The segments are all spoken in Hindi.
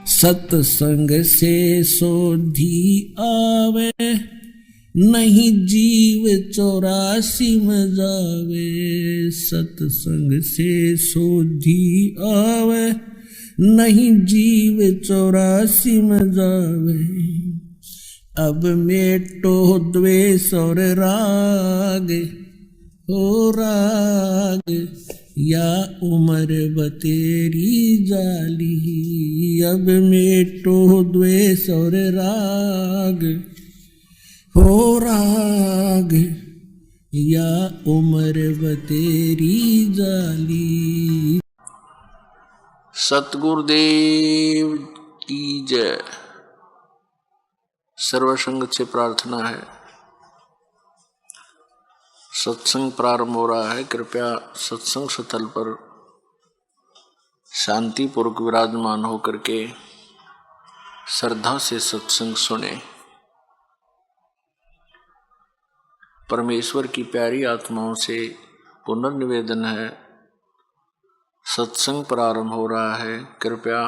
सत्संग से सोधी आवे, नहीं जीव 84 में जावे। सत्संग से सोधी आवे, नहीं जीव 84 में जावे। अब मेटो द्वेष और राग, हो राग या उम्र बतेरी जाली। अब मेटो द्वेष और राग, हो राग या उम्र बतेरी जाली। सतगुरुदेव की जय। सर्वसंग से प्रार्थना है, सत्संग प्रारंभ हो रहा है। कृपया सत्संग स्थल पर शांतिपूर्वक विराजमान होकर के श्रद्धा से सत्संग सुने। परमेश्वर की प्यारी आत्माओं से पुनर्निवेदन है, सत्संग प्रारंभ हो रहा है। कृपया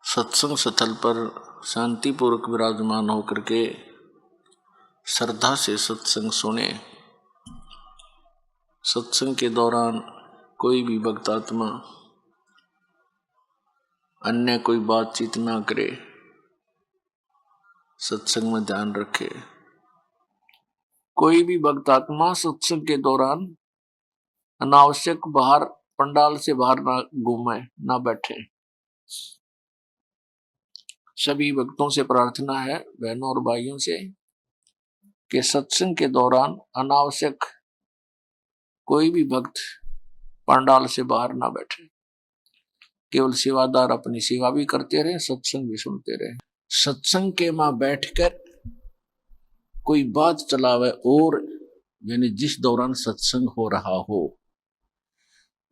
सत्संग स्थल पर शांतिपूर्वक विराजमान होकर के श्रद्धा से सत्संग सुने। सत्संग के दौरान कोई भी भक्त आत्मा अन्य कोई बातचीत ना करे, सत्संग में ध्यान रखे। कोई भी भक्त आत्मा सत्संग के दौरान अनावश्यक बाहर पंडाल से बाहर ना घूमे, ना बैठे। सभी भक्तों से प्रार्थना है, बहनों और भाइयों से, कि सत्संग के दौरान अनावश्यक कोई भी भक्त पंडाल से बाहर ना बैठे। केवल सेवादार अपनी सेवा भी करते रहे, सत्संग भी सुनते रहे। सत्संग के मां बैठकर कोई बात चलावे और यानी जिस दौरान सत्संग हो रहा हो,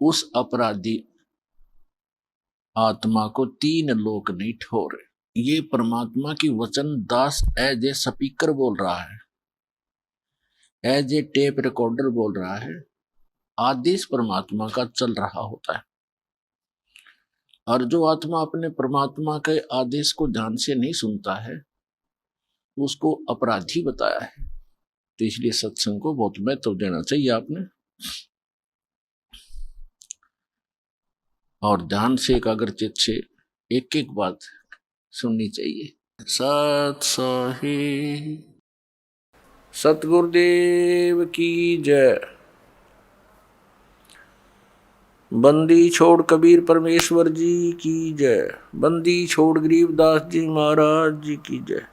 उस अपराधी आत्मा को 3 लोक नहीं ठोरे। ये परमात्मा की वचन दास एज ए स्पीकर बोल रहा है, एज ए टेप रिकॉर्डर बोल रहा है। आदेश परमात्मा का चल रहा होता है, और जो आत्मा अपने परमात्मा के आदेश को ध्यान से नहीं सुनता है, उसको अपराधी बताया है। तो इसलिए सत्संग को बहुत महत्व देना चाहिए आपने, और ध्यान से एकाग्रचित से एक एक बात सुननी चाहिए। सत साहिब सतगुरुदेव की जय। बंदी छोड़ कबीर परमेश्वर जी की जय। बंदी छोड़ गरीबदास जी महाराज जी की जय।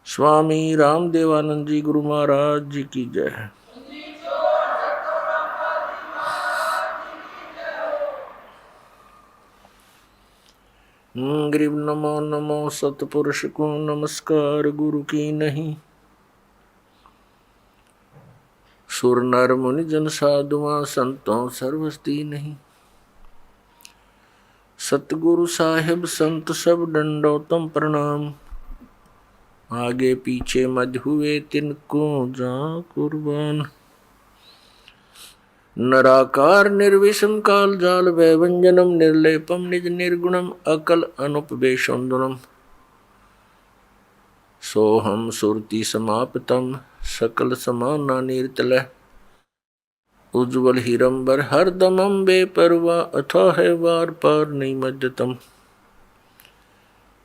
स्वामी रामदेवानंद जी गुरु महाराज जी की जय। गरीब नमो नमो सतपुरुष को नमस्कार, गुरु की नहीं। सुर नर मुनि जन साधुआ संतों सर्वस्ती नहीं। सतगुरु साहिब संत सब दंडोतम प्रणाम। आगे पीछे मध हुए तिनको जा कुर्बान। नराकार निर्विषम काल जाल वैवंजनम निर्लेपम निज निर्गुणम अकल अनुपवेशोन्दनम। सोहम सुरति समाप्तम सकल समाना नीरतलः। उज्ज्वल हिरंबर हरदमम बेपरवा अथाह वार पार नहीं मज्जतम।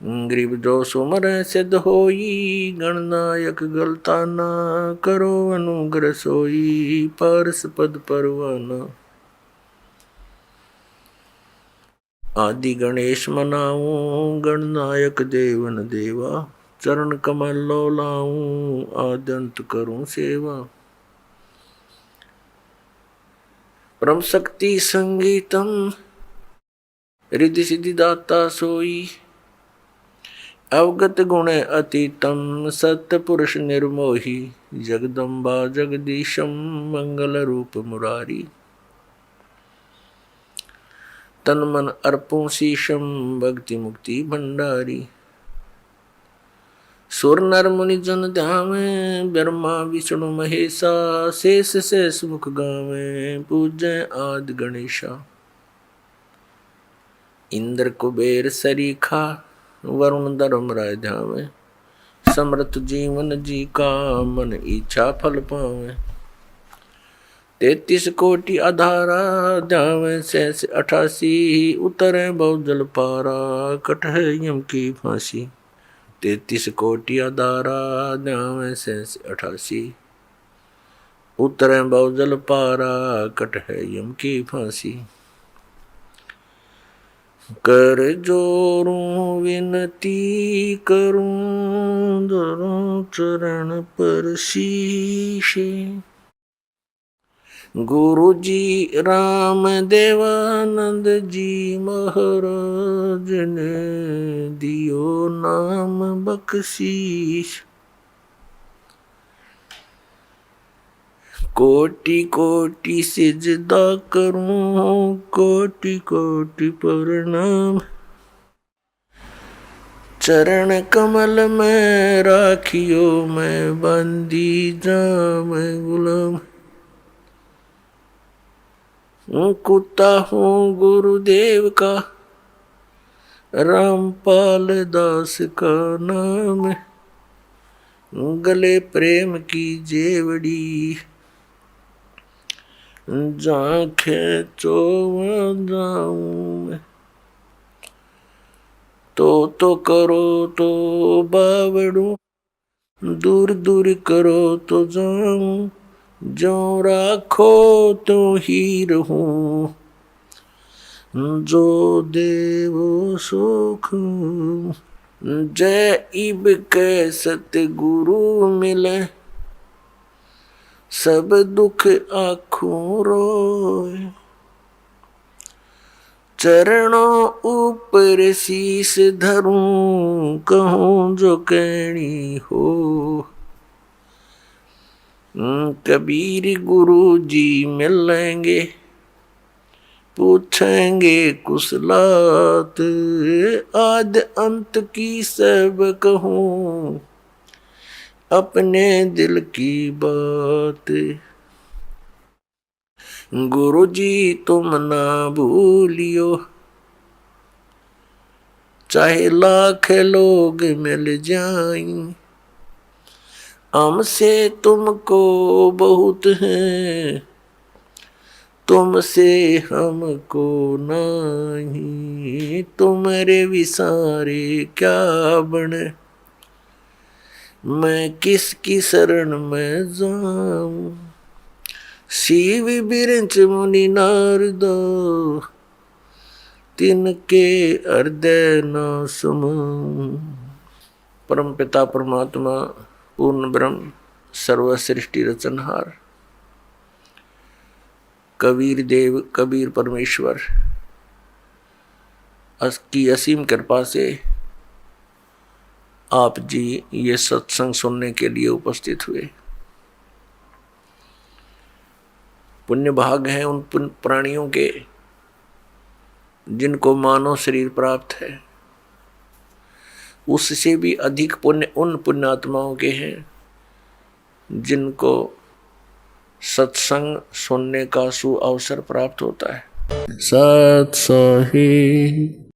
गरीब जो सुमर सिद्ध होई गणनायक गलता ना करो अनुग्रह सोई पारस पद परवाना। आदि गणेश मनाऊं गणनायक देवन देवा। चरण कमल लो लाऊं आद्यंत करूं सेवा। परम शक्ति संगीतम रिद्धि सिद्धि दाता सोई। अवगत गुण अतीतम सत्य पुरुष निर्मोही। जगदम्बा जगदीशम मंगल रूप मुरारी। तन मन अर्पों शीशम भक्ति मुक्ति भंडारी। सुर नर मुनि जन ध्यावे, ब्रह्मा विष्णु महेशा, शेष शेष मुख गावे, पूजय आदि गणेशा। इंद्र कुबेर सरीखा, वरुण धर्म राय ध्यावे, समृत जीवन जी का, मन इच्छा फल पावे। 33 कोटि आधारा, ध्यावे शेष 88, उतरे बहु जल पारा, कटहे यम की फांसी। 33 कोटि आधारा, ध्यावे शेष 88, उतरे बहु जल पारा, कटहे यम की फांसी। कर जोरूं विनती करूं, धरूं चरण पर शीशे। गुरु जी राम देवानंद जी महाराज ने दियो नाम बख्शीश। कोटि कोटि सिजदा करूं, कोटि कोटि प्रणाम। चरण कमल में राखियो, मैं बंदी जाम गुलाम। कुत्ता हूँ गुरुदेव का, रामपाल दास का नाम। गले प्रेम की जेवड़ी, जांखें चोवा जाऊं मैं। तो करो तो बावड़ू, दूर दूर करो तो जाऊं। जो राखो तो ही रहूं, जो देवो सुख। जय इब के सतगुरु मिले, सब दुख आँखों रोए। चरणों ऊपर शीस धरूं, कहूँ जो कहनी हो। कबीर गुरु जी मिलेंगे, पूछेंगे कुशलात। आद अंत की सब कहूँ, अपने दिल की बात। गुरु जी तुम ना भूलियो, चाहे लाख लोग मिल जाएं। हमसे तुमको बहुत है, तुमसे हमको नहीं। तुम्हारे विसारे क्या बने, मैं किसकी शरण में जाऊं। शिव बिरंच मुनि नारदा, तिनके हृदय न समाऊं। परम पिता परमात्मा पूर्ण ब्रह्म सर्व सृष्टि रचनहार कबीर देव कबीर परमेश्वर की असीम कृपा से आप जी ये सत्संग सुनने के लिए उपस्थित हुए। पुण्य भाग हैं उन प्राणियों के जिनको मानव शरीर प्राप्त है। उससे भी अधिक पुण्य उन पुण्यात्माओं के हैं जिनको सत्संग सुनने का सुअवसर प्राप्त होता है। सत साहिब।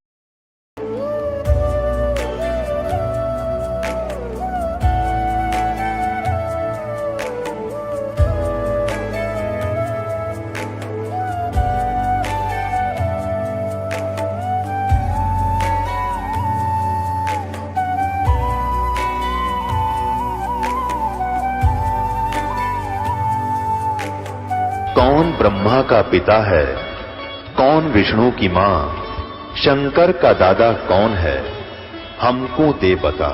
कौन ब्रह्मा का पिता है, कौन विष्णु की मां, शंकर का दादा कौन है, हमको दे बता।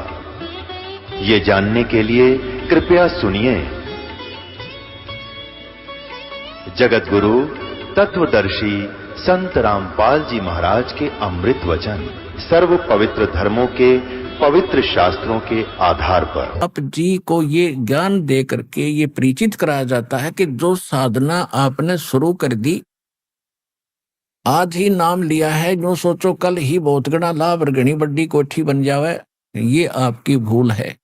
ये जानने के लिए कृपया सुनिए जगत गुरु तत्वदर्शी संत रामपाल जी महाराज के अमृत वचन, सर्व पवित्र धर्मों के पवित्र शास्त्रों के आधार पर। आप जी को ये ज्ञान दे करके ये परिचित कराया जाता है कि जो साधना आपने शुरू कर दी, आज ही नाम लिया है, जो सोचो कल ही बहुत गणा लाभ और घनी बड़ी कोठी बन जावे, ये आपकी भूल है।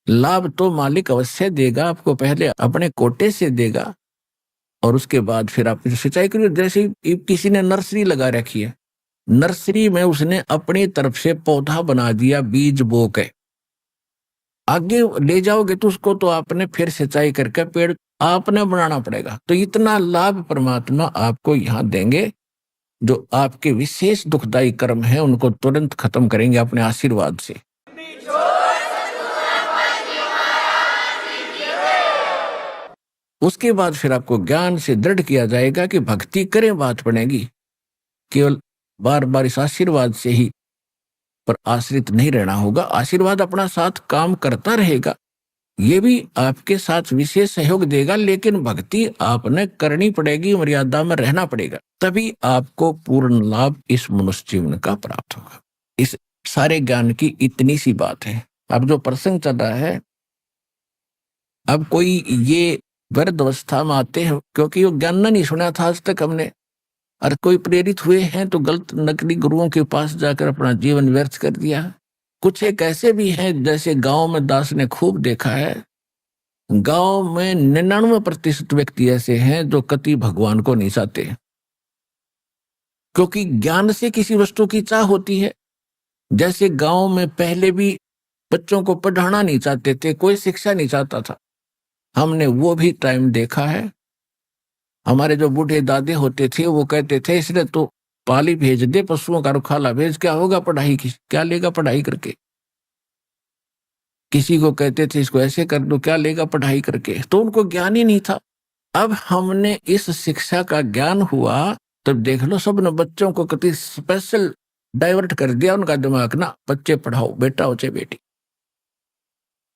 लाभ तो मालिक अवश्य देगा आपको, पहले अपने कोटे से देगा और उसके बाद फिर आप सिंचाई करिए। जैसे किसी ने नर्सरी लगा रखी है, नर्सरी में उसने अपनी तरफ से पौधा बना दिया, बीज बो के आगे ले जाओगे तो उसको तो आपने फिर सिंचाई करके पेड़ आपने बनाना पड़ेगा। तो इतना लाभ परमात्मा आपको यहाँ देंगे, जो आपके विशेष दुखदायी कर्म है उनको तुरंत खत्म करेंगे अपने आशीर्वाद से। उसके बाद फिर आपको ज्ञान से दृढ़ किया जाएगा कि भक्ति करें, बात बनेगी। केवल बार बार इस आशीर्वाद से ही पर आश्रित नहीं रहना होगा, आशीर्वाद अपना साथ काम करता रहेगा, ये भी आपके साथ विशेष सहयोग देगा, लेकिन भक्ति आपने करनी पड़ेगी, मर्यादा में रहना पड़ेगा, तभी आपको पूर्ण लाभ इस मनुष्य जीवन का प्राप्त होगा। इस सारे ज्ञान की इतनी सी बात है। अब जो प्रसंग चल रहा है, अब कोई ये वृद्ध अवस्था में आते हैं, क्योंकि वो ज्ञान नहीं सुना था आज तक हमने, और कोई प्रेरित हुए हैं तो गलत नकली गुरुओं के पास जाकर अपना जीवन व्यर्थ कर दिया। कुछ एक ऐसे भी हैं, जैसे गांव में दास ने खूब देखा है, गांव में 99% व्यक्ति ऐसे हैं जो कति भगवान को नहीं चाहते, क्योंकि ज्ञान से किसी वस्तु की चाह होती है। जैसे गांव में पहले भी बच्चों को पढ़ाना नहीं चाहते थे, कोई शिक्षा नहीं चाहता था, हमने वो भी टाइम देखा है। हमारे जो बूढ़े दादे होते थे वो कहते थे इसने तो पाली भेज दे, पशुओं का रुखाला भेज, क्या होगा पढ़ाई की, क्या लेगा पढ़ाई करके। किसी को कहते थे इसको ऐसे कर दो, क्या लेगा पढ़ाई करके, तो उनको ज्ञान ही नहीं था। अब हमने इस शिक्षा का ज्ञान हुआ, तब देख लो सबने बच्चों को कितनी स्पेशल डाइवर्ट कर दिया उनका दिमाग ना, बच्चे पढ़ाओ, बेटा हो चाहे बेटी।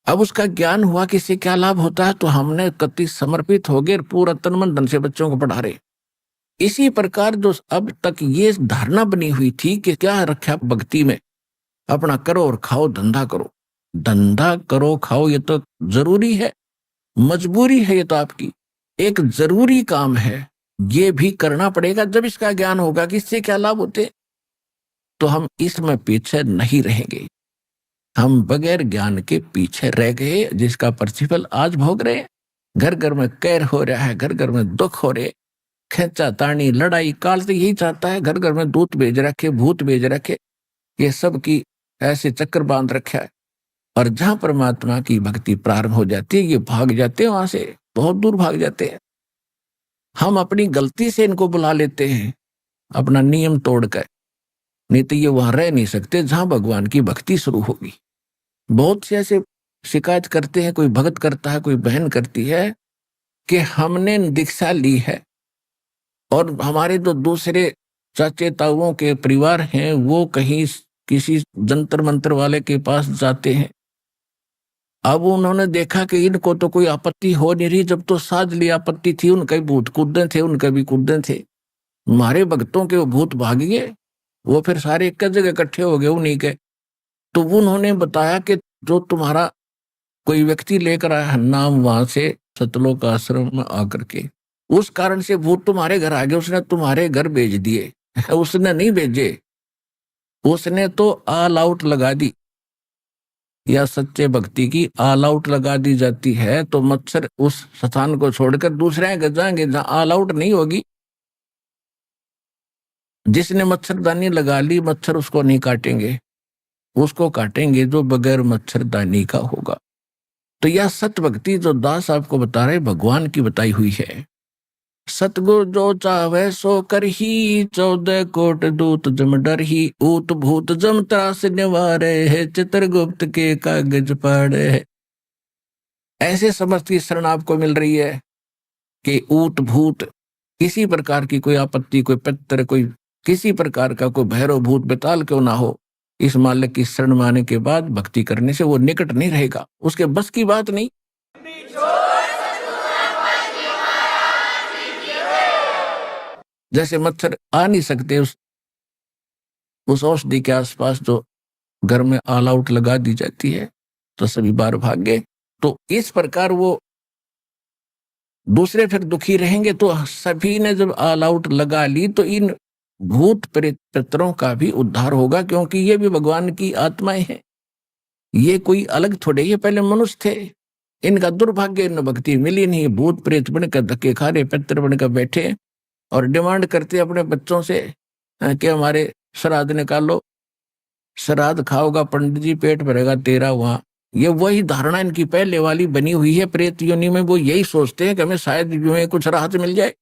अब उसका ज्ञान हुआ कि इससे क्या लाभ होता है, तो हमने कति समर्पित हो गए, पूरा तन मन धन से बच्चों को पढ़ा रहे। इसी प्रकार जो अब तक ये धारणा बनी हुई थी कि क्या रखा भक्ति में, अपना करो और खाओ, धंधा करो, धंधा करो खाओ, ये तो जरूरी है, मजबूरी है, ये तो आपकी एक जरूरी काम है, ये भी करना पड़ेगा। जब इसका ज्ञान होगा कि इससे क्या लाभ होते, तो हम इसमें पीछे नहीं रहेंगे। हम बगैर ज्ञान के पीछे रह गए, जिसका प्रतिफल आज भोग रहे। घर घर में कैर हो रहा है, घर घर में दुख हो रहे, खेचा तानी लड़ाई, काल तो यही चाहता है, घर घर में दूत भेज रखे, भूत भेज रखे, ये सब की ऐसे चक्कर बांध रखा है। और जहां परमात्मा की भक्ति प्रारंभ हो जाती है, ये भाग जाते हैं, वहां से बहुत दूर भाग जाते हैं। हम अपनी गलती से इनको बुला लेते हैं, अपना नियम तोड़कर, नहीं तो ये वहां रह नहीं सकते जहां भगवान की भक्ति शुरू होगी। बहुत से ऐसे शिकायत करते हैं, कोई भगत करता है, कोई बहन करती है कि हमने दीक्षा ली है और हमारे जो दूसरे चाचे ताऊओं के परिवार हैं वो कहीं किसी जंतर मंतर वाले के पास जाते हैं। अब उन्होंने देखा कि इनको तो कोई आपत्ति हो नहीं रही, जब तो साजली आपत्ति थी, उनके भूत कूदे थे, उनके भी कूदे थे, हमारे भक्तों के वो भूत भाग गए, वो फिर सारे एक जगह इकट्ठे हो गए उन्हीं के। तो उन्होंने बताया कि जो तुम्हारा कोई व्यक्ति लेकर आया नाम वहां से सतलोक आश्रम में आकर के, उस कारण से भूत तुम्हारे घर आ गए, उसने तुम्हारे घर भेज दिए। उसने नहीं भेजे, उसने तो ऑल आउट लगा दी, या सच्चे भक्ति की ऑल आउट लगा दी जाती है तो मच्छर उस स्थान को छोड़कर दूसरे घर जाएंगे जहां ऑल आउट नहीं होगी। जिसने मच्छरदानी लगा ली, मच्छर उसको नहीं काटेंगे, उसको काटेंगे जो बगैर मच्छरदानी का होगा। तो यह सत्य भक्ति जो दास आपको बता रहे भगवान की बताई हुई है। सतगुरु जो चाहे सो कर ही, 14 कोट दूत जम डर ही, ऊत भूत जम त्रास निवारे है, चित्रगुप्त के कागज पढ़े है। ऐसे समर्थ की शरण आपको मिल रही है कि ऊत भूत किसी प्रकार की कोई आपत्ति, कोई पत्थर, कोई किसी प्रकार का कोई भैरव भूत बेताल क्यों ना हो, इस मालिक की शरण में आने के बाद भक्ति करने से वो निकट नहीं रहेगा, उसके बस की बात नहीं। जैसे मच्छर आ नहीं सकते उस औषधि के आसपास जो घर में ऑल आउट लगा दी जाती है, तो सभी बार भाग गए। तो इस प्रकार वो दूसरे फिर दुखी रहेंगे, तो सभी ने जब ऑल आउट लगा ली तो इन भूत प्रेत पितरों का भी उद्धार होगा, क्योंकि ये भी भगवान की आत्माएं हैं। ये कोई अलग थोड़े, ये पहले मनुष्य थे। इनका दुर्भाग्य, इन भक्ति मिली नहीं, भूत प्रेत बनकर धक्के खा रहे, पितर बनकर बैठे और डिमांड करते अपने बच्चों से कि हमारे श्राद्ध निकालो, श्राद्ध खाओगा पंडित जी, पेट भरेगा तेरा। वहां ये वही धारणा इनकी पहले वाली बनी हुई है प्रेत योनि में। वो यही सोचते हैं कि हमें शायद में कुछ राहत मिल जाए।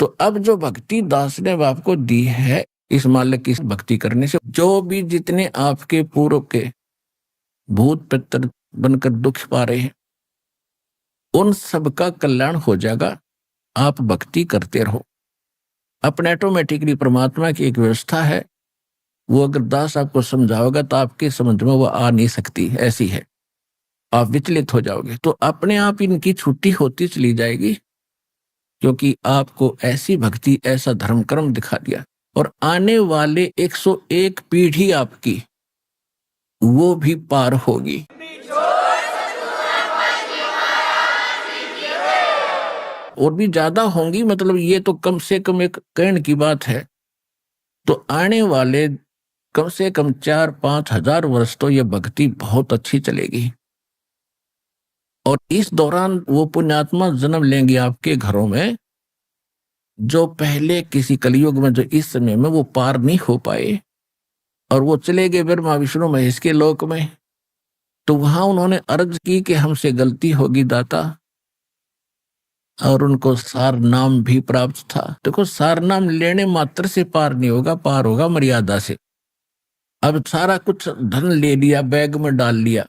तो अब जो भक्ति दास ने बाप को दी है, इस मालिक की भक्ति करने से जो भी जितने आपके पूर्व के भूत पितर बनकर दुख पा रहे हैं, उन सबका कल्याण हो जाएगा। आप भक्ति करते रहो। अपने ऑटोमेटिकली परमात्मा की एक व्यवस्था है, वो अगर दास आपको समझाओगा तो आपके समझ में वो आ नहीं सकती, ऐसी है। आप विचलित हो जाओगे तो अपने आप इनकी छुट्टी होती चली जाएगी, क्योंकि आपको ऐसी भक्ति, ऐसा धर्म कर्म दिखा दिया। और आने वाले 101 पीढ़ी आपकी वो भी पार होगी। और भी ज्यादा होंगी, मतलब ये तो कम से कम एक कहने की बात है। तो आने वाले कम से कम 4-5 हजार वर्ष तो ये भक्ति बहुत अच्छी चलेगी। और इस दौरान वो पुण्यात्मा जन्म लेंगे आपके घरों में, जो पहले किसी कलयुग में, जो इस समय में वो पार नहीं हो पाए, और वो चले गए ब्रह्मा विष्णु महेश के लोक में। तो वहां उन्होंने अर्ज की कि हमसे गलती होगी दाता, और उनको सार नाम भी प्राप्त था। देखो, सार नाम लेने मात्र से पार नहीं होगा, पार होगा मर्यादा से। अब सारा कुछ धन ले लिया, बैग में डाल लिया,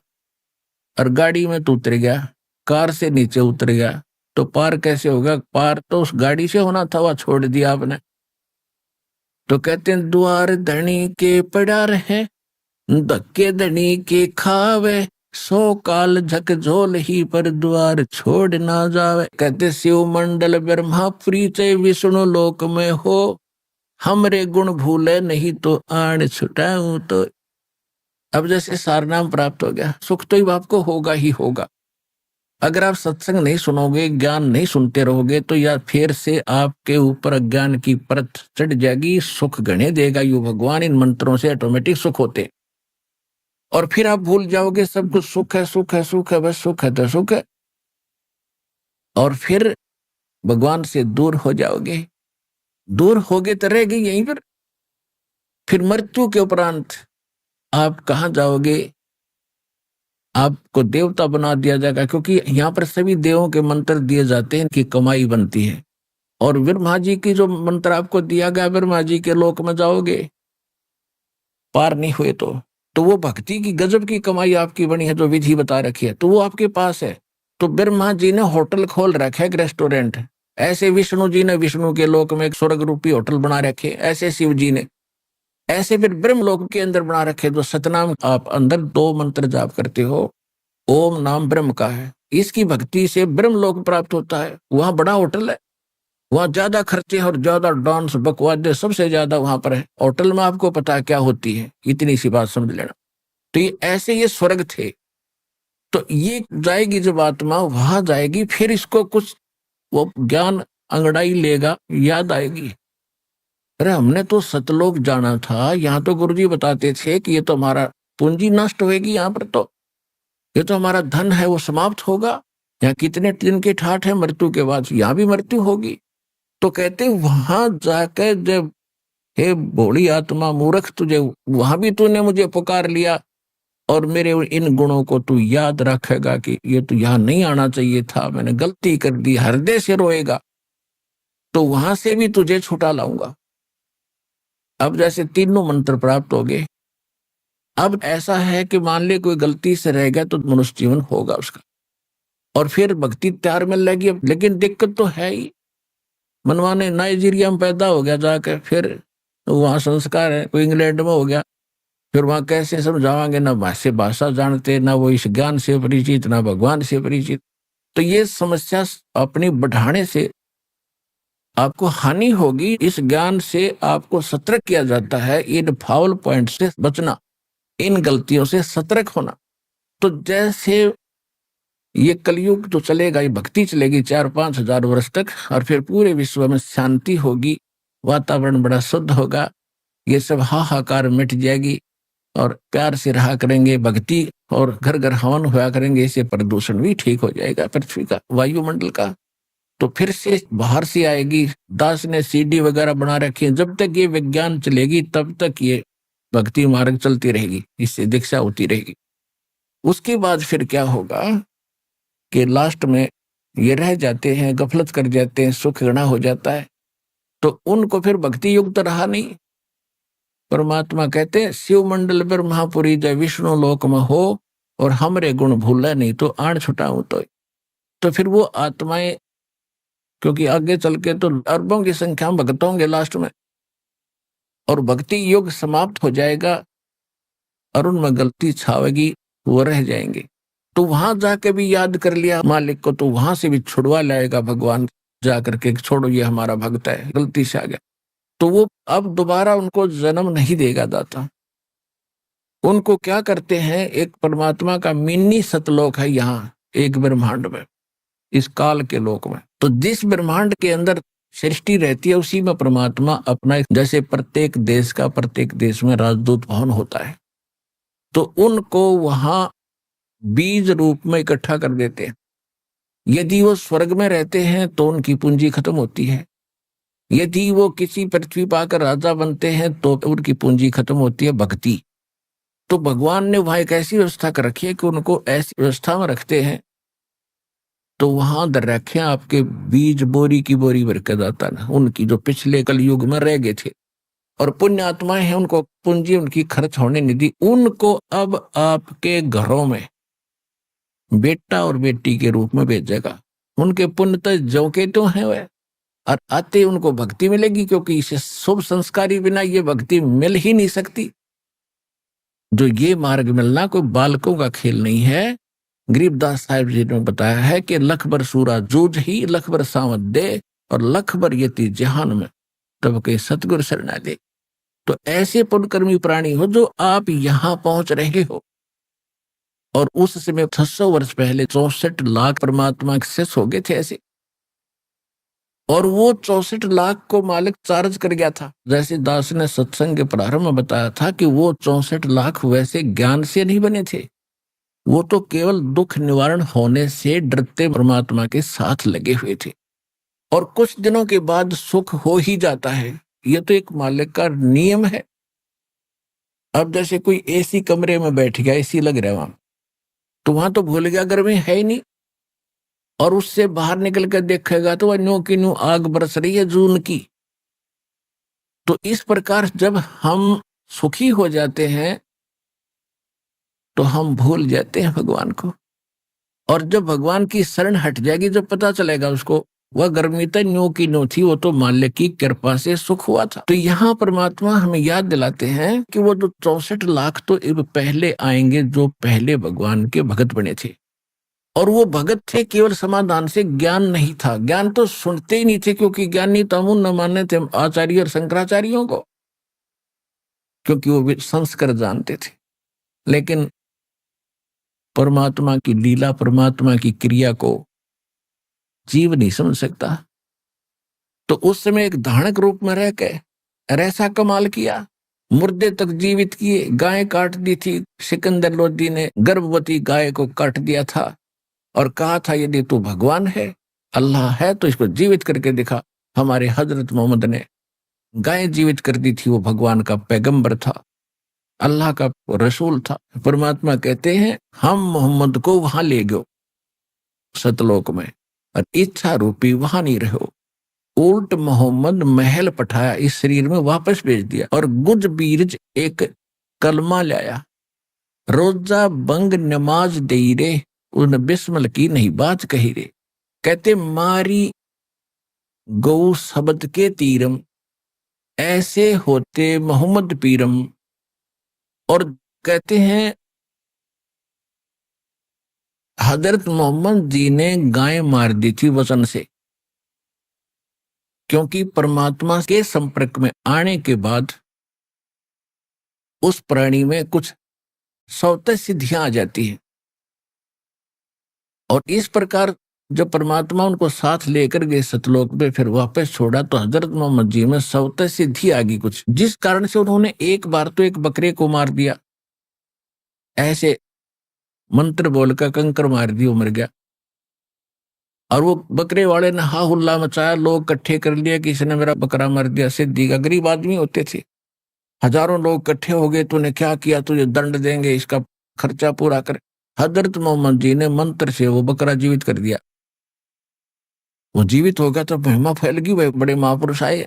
और गाड़ी में तो उतर गया, कार से नीचे उतर गया, तो पार कैसे होगा? पार तो उस गाड़ी से होना था, वह छोड़ दिया आपने। तो कहते हैं द्वार धनी के पड़ा रहे, धक्के धनी के खावे, 100 काल झकझोल ही पर द्वार छोड़ ना जावे। कहते शिव मंडल ब्रह्मा प्रीचय विष्णु लोक में हो, हमरे गुण भूले नहीं तो आण छुटाऊं तो। अब जैसे सार नाम प्राप्त हो गया, सुख तो ही आपको होगा ही होगा। अगर आप सत्संग नहीं सुनोगे, ज्ञान नहीं सुनते रहोगे, तो या फिर से आपके ऊपर अज्ञान की परत चढ़ जाएगी, सुख गणे देगा यू भगवान। इन मंत्रों से ऑटोमेटिक सुख होते, और फिर आप भूल जाओगे सब कुछ सुख है, सुख है, सुख है, बस सुख है तो सुख है। और फिर भगवान से दूर हो जाओगे, दूर होगे तो रहेगी यहीं पर। फिर मृत्यु के उपरांत आप कहाँ जाओगे? आपको देवता बना दिया जाएगा, क्योंकि यहाँ पर सभी देवों के मंत्र दिए जाते हैं, इनकी कमाई बनती है। और ब्रह्मा जी की जो मंत्र आपको दिया गया, ब्रह्मा जी के लोक में जाओगे, पार नहीं हुए तो वो भक्ति की गजब की कमाई आपकी बनी है, जो विधि बता रखी है, तो वो आपके पास है। तो ब्रह्मा जी ने होटल खोल रखा है, एक रेस्टोरेंट। ऐसे विष्णु जी ने विष्णु के लोक में एक स्वर्ग रूपी होटल बना रखे, ऐसे शिव जी ने, ऐसे फिर ब्रह्म लोक के अंदर बना रखे। जो सतनाम आप अंदर 2 मंत्र जाप करते हो, ओम नाम ब्रह्म का है, इसकी भक्ति से ब्रह्म लोक प्राप्त होता है। वहां बड़ा होटल है, वहां ज्यादा खर्चे और ज्यादा डांस बकवाद सबसे ज्यादा वहां पर है। होटल में आपको पता क्या होती है, इतनी सी बात समझ लेना। तो ये ऐसे ये स्वर्ग थे। तो ये जाएगी जब आत्मा वहां जाएगी, फिर इसको कुछ वो ज्ञान अंगड़ाई लेगा, याद आएगी, अरे हमने तो सतलोक जाना था, यहाँ तो गुरुजी बताते थे कि ये तो हमारा पूंजी नष्ट होगी, यहाँ पर तो ये तो हमारा धन है वो समाप्त होगा। यहाँ कितने दिन के ठाठ है, मृत्यु के बाद यहाँ भी मृत्यु होगी। तो कहते वहां जाकर जब, हे भोली आत्मा मूर्ख, तुझे वहां भी तूने मुझे पुकार लिया, और मेरे इन गुणों को तू याद रखेगा कि ये तो यहाँ नहीं आना चाहिए था, मैंने गलती कर दी, हृदय से रोएगा, तो वहां से भी तुझे छुटा लाऊंगा। अब जैसे तीनों मंत्र प्राप्त हो गए। अब ऐसा है कि मान ले कोई गलती से रह गया तो मनुष्य जीवन होगा उसका, और फिर भक्ति तैयार मिल लगी। लेकिन दिक्कत तो है ही, मनवाने नाइजीरिया में पैदा हो गया जाकर, फिर वहां संस्कार है, कोई इंग्लैंड में हो गया, फिर वहां कैसे समझावांगे, ना भाषा जानते, ना वो इस ज्ञान से परिचित, ना भगवान से परिचित। तो ये समस्या अपनी बढ़ाने से आपको हानि होगी। इस ज्ञान से आपको सतर्क किया जाता है, इन फाउल पॉइंट से बचना, इन गलतियों से सतर्क होना। तो जैसे ये कलयुग तो चलेगा, ये भक्ति चलेगी 4-5 हजार वर्ष तक, और फिर पूरे विश्व में शांति होगी, वातावरण बड़ा शुद्ध होगा, ये सब हाहाकार मिट जाएगी, और प्यार से रहा करेंगे, भक्ति और घर घर हवन हुआ करेंगे, इससे प्रदूषण भी ठीक हो जाएगा पृथ्वी का, वायुमंडल का। तो फिर से बाहर से आएगी। दास ने सीडी वगैरह बना रखी है, जब तक ये विज्ञान चलेगी तब तक ये भक्ति मार्ग चलती रहेगी, इससे दीक्षा होती रहेगी। उसके बाद फिर क्या होगा कि लास्ट में ये रह जाते हैं, गफलत कर जाते हैं, सुख गणा हो जाता है, तो उनको फिर भक्ति युक्त रहा नहीं। परमात्मा कहते हैं शिव मंडल पर महापुरी जय विष्णु लोक में हो और हमरे गुण भूला नहीं तो आण छुटाऊं तो फिर वो आत्माएं, क्योंकि आगे चल के तो अरबों की संख्या में भक्त होंगे लास्ट में, और भक्ति युग समाप्त हो जाएगा और उनमें गलती छावेगी, वो रह जाएंगे। तो वहां जाके भी याद कर लिया मालिक को, तो वहां से भी छुड़वा लाएगा भगवान जाकर के, छोड़ो ये हमारा भक्त है, गलती से आ गया। तो वो अब दोबारा उनको जन्म नहीं देगा दाता। उनको क्या करते हैं, एक परमात्मा का मिनी सतलोक है यहाँ एक ब्रह्मांड में, इस काल के लोक में। तो जिस ब्रह्मांड के अंदर सृष्टि रहती है उसी में परमात्मा अपना, जैसे प्रत्येक देश में राजदूत भवन होता है, तो उनको वहां बीज रूप में इकट्ठा कर देते हैं। यदि वो स्वर्ग में रहते हैं तो उनकी पूंजी खत्म होती है, यदि वो किसी पृथ्वी पाकर राजा बनते हैं तो उनकी पूंजी खत्म होती है भक्ति। तो भगवान ने वहां एक ऐसी व्यवस्था कर रखी है कि उनको ऐसी व्यवस्था में रखते हैं, तो वहां दर रखे आपके बीज बोरी की बोरी भर के जाता ना, उनकी जो पिछले कलयुग में रह गए थे, और पुण्य आत्माएं हैं, उनको पूंजी उनकी खर्च होने नहीं दी, उनको अब आपके घरों में बेटा और बेटी के रूप में भेजेगा। उनके पुण्य तो जो के तो हैं वह, और आते उनको भक्ति मिलेगी, क्योंकि इसे शुभ संस्कारी बिना ये भक्ति मिल ही नहीं सकती। जो ये मार्ग मिलना कोई बालकों का खेल नहीं है। गरीबदास साहिब जी ने बताया है कि लख बर सूरा जूझ ही, लख बर सावत दे, और लख बर यति जहान में तब के सतगुरु शरणा दे। तो ऐसे पुण्यकर्मी प्राणी हो जो आप यहां पहुंच रहे हो, और उस समय 600 वर्ष पहले 64 लाख परमात्मा के शिष्य हो गए थे ऐसे, और वो 64 लाख को मालिक चार्ज कर गया था। जैसे दास ने सत्संग के प्रारंभ में बताया था कि वो 64 लाख वैसे ज्ञान से नहीं बने थे, वो तो केवल दुख निवारण होने से डरते परमात्मा के साथ लगे हुए थे, और कुछ दिनों के बाद सुख हो ही जाता है। ये तो एक मालिक का नियम है। अब जैसे कोई एसी कमरे में बैठ गया, एसी लग रहा है वहां, तो वहां तो भूल गया गर्मी है ही नहीं, और उससे बाहर निकल कर देखेगा तो वह न्यू की न्यू आग बरस रही है जून की। तो इस प्रकार जब हम सुखी हो जाते हैं तो हम भूल जाते हैं भगवान को, और जब भगवान की शरण हट जाएगी, जब पता चलेगा उसको वह गर्मी तो न्यू की न्यू थी, वो तो मालिक की कृपा से सुख हुआ था। तो यहाँ परमात्मा हमें याद दिलाते हैं कि वो जो 64 लाख तो पहले आएंगे जो पहले भगवान के भगत बने थे, और वो भगत थे केवल समाधान से, ज्ञान नहीं था। ज्ञान तो सुनते ही नहीं थे, क्योंकि ज्ञानी तो हम न मानने थे आचार्य और शंकराचार्यों को, क्योंकि वो संस्कार जानते थे। लेकिन परमात्मा की लीला, परमात्मा की क्रिया को जीव नहीं समझ सकता। तो उस समय एक धानक रूप में रह के ऐसा कमाल किया, मुर्दे तक जीवित किए, गाय काट दी थी। सिकंदर लोदी ने गर्भवती गाय को काट दिया था और कहा था यदि तू भगवान है, अल्लाह है, तो इसको जीवित करके दिखा। हमारे हजरत मोहम्मद ने गाय जीवित कर दी थी, वो भगवान का पैगंबर था, अल्लाह का रसूल था। परमात्मा कहते हैं हम मोहम्मद को वहां ले गयो सतलोक में, और इच्छा रूपी वहां नहीं रहो। उल्ट मोहम्मद महल पठाया, इस शरीर में वापस भेज दिया, और गुज बीरज एक कलमा लाया, रोजा बंग नमाज दे रे, उन बिस्मल की नहीं बात कही रे। कहते मारी गौ शब्द के तीरम, ऐसे होते मोहम्मद पीरम। और कहते हैं हजरत मोहम्मद जी ने गाय मार दी थी वचन से, क्योंकि परमात्मा के संपर्क में आने के बाद उस प्राणी में कुछ स्वतः सिद्धियां आ जाती हैं, और इस प्रकार जब परमात्मा उनको साथ लेकर गए सतलोक में, फिर वापस छोड़ा, तो हजरत मोहम्मद जी में स्वतः सिद्धि आ गई कुछ, जिस कारण से उन्होंने एक बार तो एक बकरे को मार दिया, ऐसे मंत्र बोलकर कंकर मार दिया, मर गया। और वो बकरे वाले ने हा हुल्ला मचाया, लोग इकट्ठे कर लिया कि इसने मेरा बकरा मार दिया। सिद्धि का गरीब आदमी होते थे, हजारों लोग इकट्ठे हो गए, तूने क्या किया, तुझे दंड देंगे, इसका खर्चा पूरा कर। हजरत मोहम्मद जी ने मंत्र से वो बकरा जीवित कर दिया। वो जीवित हो गया तो महिमा फैल गई, वह बड़े महापुरुष आए।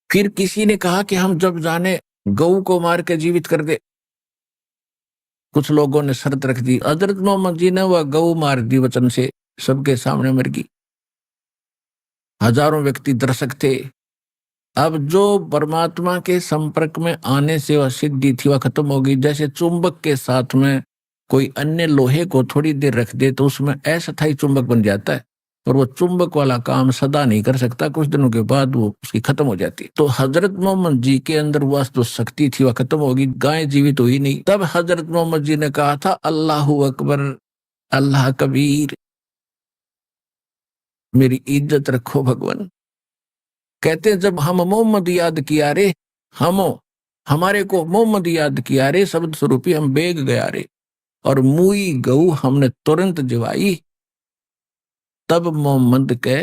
फिर किसी ने कहा कि हम जब जाने गऊ को मार के जीवित कर दे। कुछ लोगों ने शर्त रख दी। हजरत मोहम्मद जी ने वह गऊ मार दी वचन से, सबके सामने मर गई। हजारों व्यक्ति दर्शक थे। अब जो परमात्मा के संपर्क में आने से वह सिद्धि थी वह खत्म हो गई। जैसे चुंबक के साथ में कोई अन्य लोहे को थोड़ी देर रख दे तो उसमें अस्थायी चुंबक बन जाता है, और वो चुंबक वाला काम सदा नहीं कर सकता, कुछ दिनों के बाद वो उसकी खत्म हो जाती। तो हजरत मोहम्मद जी के अंदर वह जो शक्ति थी वह खत्म होगी, गाय जीवित हुई नहीं। तब हजरत मोहम्मद जी ने कहा था अल्लाहू अकबर, अल्लाह कबीर, मेरी इज्जत रखो भगवान। कहते जब हम मोहम्मद याद किया रे, हमारे को मोहम्मद याद किया रे, शब्द स्वरूपी हम बेग गया रे, और मुई गऊ हमने तुरंत जवाई। तब मोहम्मद के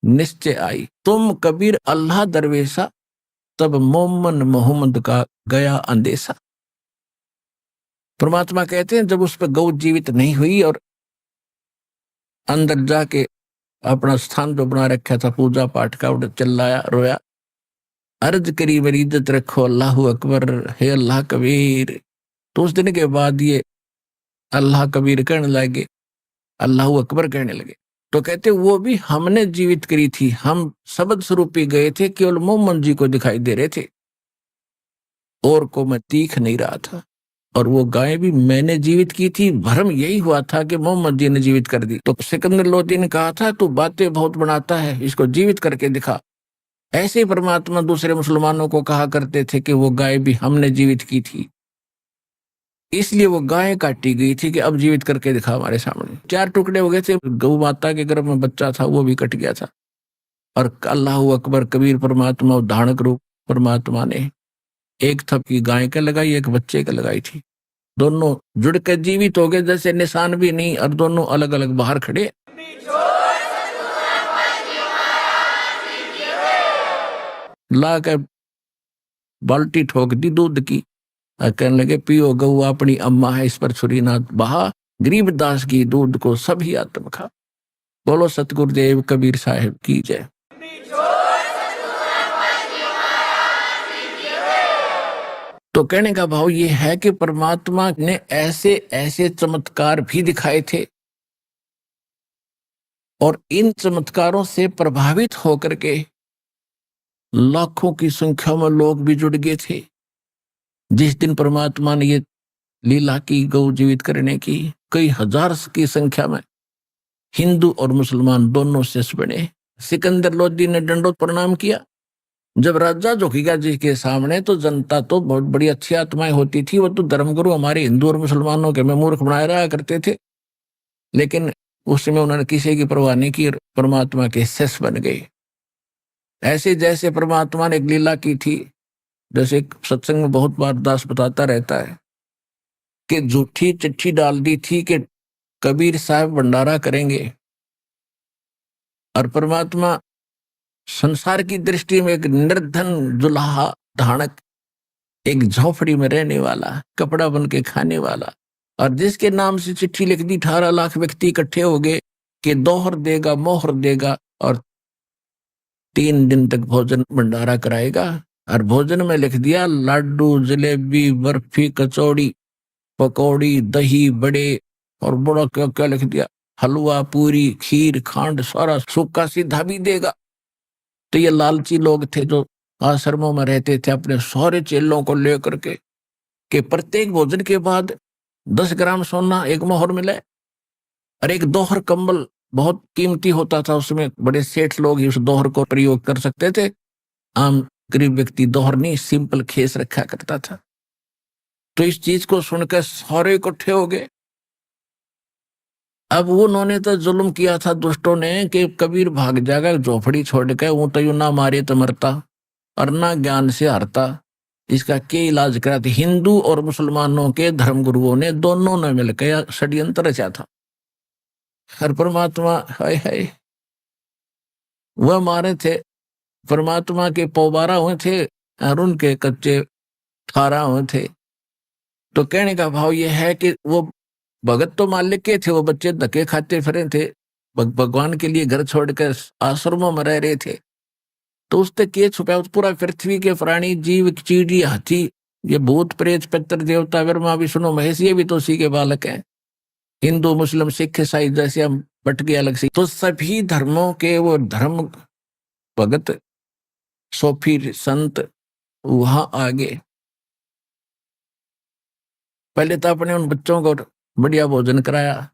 निश्चय आई, तुम कबीर अल्लाह दरवेशा, तब मोहम्मद का गया अंदेशा। परमात्मा कहते हैं जब उस पर गौ जीवित नहीं हुई और अंदर जाके अपना स्थान जो बना रखा था पूजा पाठ का, उड़ चिल्लाया, रोया, अर्ज करी मेरी इज्जत रखो अल्लाहू अकबर, हे अल्लाह कबीर। तो उस दिन के बाद ये अल्लाह कबीर कहने लगे, अल्लाहू अकबर कहने लगे। तो कहते वो भी हमने जीवित करी थी, हम शब्द स्वरूपी गए थे, केवल मोहम्मद जी को दिखाई दे रहे थे और को मैं तीख नहीं रहा था। और वो गाय भी मैंने जीवित की थी, भ्रम यही हुआ था कि मोहम्मद जी ने जीवित कर दी। तो सिकंदर लोदी ने कहा था तू बातें बहुत बनाता है, इसको जीवित करके दिखा। ऐसे ही परमात्मा दूसरे मुसलमानों को कहा करते थे कि वो गाय भी हमने जीवित की थी, इसलिए वो गाय काटी गई थी कि अब जीवित करके दिखा हमारे सामने। 4 टुकड़े हो गए थे, गौ माता के गर्भ में बच्चा था वो भी कट गया था। और अल्लाहू अकबर कबीर परमात्मा धारणक रूप परमात्मा ने एक थपकी गाय के लगाई, एक बच्चे के लगाई थी। दोनों जुड़ के जीवित हो गए, जैसे निशान भी नहीं, और दोनों अलग अलग बाहर खड़े। ला के बाल्टी ठोक दी दूध की, कहने लगे पियो गऊ अपनी अम्मा है, इस पर छुरी ना बहा, गरीबदास की दूध को सभी आत्म खा। बोलो सतगुरुदेव कबीर साहिब की जय। तो कहने का भाव ये है कि परमात्मा ने ऐसे ऐसे चमत्कार भी दिखाए थे, और इन चमत्कारों से प्रभावित होकर के लाखों की संख्या में लोग भी जुड़ गए थे। जिस दिन परमात्मा ने ये लीला की गौ जीवित करने की, कई हजार की संख्या में हिंदू और मुसलमान दोनों शिष्य बने। सिकंदर लोदी ने दंडोत प्रणाम किया। जब राजा झुकेगा जी के सामने तो जनता तो बहुत बड़ी अच्छी आत्माएं होती थी, वो तो धर्मगुरु हमारे हिंदू और मुसलमानों के में मूर्ख बनाए रहा करते थे, लेकिन उस समय उन्होंने किसी की परवाह नहीं की, परमात्मा के शिष्य बन गए। ऐसे जैसे परमात्मा ने एक लीला की थी, जैसे एक सत्संग में बहुत बार दास बताता रहता है कि झूठी चिट्ठी डाल दी थी कि कबीर साहब भंडारा करेंगे, और परमात्मा संसार की दृष्टि में एक निर्धन जुलाहा धाणक, एक झोपड़ी में रहने वाला, कपड़ा बन के खाने वाला, और जिसके नाम से चिट्ठी लिख दी 18 लाख व्यक्ति इकट्ठे हो गए कि दोहर देगा मोहर देगा और 3 दिन तक भोजन भंडारा कराएगा। और भोजन में लिख दिया लाडू, जलेबी, बर्फी, कचौड़ी, पकौड़ी, दही, बड़े, और बड़ा क्या क्या लिख दिया, हलवा, पूरी, खीर, खांड, सारा सूखा सीधा भी देगा। तो ये लालची लोग थे जो आश्रमों में रहते थे, अपने सारे चेलों को लेकर के कि प्रत्येक भोजन के बाद 10 ग्राम सोना, 1 मोहर मिले, और एक दोहर कंबल बहुत कीमती होता था, उसमें बड़े सेठ लोग ही उस दोहर को प्रयोग कर सकते थे, आम गरीब व्यक्ति दोहर नहीं सिंपल खेस रखा करता था। तो इस चीज को सुनकर सारे इकट्ठे हो गए। अब उन्होंने तो जुल्म किया था दुष्टों ने कि कबीर भाग जाएगा झोपड़ी छोड़ के, वो तो यू ना मारे तो मरता और ना ज्ञान से हारता, इसका क्या इलाज करा था? हिंदू और मुसलमानों के धर्मगुरुओं ने दोनों ने मिलकर षड्यंत्र रचा था। हर परमात्मा हाय हाय वह मारे थे, परमात्मा के पौबारा हुए थे और उनके कच्चे ठारा हुए थे। तो कहने का भाव यह है कि वो भगत तो मालिक के थे, वो बच्चे धक्के खाते फिरे थे, भगवान के लिए घर छोड़कर आश्रमों में रह रहे थे। तो उससे के छुपा? उस पूरा पृथ्वी के प्राणी जीव चींटी हाथी ये भूत प्रेत पितर देवता ब्रह्मा विष्णु महेश ये भी तो उसी के बालक हैं। हिंदू मुस्लिम सिख ईसाई जैसे हम भटके अलग से, तो सभी धर्मों के वो धर्म भगत सोफी संत वहां आगे पहले तो अपने उन बच्चों को बढ़िया भोजन कराया,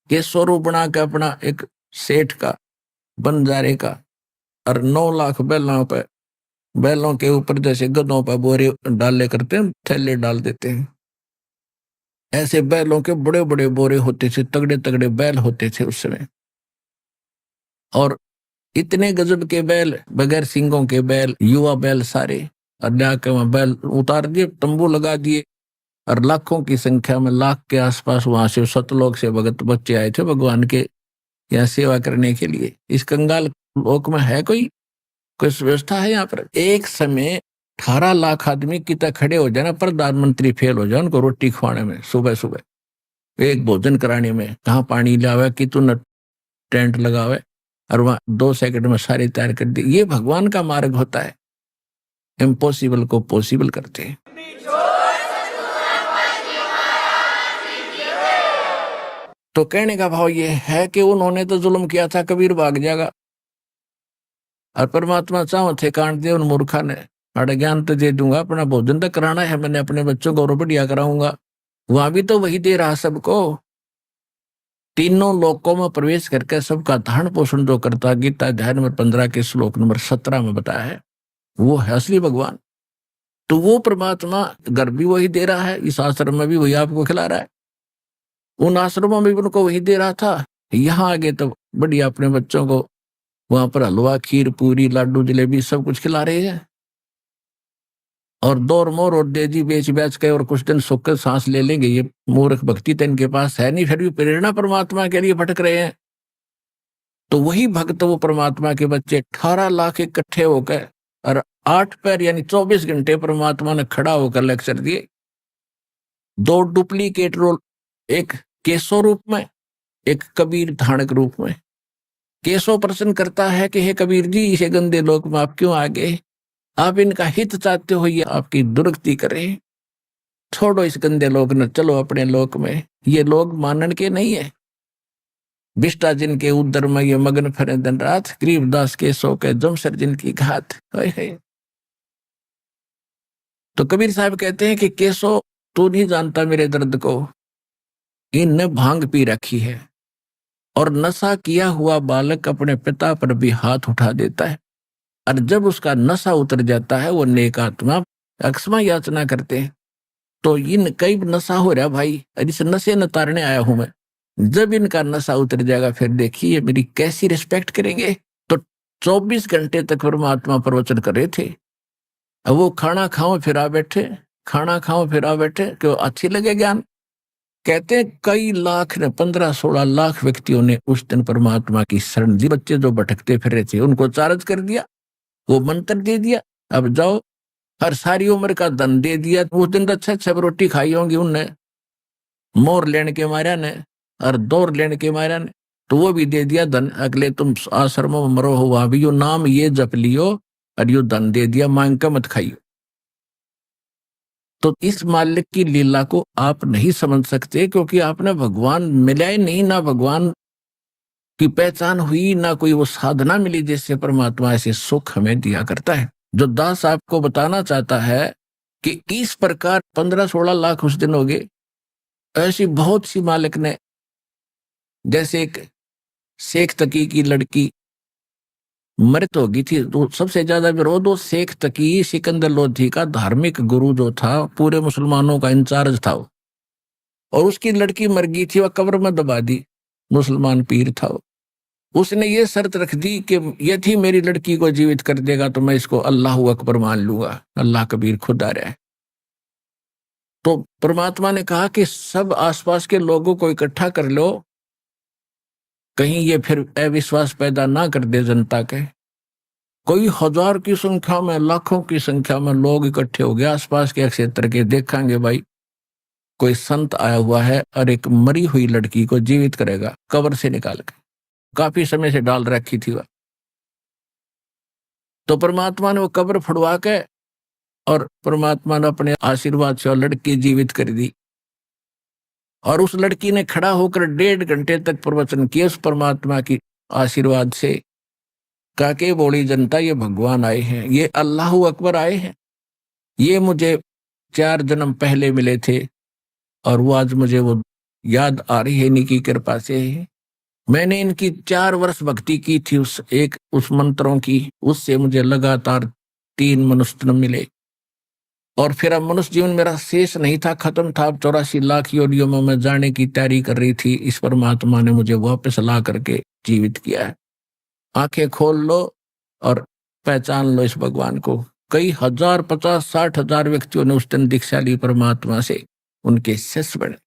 के स्वरूप बना के अपना एक सेठ का बंजारे का, और 9 लाख बैलों के ऊपर जैसे गधों पर बोरे डाले करते हैं, थैले डाल देते हैं, ऐसे बैलों के बड़े बड़े बोरे होते थे, तगड़े तगड़े बैल होते थे उस समय। और इतने गजब के बैल, बगैर सिंगों के बैल, युवा बैल सारे, और जाके वहां बैल उतार दिए, तंबू लगा दिए, और लाखों की संख्या में, लाख के आसपास वहां से सतलोक से भगत बच्चे आए थे भगवान के यहाँ सेवा करने के लिए। इस कंगाल लोक में है कोई व्यवस्था है? यहाँ पर एक समय 18 लाख आदमी कितना खड़े हो जाए ना, प्रधानमंत्री फेल हो जाए उनको रोटी खवाने में, सुबह सुबह एक भोजन कराने में, कहाँ पानी लावे कि तू न टेंट लगावे, और वहां 2 सेकंड में सारे तैयार कर दी। ये भगवान का मार्ग होता है, इम्पॉसिबल को पॉसिबल करते हैं। तो कहने का भाव ये है कि उन्होंने तो जुल्म किया था, कबीर भाग जाएगा, और परमात्मा चाहो थे काट दे उन मूर्खा ने, अरे ज्ञान तो दे दूंगा, अपना भोजन तो कराना है, मैंने अपने बच्चों को बढ़िया कराऊंगा। वहां भी तो वही दे रहा सबको, तीनों लोकों में प्रवेश करके सबका धारण पोषण जो करता, गीता अध्याय नंबर 15 के श्लोक नंबर 17 में बताया है, वो है असली भगवान। तो वो परमात्मा घर भी वही दे रहा है, इस आश्रम में भी वही आपको खिला रहा है, उन आश्रमों में भी उनको वही दे रहा था। यहाँ आगे तो बढ़िया अपने बच्चों को वहां पर हलवा खीर पूरी लाडू जलेबी सब कुछ खिला रहे हैं, और दौर मोर और देजी बेच बेच के और कुछ दिन सुख कर सांस ले लेंगे। ये मूर्ख भक्ति तो इनके पास है नहीं, फिर भी प्रेरणा परमात्मा के लिए भटक रहे हैं। तो वही भक्त वो परमात्मा के बच्चे 18 लाख इकट्ठे होकर, और 8 पैर यानी 24 घंटे परमात्मा ने खड़ा होकर लेक्चर दिए। 2 डुप्लीकेट रोल, एक केशव रूप में, एक कबीर धानक रूप में। केशव प्रश्न करता है कि हे कबीर जी, इसे गंदे लोक में आप क्यों आ गए? आप इनका हित चाहते हो या आपकी दुर्गति करें? छोड़ो इस गंदे लोक न, चलो अपने लोक में। ये लोग मानन के नहीं है, विष्टा जिनके उदर में ये मगन फरे दिन रात, गरीबदास के सो के जमसर जिनकी घात। तो कबीर साहब कहते हैं कि केशव तू नहीं जानता मेरे दर्द को, इनने भांग पी रखी है, और नशा किया हुआ बालक अपने पिता पर भी हाथ उठा देता है, और जब उसका नशा उतर जाता है वो नेक आत्मा अक्षमा याचना करते हैं। तो इन कई नशा हो रहा भाई, इस नशे न तारने आया हूं मैं, जब इनका नशा उतर जाएगा फिर देखिए मेरी कैसी रिस्पेक्ट करेंगे। तो 24 घंटे तक परमात्मा प्रवचन कर रहे थे, अब वो खाना खाओ फिरा बैठे, खाना खाओ फिरा बैठे, क्यों अच्छी लगे ज्ञान। कहते हैं कई लाख ने, 15-16 लाख व्यक्तियों ने उस दिन परमात्मा की शरण दी। बच्चे जो भटकते फिर रहे थे उनको चार्ज कर दिया, वो मंत्र दे दिया, अब जाओ, हर सारी उम्र का धन दे दिया। उस दिन तो 6-6 रोटी खाई होंगी उनने, मोर लेने के मारा ने और दौर लेने के मारा ने, तो वो भी दे दिया धन। अगले तुम आश्रमों में मरो हो, वहां भी यो नाम ये जप लियो और यो धन दे दिया, मांग का मत खाइयो। तो इस मालिक की लीला को आप नहीं समझ सकते, क्योंकि आपने भगवान मिला ही नहीं, ना भगवान की पहचान हुई, ना कोई वो साधना मिली जिससे परमात्मा ऐसे सुख हमें दिया करता है। जो दास आपको बताना चाहता है कि इस प्रकार 15-16 लाख उस दिन हो गए, ऐसी बहुत सी मालिक ने, जैसे एक शेख तकी की लड़की मृत हो गई थी, तो सबसे ज्यादा विरोध वो शेख तकी सिकंदर लोधी का धार्मिक गुरु जो था, पूरे मुसलमानों का इंचार्ज था वो, और उसकी लड़की मर गई थी, वह कब्र में दबा दी, मुसलमान पीर था वो। उसने ये शर्त रख दी कि यदि मेरी लड़की को जीवित कर देगा तो मैं इसको अल्लाह अकबर मान लूंगा, अल्लाह कबीर खुद आ रहा है। तो परमात्मा ने कहा कि सब आसपास के लोगों को इकट्ठा कर लो, कहीं ये फिर अविश्वास पैदा ना कर दे जनता के। कोई हजार की संख्या में, लाखों की संख्या में लोग इकट्ठे हो गए आसपास के क्षेत्र के। देखेंगे भाई कोई संत आया हुआ है और एक मरी हुई लड़की को जीवित करेगा कब्र से निकाल के, काफी समय से डाल रखी थी वह। तो परमात्मा ने वो कब्र फुड़वा के और परमात्मा ने अपने आशीर्वाद से लड़की जीवित कर दी। और उस लड़की ने खड़ा होकर 1.5 घंटे तक प्रवचन किया उस परमात्मा की आशीर्वाद से। कहा कि बोली जनता, ये भगवान आए हैं, ये अल्लाह अकबर आए हैं, ये मुझे 4 जन्म पहले मिले थे और वो आज मुझे वो याद आ रही है, इनकी कृपा से। मैंने इनकी 4 वर्ष भक्ति की थी उस मंत्रों की, उससे मुझे लगातार 3 मनुष्य जन्म मिले। और फिर अब मनुष्य जीवन मेरा शेष नहीं था, खत्म था। अब 84 लाख योनियों में मैं जाने की तैयारी कर रही थी। इस परमात्मा ने मुझे वापस ला करके जीवित किया है। आंखें खोल लो और पहचान लो इस भगवान को। कई हजार, 50, 60 हजार व्यक्तियों ने उस दिन दीक्षा ली परमात्मा से, उनके शिष्य बने।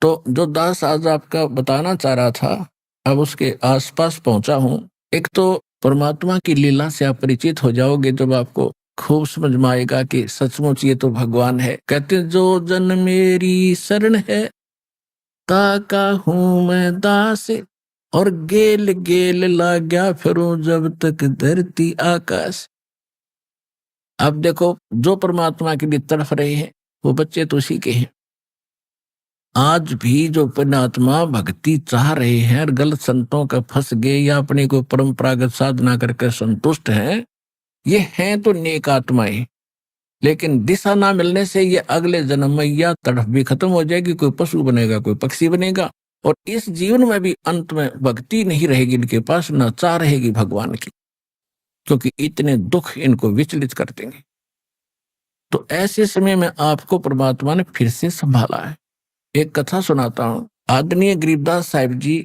तो जो दास आज आपका बताना चाह रहा था, अब उसके आसपास पहुंचा हूं। एक तो परमात्मा की लीला से आप परिचित हो जाओगे जब आपको खूब समझ में आएगा कि सचमुच ये तो भगवान है। कहते जो जन मेरी शरण है, काका हूं मैं दास, और गेल गेल लाग्या फिरूं जब तक धरती आकाश। अब देखो, जो परमात्मा के लिए तड़फ रहे हैं वो बच्चे तो उसी के हैं। आज भी जो परमात्मा भक्ति चाह रहे हैं और गलत संतों का फंस गए या अपनी कोई परंपरागत साधना करके संतुष्ट हैं, ये हैं तो नेक आत्माएं, लेकिन दिशा ना मिलने से ये अगले जन्म में या तड़फ भी खत्म हो जाएगी, कोई पशु बनेगा, कोई पक्षी बनेगा। और इस जीवन में भी अंत में भक्ति नहीं रहेगी इनके पास, न चाह रहेगी भगवान की, क्योंकि इतने दुख इनको विचलित कर देंगे। तो ऐसे समय में आपको परमात्मा ने फिर से संभाला है। एक कथा सुनाता हूं। आदरणीय गरीबदास साहिब जी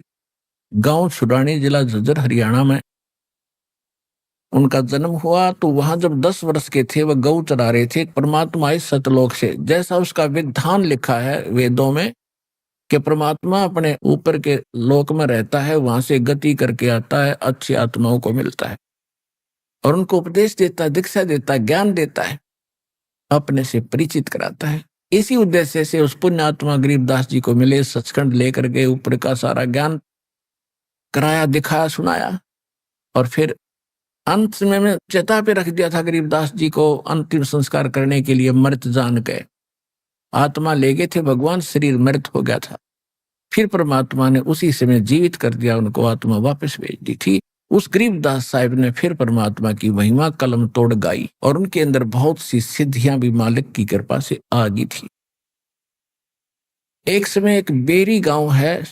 गांव छुड़ानी, जिला झज्जर, हरियाणा में उनका जन्म हुआ। तो वहां जब 10 वर्ष के थे, वह गौ चरा रहे थे। परमात्मा इस सतलोक से, जैसा उसका विधान लिखा है वेदों में कि परमात्मा अपने ऊपर के लोक में रहता है, वहां से गति करके आता है, अच्छी आत्माओं को मिलता है और उनको उपदेश देता है, दीक्षा देता है, ज्ञान देता है, अपने से परिचित कराता है। इसी उद्देश्य से उस पुण्यात्मा गरीबदास जी को मिले, सचखंड लेकर गए, ऊपर का सारा ज्ञान कराया, दिखाया, सुनाया। और फिर अंत में मैं चिता पे रख दिया था गरीबदास जी को अंतिम संस्कार करने के लिए। मृत जान के आत्मा ले गए थे भगवान, शरीर मृत हो गया था। फिर परमात्मा ने उसी समय जीवित कर दिया, उनको आत्मा वापस भेज दी थी। उस गरीबदास साहिब ने फिर परमात्मा की महिमा कलम तोड़ गाई और उनके अंदर बहुत सी सिद्धियां भी मालिक की कृपा से आ गई थी। एक समय एक बेरी गांव है,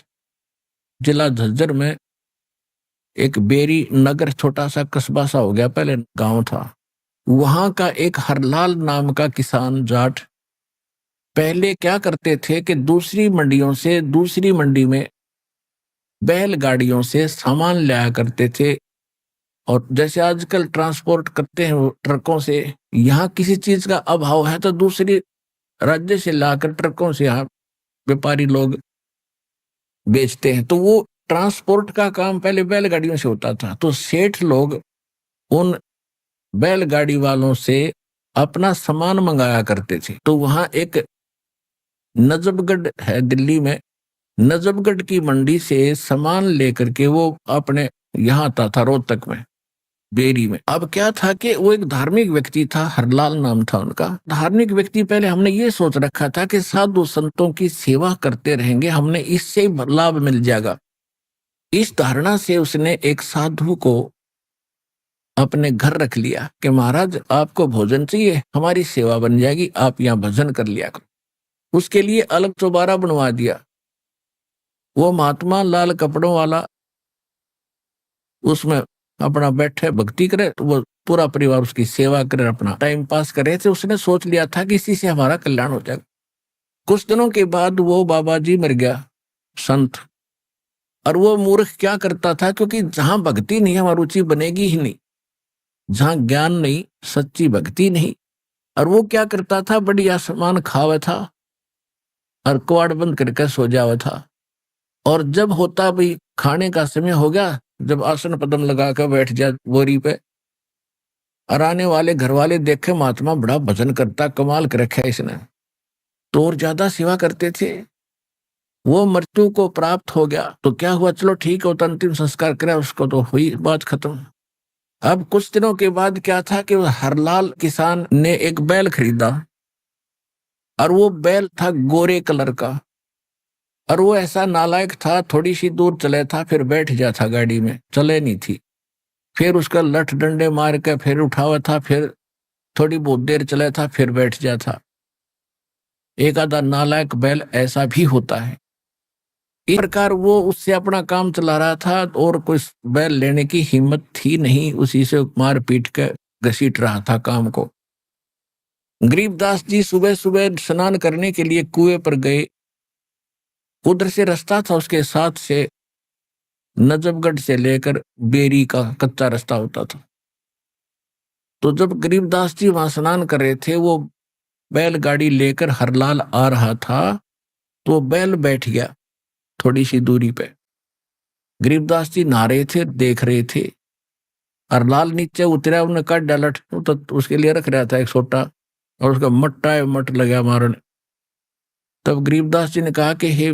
जिला झज्जर में, एक बेरी नगर, छोटा सा कस्बा सा हो गया, पहले गांव था। वहां का एक हरलाल नाम का किसान जाट पहले क्या करते थे कि दूसरी मंडियों से, दूसरी मंडी में बैलगाड़ियों से सामान लाया करते थे। और जैसे आजकल ट्रांसपोर्ट करते हैं वो ट्रकों से, यहाँ किसी चीज का अभाव है तो दूसरी राज्य से लाकर ट्रकों से यहाँ व्यापारी लोग बेचते हैं। तो वो ट्रांसपोर्ट का काम पहले बैलगाड़ियों से होता था। तो सेठ लोग उन बैलगाड़ी वालों से अपना सामान मंगाया करते थे। तो वहां एक नजफगढ़ है दिल्ली में, नजफगढ़ की मंडी से सामान लेकर के वो अपने यहाँ आता था, रोहतक में, बेरी में। अब क्या था कि वो एक धार्मिक व्यक्ति था, हरलाल नाम था उनका। धार्मिक व्यक्ति, पहले हमने ये सोच रखा था कि साधु संतों की सेवा करते रहेंगे, हमने इससे लाभ मिल जाएगा। इस धारणा से उसने एक साधु को अपने घर रख लिया कि महाराज आपको भोजन चाहिए, हमारी सेवा बन जाएगी, आप यहाँ भजन कर लिया करो। उसके लिए अलग चौबारा बनवा दिया। वो महात्मा लाल कपड़ों वाला उसमें अपना बैठे भक्ति करे, तो वो पूरा परिवार उसकी सेवा करे, अपना टाइम पास करे थे। उसने सोच लिया था कि इसी से हमारा कल्याण हो जाएगा। कुछ दिनों के बाद वो बाबा जी मर गया, संत। और वो मूर्ख क्या करता था, क्योंकि जहां भक्ति नहीं वहां रुचि बनेगी ही नहीं, जहां ज्ञान नहीं सच्ची भक्ति नहीं। और वो क्या करता था, बढ़िया सामान खावा था और कवाड़ बंद करके सो जावा था। और जब होता भाई खाने का समय हो गया, जब आसन पदम लगा कर बैठ जा बोरी पे, और आने वाले घर वाले देखे महात्मा बड़ा भजन करता, कमाल कर रखा है इसने, तो और ज्यादा सेवा करते थे। वो मृत्यु को प्राप्त हो गया तो क्या हुआ, चलो ठीक है, तो अंतिम संस्कार करा उसको, तो हुई बात खत्म। अब कुछ दिनों के बाद क्या था कि हरलाल किसान ने एक बैल खरीदा, और वो बैल था गोरे कलर का, और वो ऐसा नालायक था, थोड़ी सी दूर चले था फिर बैठ जा था गाड़ी में, चले नहीं थी, फिर उसका लठ डंडे मार के फिर उठावा था, फिर थोड़ी बहुत देर चला था फिर बैठ जा था। एक आधा नालायक बैल ऐसा भी होता है। इस प्रकार वो उससे अपना काम चला रहा था और कोई बैल लेने की हिम्मत थी नहीं, उसी से मार पीट के घसीट रहा था काम को। गरीबदास जी सुबह सुबह स्नान करने के लिए कुएं पर गए। उधर से रास्ता था उसके साथ से नजफगढ़ से लेकर बेरी का कच्चा रास्ता होता था। तो जब गरीबदास जी वहां स्नान कर रहे थे, वो बैलगाड़ी लेकर हरलाल आ रहा था, तो बैल बैठ गया थोड़ी सी दूरी पे। गरीबदास जी नहा रहे थे, देख रहे थे। हरलाल नीचे उतरा, उन्हें काट डाला, तो उसके लिए रख रहा था एक छोटा, और उसका मट लगा मारने। तब गरीबदास जी ने कहा कि हे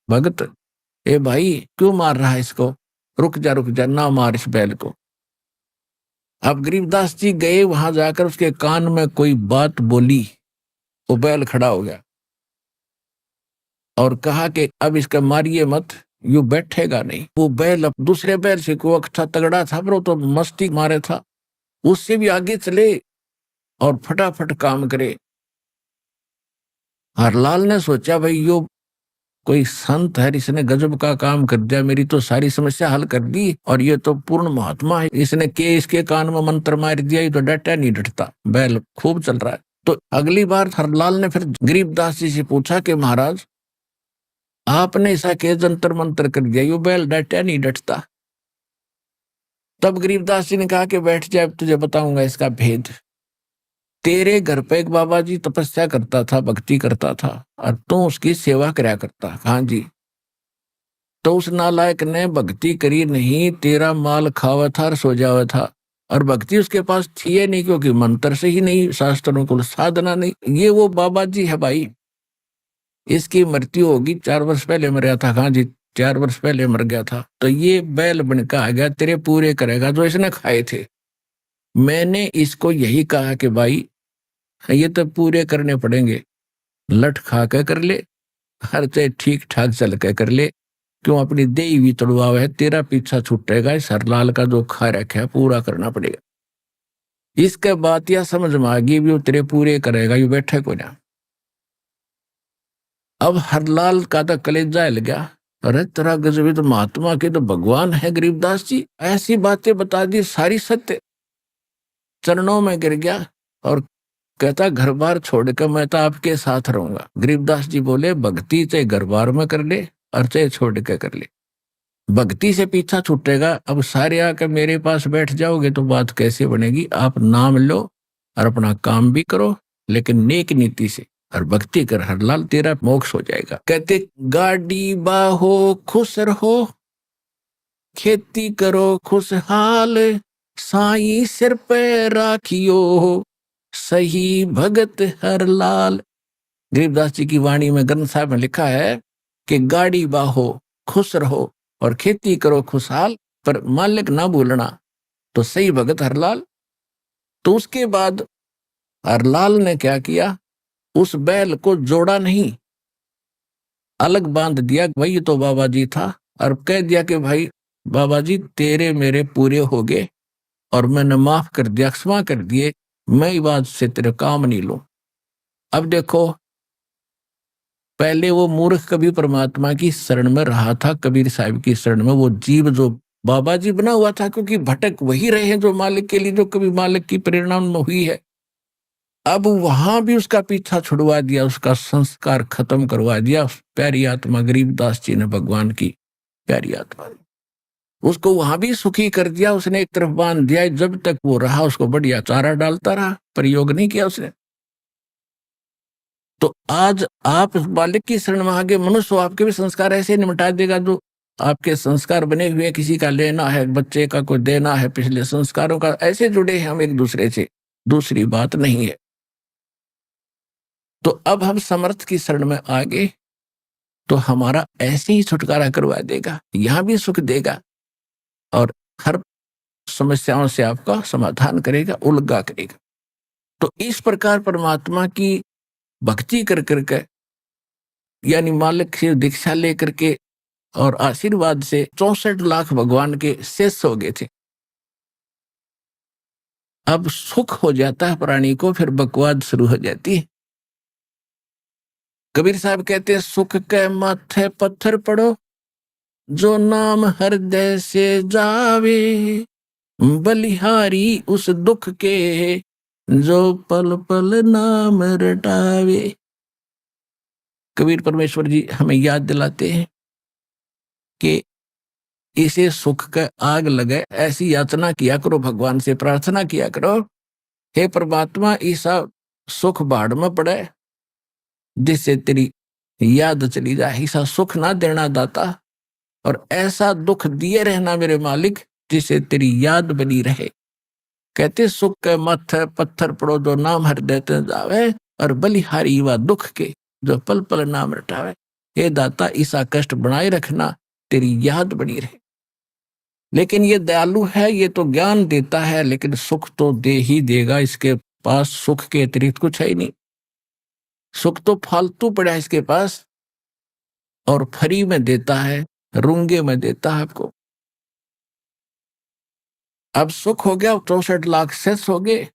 भगत, ए भाई क्यों मार रहा है इसको, रुक जा ना मार इस बैल को। अब गरीबदास जी गए, वहां जाकर उसके कान में कोई बात बोली, वो बैल खड़ा हो गया और कहा कि अब इसका मारिए मत, यू बैठेगा नहीं। वो बैल अब दूसरे बैल से को अच्छा तगड़ा था, पर वो तो मस्ती मारे था, उससे भी आगे चले और फटाफट काम करे। हरलाल ने सोचा भाई यो कोई संत है, इसने गजब का काम कर दिया, मेरी तो सारी समस्या हल कर दी, और ये तो पूर्ण महात्मा है, इसने के इसके कान में मंत्र मार दिया, ये तो डटा नहीं डटता, बैल खूब चल रहा है। तो अगली बार हरलाल ने फिर गरीबदास जी से पूछा कि महाराज आपने ऐसा के जंतर मंत्र कर दिया, यो बैल डटा नहीं डटता। तब गरीबदास जी ने कहा कि बैठ जाए, तुझे बताऊंगा इसका भेद। तेरे घर पे एक बाबा जी तपस्या करता था, भक्ति करता था, और तू उसकी सेवा करया करता। हाँ जी। तो उस नालायक ने भक्ति करी नहीं, तेरा माल खावा था और सो जावा था, और भक्ति उसके पास थी ही नहीं, क्योंकि मंत्र से ही नहीं, शास्त्रों को साधना नहीं। ये वो बाबा जी है भाई, इसकी मृत्यु होगी, 4 वर्ष पहले मर था। हाँ जी, 4 वर्ष पहले मर गया था। तो ये बैल बनकर आ गया, तेरे पूरे करेगा जो इसने खाए थे। मैंने इसको यही कहा कि भाई ये तो पूरे करने पड़ेंगे, लठ खा के कर ले, हर चाहे ठीक ठाक चल के कर ले, क्यों अपनी देही भी तड़वाव है, तेरा पीछा छूटेगा, इस हरलाल का जो खा रखा है पूरा करना पड़ेगा। इसके बाद यह समझ में आ गई भी वो तेरे पूरे करेगा, ये बैठे को ना। अब हरलाल का तो कलेजा हिल गया, अरे तेरा गजब तो महात्मा के तो भगवान है गरीबदास जी, ऐसी बातें बता दी सारी सत्य। चरणों में गिर गया और कहता घर बार छोड़कर मैं तो आपके साथ रहूंगा। गरीबदास जी बोले भक्ति चाहे घर बार में कर ले और चाहे छोड़ के कर ले, भक्ति से पीछा छूटेगा। अब सारे आकर मेरे पास बैठ जाओगे तो बात कैसे बनेगी। आप नाम लो और अपना काम भी करो, लेकिन नेक नीति से, और भक्ति कर, हरलाल तेरा मोक्ष हो जाएगा। कहते गाड़ी बाहो खुश रहो, खेती करो खुशहाल, साईं सिर पे राखियो सही भगत हरलाल। गरीबदास जी की वाणी में ग्रंथ साहब में लिखा है कि गाड़ी बाहो खुश रहो और खेती करो खुशहाल, पर मालिक ना भूलना, तो सही भगत हरलाल। तो उसके बाद हरलाल ने क्या किया, उस बैल को जोड़ा नहीं, अलग बांध दिया। भाई ये तो बाबा जी था, और कह दिया कि भाई बाबा जी तेरे मेरे पूरे हो गए और मैंने माफ कर दिया, क्षमा कर दिए, मैं बात से तेरे काम नहीं लूं। अब देखो, पहले वो मूर्ख कभी परमात्मा की शरण में रहा था, कबीर साहिब की शरण में। वो जीव जो बाबा जी बना हुआ था, क्योंकि भटक वही रहे हैं जो मालिक के लिए, जो कभी मालिक की प्रेरणा में हुई है। अब वहां भी उसका पीछा छुड़वा दिया, उसका संस्कार खत्म करवा दिया। प्यारी आत्मा गरीबदास जी ने, भगवान की प्यारी आत्मा, उसको वहां भी सुखी कर दिया। उसने एक तरफ बांध दिया, जब तक वो रहा उसको बढ़िया चारा डालता रहा, प्रयोग नहीं किया उसने। तो आज आप बालक की शरण में आगे मनुष्य आपके भी संस्कार ऐसे निमटा देगा। जो आपके संस्कार बने हुए, किसी का लेना है, बच्चे का कोई देना है, पिछले संस्कारों का, ऐसे जुड़े हैं हम एक दूसरे से, दूसरी बात नहीं है। तो अब हम समर्थ की शरण में आगे तो हमारा ऐसे ही छुटकारा करवा देगा, यहां भी सुख देगा और हर समस्याओं से आपका समाधान करेगा, उलगा करेगा। तो इस प्रकार परमात्मा की भक्ति कर करके, यानी मालिक से दीक्षा लेकर के और आशीर्वाद से 64 लाख भगवान के शेष हो गए थे। अब सुख हो जाता है प्राणी को, फिर बकवाद शुरू हो जाती है। कबीर साहब कहते हैं, सुख के माथे पत्थर पड़ो, जो नाम हृदय से जावे, बलिहारी उस दुख के, जो पल पल नाम रटावे। कबीर परमेश्वर जी हमें याद दिलाते हैं कि इसे सुख का आग लगे, ऐसी याचना किया करो, भगवान से प्रार्थना किया करो, हे परमात्मा ऐसा सुख बाढ़ में पड़े जिससे तेरी याद चली जाए, ऐसा सुख ना देना दाता, और ऐसा दुख दिए रहना मेरे मालिक जिससे तेरी याद बनी रहे। कहते सुख के माथे पत्थर पड़ो, जो नाम हृदय ते जावे, और बलिहारी व दुख के, जो पल पल नाम रटावे। हे दाता ऐसा कष्ट बनाए रखना, तेरी याद बनी रहे। लेकिन ये दयालु है, ये तो ज्ञान देता है, लेकिन सुख तो दे ही देगा। इसके पास सुख के अतिरिक्त कुछ है ही नहीं, सुख तो फालतू पड़ा है इसके पास, और फ्री में देता है, रूंगे में देता है आपको। अब सुख हो गया, 64 लाख शेष हो गए।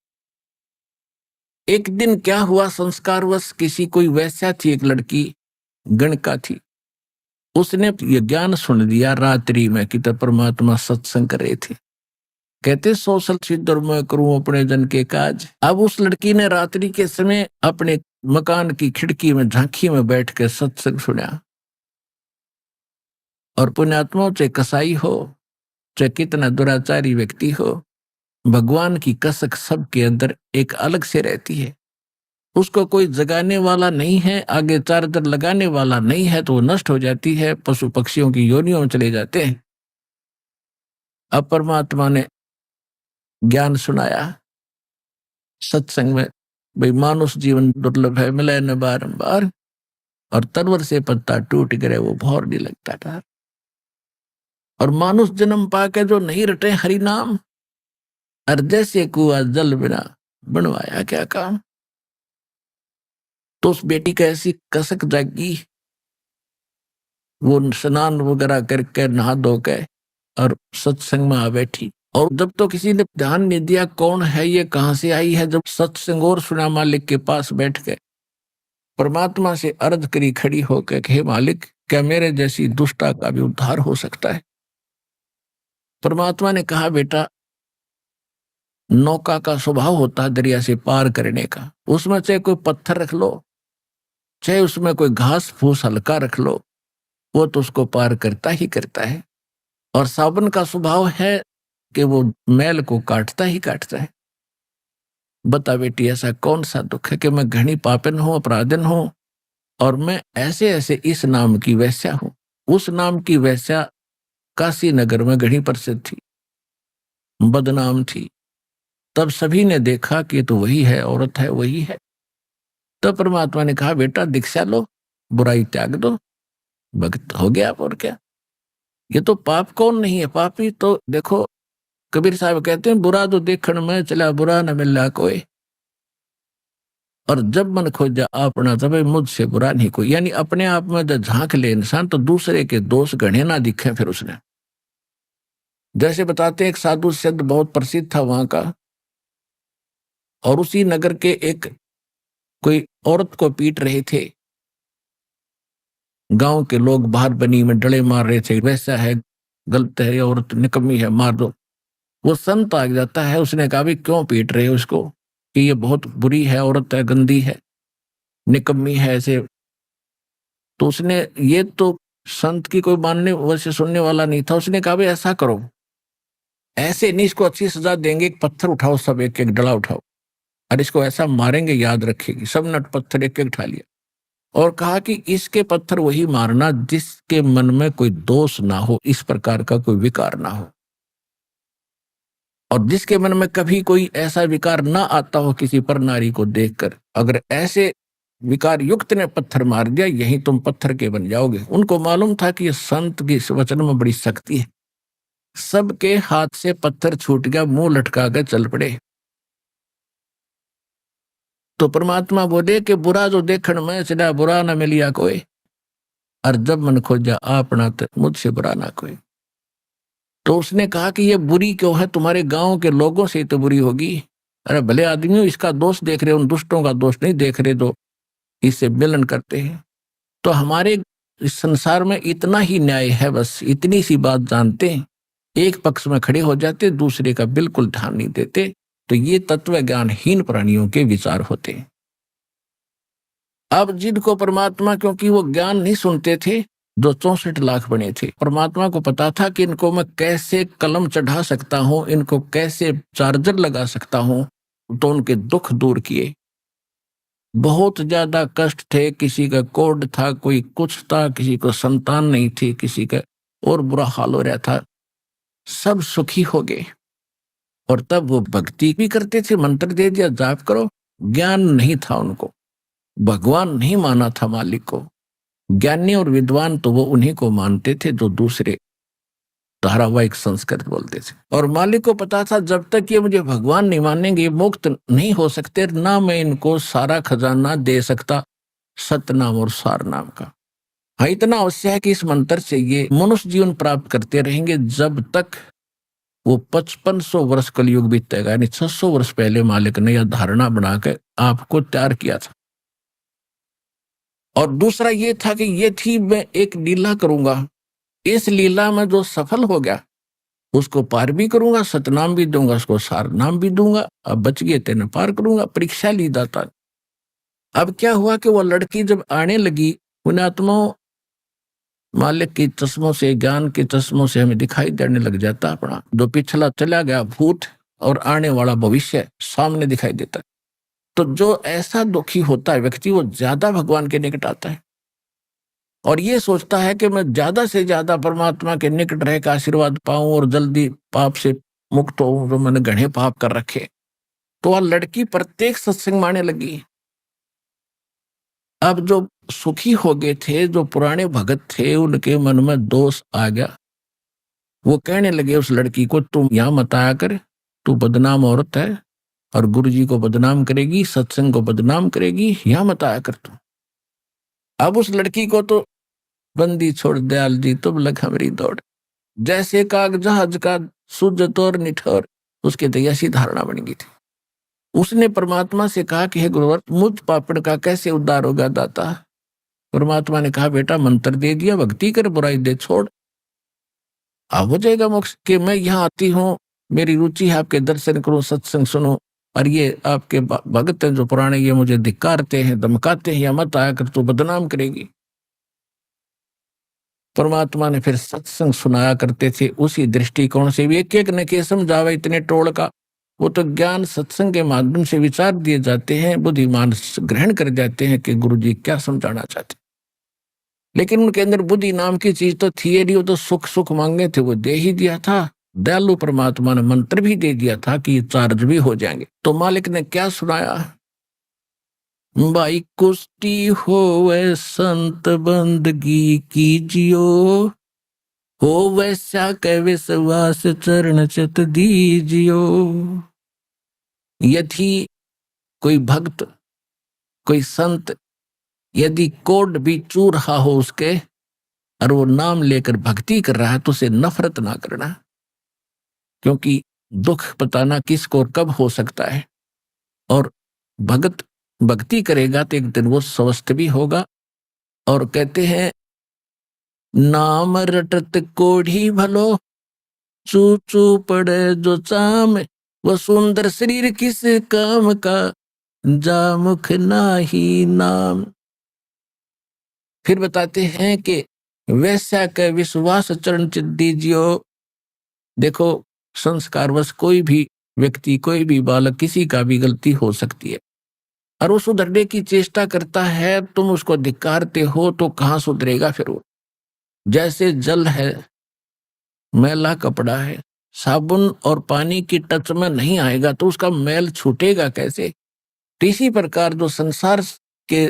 एक दिन क्या हुआ, संस्कारवश किसी कोई वैश्या थी, एक लड़की गणका थी, उसने ये ज्ञान सुन लिया रात्रि में कि तब परमात्मा सत्संग कर रहे थे। कहते 100 सिद्ध और मैं करूं अपने जन के काज। अब उस लड़की ने रात्रि के समय अपने मकान की खिड़की में झांकी में बैठ के सत्संग सुना। और पुण्यात्माओं, चाहे कसाई हो, चाहे कितना दुराचारी व्यक्ति हो, भगवान की कसक सबके अंदर एक अलग से रहती है। उसको कोई जगाने वाला नहीं है, आगे चार्जर लगाने वाला नहीं है, तो वो नष्ट हो जाती है, पशु पक्षियों की योनियों में चले जाते हैं। अब परमात्मा ने ज्ञान सुनाया सत्संग में, भाई मानुष जीवन दुर्लभ है, मिले न बारंबार, और तरवर से पत्ता टूट गिरे वो भौर नहीं लगता था। और मानुष जन्म पाके जो नहीं रटे हरि नाम, और जैसे कुआ जल बिना बनवाया क्या काम। तो उस बेटी का ऐसी कसक जागी, वो स्नान वगैरह करके नहा धो के और सत्संग में आ बैठी। और जब तो किसी ने ध्यान नहीं दिया कौन है ये, कहां से आई है, जब सत्संग और सुना मालिक के पास बैठ के, परमात्मा से अर्ज करी खड़ी होकर, हे मालिक, क्या मेरे जैसी दुष्टा का भी उद्धार हो सकता है। परमात्मा ने कहा, बेटा, नौका का स्वभाव होता है दरिया से पार करने का, उसमें चाहे कोई पत्थर रख लो, चाहे उसमें कोई घास फूस हल्का रख लो, वो तो उसको पार करता ही करता है। और साबुन का स्वभाव है कि वो मैल को काटता ही काटता है। बता बेटी, ऐसा कौन सा दुख है कि मैं घनी पापन हूं, अपराधन हूं, और मैं ऐसे ऐसे इस नाम की वैश्या हूं। उस नाम की वैश्या काशी नगर में घनी प्रसिद्ध थी, बदनाम थी। तब सभी ने देखा कि तो वही है, औरत है, वही है। तो परमात्मा ने कहा, बेटा दीक्षा लो, बुराई त्याग दो, भक्त हो गया आप, और क्या। ये तो पाप कौन नहीं है, पापी तो देखो, कबीर साहब कहते हैं, बुरा तो देखण में चला, बुरा न मिला कोई, और जब मन खोजा अपना तब मुझसे बुरा नहीं कोई। यानी अपने आप में जब झांक ले इंसान, तो दूसरे के दोष गणे ना दिखे फिर उसने। जैसे बताते हैं, एक साधु सिद्ध बहुत प्रसिद्ध था वहां का, और उसी नगर के एक कोई औरत को पीट रहे थे। गांव के लोग बाहर बनी में डले मार रहे थे, वैसा है, गलत है, औरत निकम्मी है, मार दो। वो संत आ जाता है, उसने कहा, भी क्यों पीट रहे हो उसको, कि ये बहुत बुरी है, औरत है, गंदी है, निकम्मी है ऐसे। तो उसने, ये तो संत की कोई मानने वैसे सुनने वाला नहीं था, उसने कहा भाई ऐसा करो, ऐसे नहीं, इसको अच्छी सजा देंगे, एक पत्थर उठाओ, सब एक एक डला उठाओ और इसको ऐसा मारेंगे याद रखेगी। सब नट पत्थर एक एक उठा लिया और कहा कि इसके पत्थर वही मारना जिसके मन में कोई दोष ना हो, इस प्रकार का कोई विकार ना हो, और जिसके मन में कभी कोई ऐसा विकार ना आता हो किसी पर नारी को देखकर। अगर ऐसे विकार युक्त ने पत्थर मार दिया, यही तुम पत्थर के बन जाओगे। उनको मालूम था कि ये संत की इस वचन में बड़ी शक्ति है। सबके हाथ से पत्थर छूट गया, मुंह लटका कर चल पड़े। तो परमात्मा बोले कि बुरा जो देखण में सीधा बुरा न मिलिया कोई, और जब मन खोजा अपना तो मुझसे बुरा ना कोई। तो उसने कहा कि ये बुरी क्यों है, तुम्हारे गांव के लोगों से तो बुरी होगी। अरे भले आदमियों, इसका दोष देख रहे, उन दुष्टों का दोष नहीं देख रहे जो इससे मिलन करते हैं। तो हमारे इस संसार में इतना ही न्याय है, बस इतनी सी बात जानते हैं, एक पक्ष में खड़े हो जाते, दूसरे का बिल्कुल ध्यान नहीं देते। तो ये तत्व ज्ञानहीन प्राणियों के विचार होते हैं। अब जिनको परमात्मा, क्योंकि वो ज्ञान नहीं सुनते थे, जो 64 लाख बने थे, परमात्मा को पता था कि इनको मैं कैसे कलम चढ़ा सकता हूं, इनको कैसे चार्जर लगा सकता हूं, तो उनके दुख दूर किए। बहुत ज्यादा कष्ट थे, किसी का कोढ़ था, कोई कुछ था, किसी को संतान नहीं थी, किसी का और बुरा हाल हो रहा था, सब सुखी हो गए। और तब वो भक्ति भी करते थे, मंत्र दे दिया जाप करो। ज्ञान नहीं था उनको, भगवान नहीं माना था मालिक को। ज्ञानी और विद्वान तो वो उन्हीं को मानते थे जो दूसरे धारावाहिक संस्कृत बोलते थे। और मालिक को पता था जब तक ये मुझे भगवान नहीं मानेंगे, ये मुक्त नहीं हो सकते, ना मैं इनको सारा खजाना दे सकता सतनाम और सार नाम का। हाँ, इतना अवश्य है कि इस मंत्र से ये मनुष्य जीवन प्राप्त करते रहेंगे जब तक वो 5500 वर्ष कलयुग बीतेगा। यानी 600 वर्ष पहले मालिक ने यह धारणा बनाकर आपको तैयार किया था। और दूसरा ये था कि ये थी, मैं एक लीला करूंगा, इस लीला में जो सफल हो गया उसको पार भी करूंगा, सतनाम भी दूंगा, उसको सार नाम भी दूंगा। अब बच गए तेने पार करूंगा। परीक्षा ली दाता। अब क्या हुआ कि वो लड़की जब आने लगी, उन आत्माओं मालिक की चश्मों से, ज्ञान के चश्मों से हमें दिखाई देने लग जाता अपना जो पिछला चला गया भूत और आने वाला भविष्य सामने दिखाई देता है। तो जो ऐसा दुखी होता है व्यक्ति, वो ज्यादा भगवान के निकट आता है और ये सोचता है कि मैं ज्यादा से ज्यादा परमात्मा के निकट रह कर आशीर्वाद पाऊं और जल्दी पाप से मुक्त हो, जो मैंने घने पाप कर रखे। तो वह लड़की प्रत्येक सत्संग माने लगी। अब जो सुखी हो गए थे, जो पुराने भगत थे, उनके मन में दोष आ गया। वो कहने लगे उस लड़की को, तुम यहां मत आया कर, तू बदनाम औरत है और गुरु जी को बदनाम करेगी, सत्संग को बदनाम करेगी, यहां मत आया कर तू। अब उस लड़की को तो बंदी छोड़ दयाल जी, तुम लगा मेरी दौड़, जैसे काग जहाज का सुजत और निठौर, उसके तो ऐसी धारणा बन गई थी। उसने परमात्मा से कहा कि हे गुरुवर, मुझ पापड़ का कैसे उद्धार होगा दाता। परमात्मा ने कहा, बेटा मंत्र दे दिया, भक्ति कर, बुराई दे छोड़, अब हो जाएगा मोक्ष। कि मैं यहाँ आती हूँ, मेरी रुचि है आपके दर्शन करूं, सत्संग सुनो, और ये आपके भगत हैं जो पुराने, ये मुझे धिक्कारते हैं, धमकाते हैं, या मत आया कर, तू बदनाम करेगी। परमात्मा ने फिर सत्संग सुनाया करते थे, उसी दृष्टिकोण से भी एक एक ने के समझावा इतने टोल का। वो तो ज्ञान सत्संग के माध्यम से विचार दिए जाते हैं, बुद्धिमान ग्रहण कर जाते हैं कि गुरु जी क्या समझाना चाहते। लेकिन उनके अंदर बुद्धि नाम की चीज तो थी नहीं, वो तो सुख सुख मांगे थे, वो दे ही दिया था। दयालु परमात्मा ने मंत्र भी दे दिया था कि ये चार्ज भी हो जाएंगे। तो मालिक ने क्या सुनाया, भाई कुष्टी होवे संत बंदगी कीजियो, हो वैसा के विश्वास चरण चित दीजियो। यदि कोई भक्त, कोई संत, यदि कोड भी चूर रहा हो उसके और वो नाम लेकर भक्ति कर रहा है, तो उसे नफरत ना करना, क्योंकि दुख पता ना किसको और कब हो सकता है। और भगत भक्ति करेगा तो एक दिन वो स्वस्थ भी होगा। और कहते हैं, नाम रटत कोढ़ी भलो, चू चू पड़े जो चाम, वो सुंदर शरीर किस काम का, जा मुख नाही नाम। फिर बताते हैं कि वैसा का विश्वास चरण चित दीजियो। देखो, संस्कारवश कोई भी व्यक्ति, कोई भी बालक, किसी का भी गलती हो सकती है, और वो सुधरने की चेष्टा करता है, तुम उसको धिक्कारते हो तो कहाँ सुधरेगा फिर वो। जैसे जल है, मैला कपड़ा है, साबुन और पानी की टच में नहीं आएगा तो उसका मैल छूटेगा कैसे। तो इसी प्रकार जो संसार के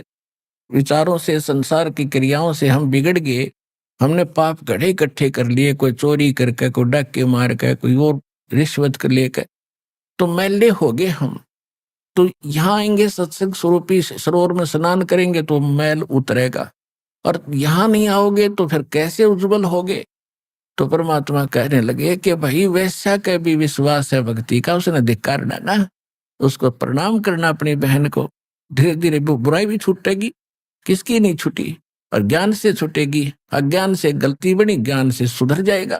विचारों से, संसार की क्रियाओं से हम बिगड़ गए, हमने पाप गढ़े इकट्ठे कर लिए, कोई चोरी करके, कोई डाके मार के, कोई और रिश्वत कर लेकर, तो मैले हो गए हम। तो यहाँ आएंगे, सत्संग स्वरूपी सरोवर में स्नान करेंगे तो मैल उतरेगा, और यहाँ नहीं आओगे तो फिर कैसे उज्जवल होगे। तो परमात्मा कहने लगे कि भाई वैसा का भी विश्वास है भक्ति का, उसने धिक्कार डाला, उसको प्रणाम करना अपनी बहन को। धीरे धीरे बुराई भी छूटेगी, किसकी नहीं छूटी, और ज्ञान से छूटेगी। अज्ञान से गलती बनी, ज्ञान से सुधर जाएगा।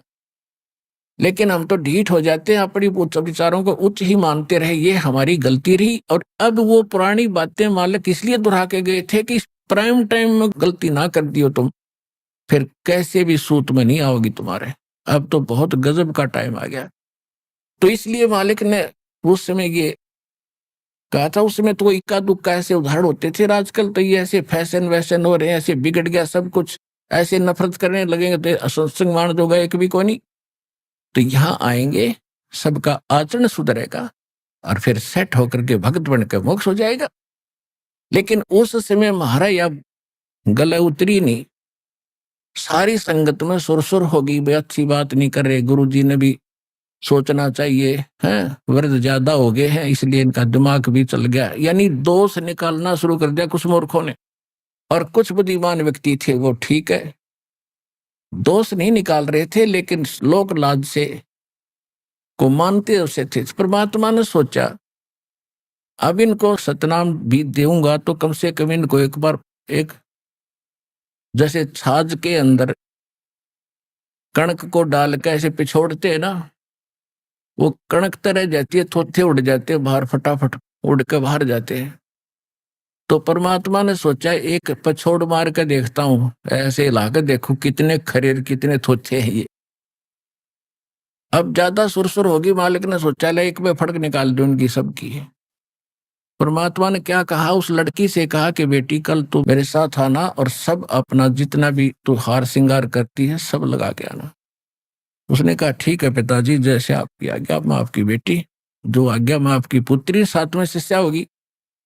लेकिन हम तो ढीठ हो जाते हैं, अपनी विचारों को उच्च ही मानते रहे, ये हमारी गलती रही। और अब वो पुरानी बातें मालिक इसलिए दोहरा के गए थे कि प्राइम टाइम में गलती ना कर दियो तुम, फिर कैसे भी सूत में नहीं आओगी तुम्हारे। अब तो बहुत गजब का टाइम आ गया। तो इसलिए मालिक ने उस समय ये कहा था। उस समय तो इक्का दुक्का ऐसे उदाहरण होते थे, आजकल तो ये ऐसे फैशन वैशन हो रहे हैं, ऐसे बिगड़ गया सब कुछ, ऐसे नफरत करने लगेंगे तो सत्संग मान जो गए एक भी को नहीं। तो यहाँ आएंगे, सबका आचरण सुधरेगा, और फिर सेट होकर के भक्त बनकर मोक्ष हो जाएगा। लेकिन उस समय महाराज या गले उतरी नहीं, सारी संगत में सुरसुर होगी, भाई अच्छी बात नहीं कर रहे, गुरुजी ने भी सोचना चाहिए, हैं वृद्ध ज्यादा हो गए हैं इसलिए इनका दिमाग भी चल गया। यानी दोष निकालना शुरू कर दिया कुछ मूर्खों ने, और कुछ बुद्धिमान व्यक्ति थे वो ठीक है, दोष नहीं निकाल रहे थे, लेकिन लोक लाज से को मानते उसे थे। परमात्मा ने सोचा अब इनको सतनाम भी दूंगा तो कम से कम इनको एक बार, एक जैसे छाछ के अंदर कणक को डाल के ऐसे पिछोड़ते हैं ना, वो कणक तरह जाती है, थोथे उड़ जाते हैं बाहर, फटाफट उड़ के बाहर जाते हैं। तो परमात्मा ने सोचा एक पछोड़ मार के देखता हूं, ऐसे हिला के देखूं कितने खरेर, कितने थोथे हैं ये। अब ज्यादा सुरसुर होगी, मालिक ने सोचा ले एक में फड़क निकाल दो उनकी सबकी। परमात्मा ने क्या कहा, उस लड़की से कहा कि बेटी कल तू मेरे साथ आना और सब अपना जितना भी तू हार श्रृंगार करती है सब लगा के आना। उसने कहा ठीक है पिताजी, जैसे आपकी आज्ञा, मैं आपकी बेटी, जो आज्ञा मैं आपकी पुत्री, साथ में शिष्या होगी,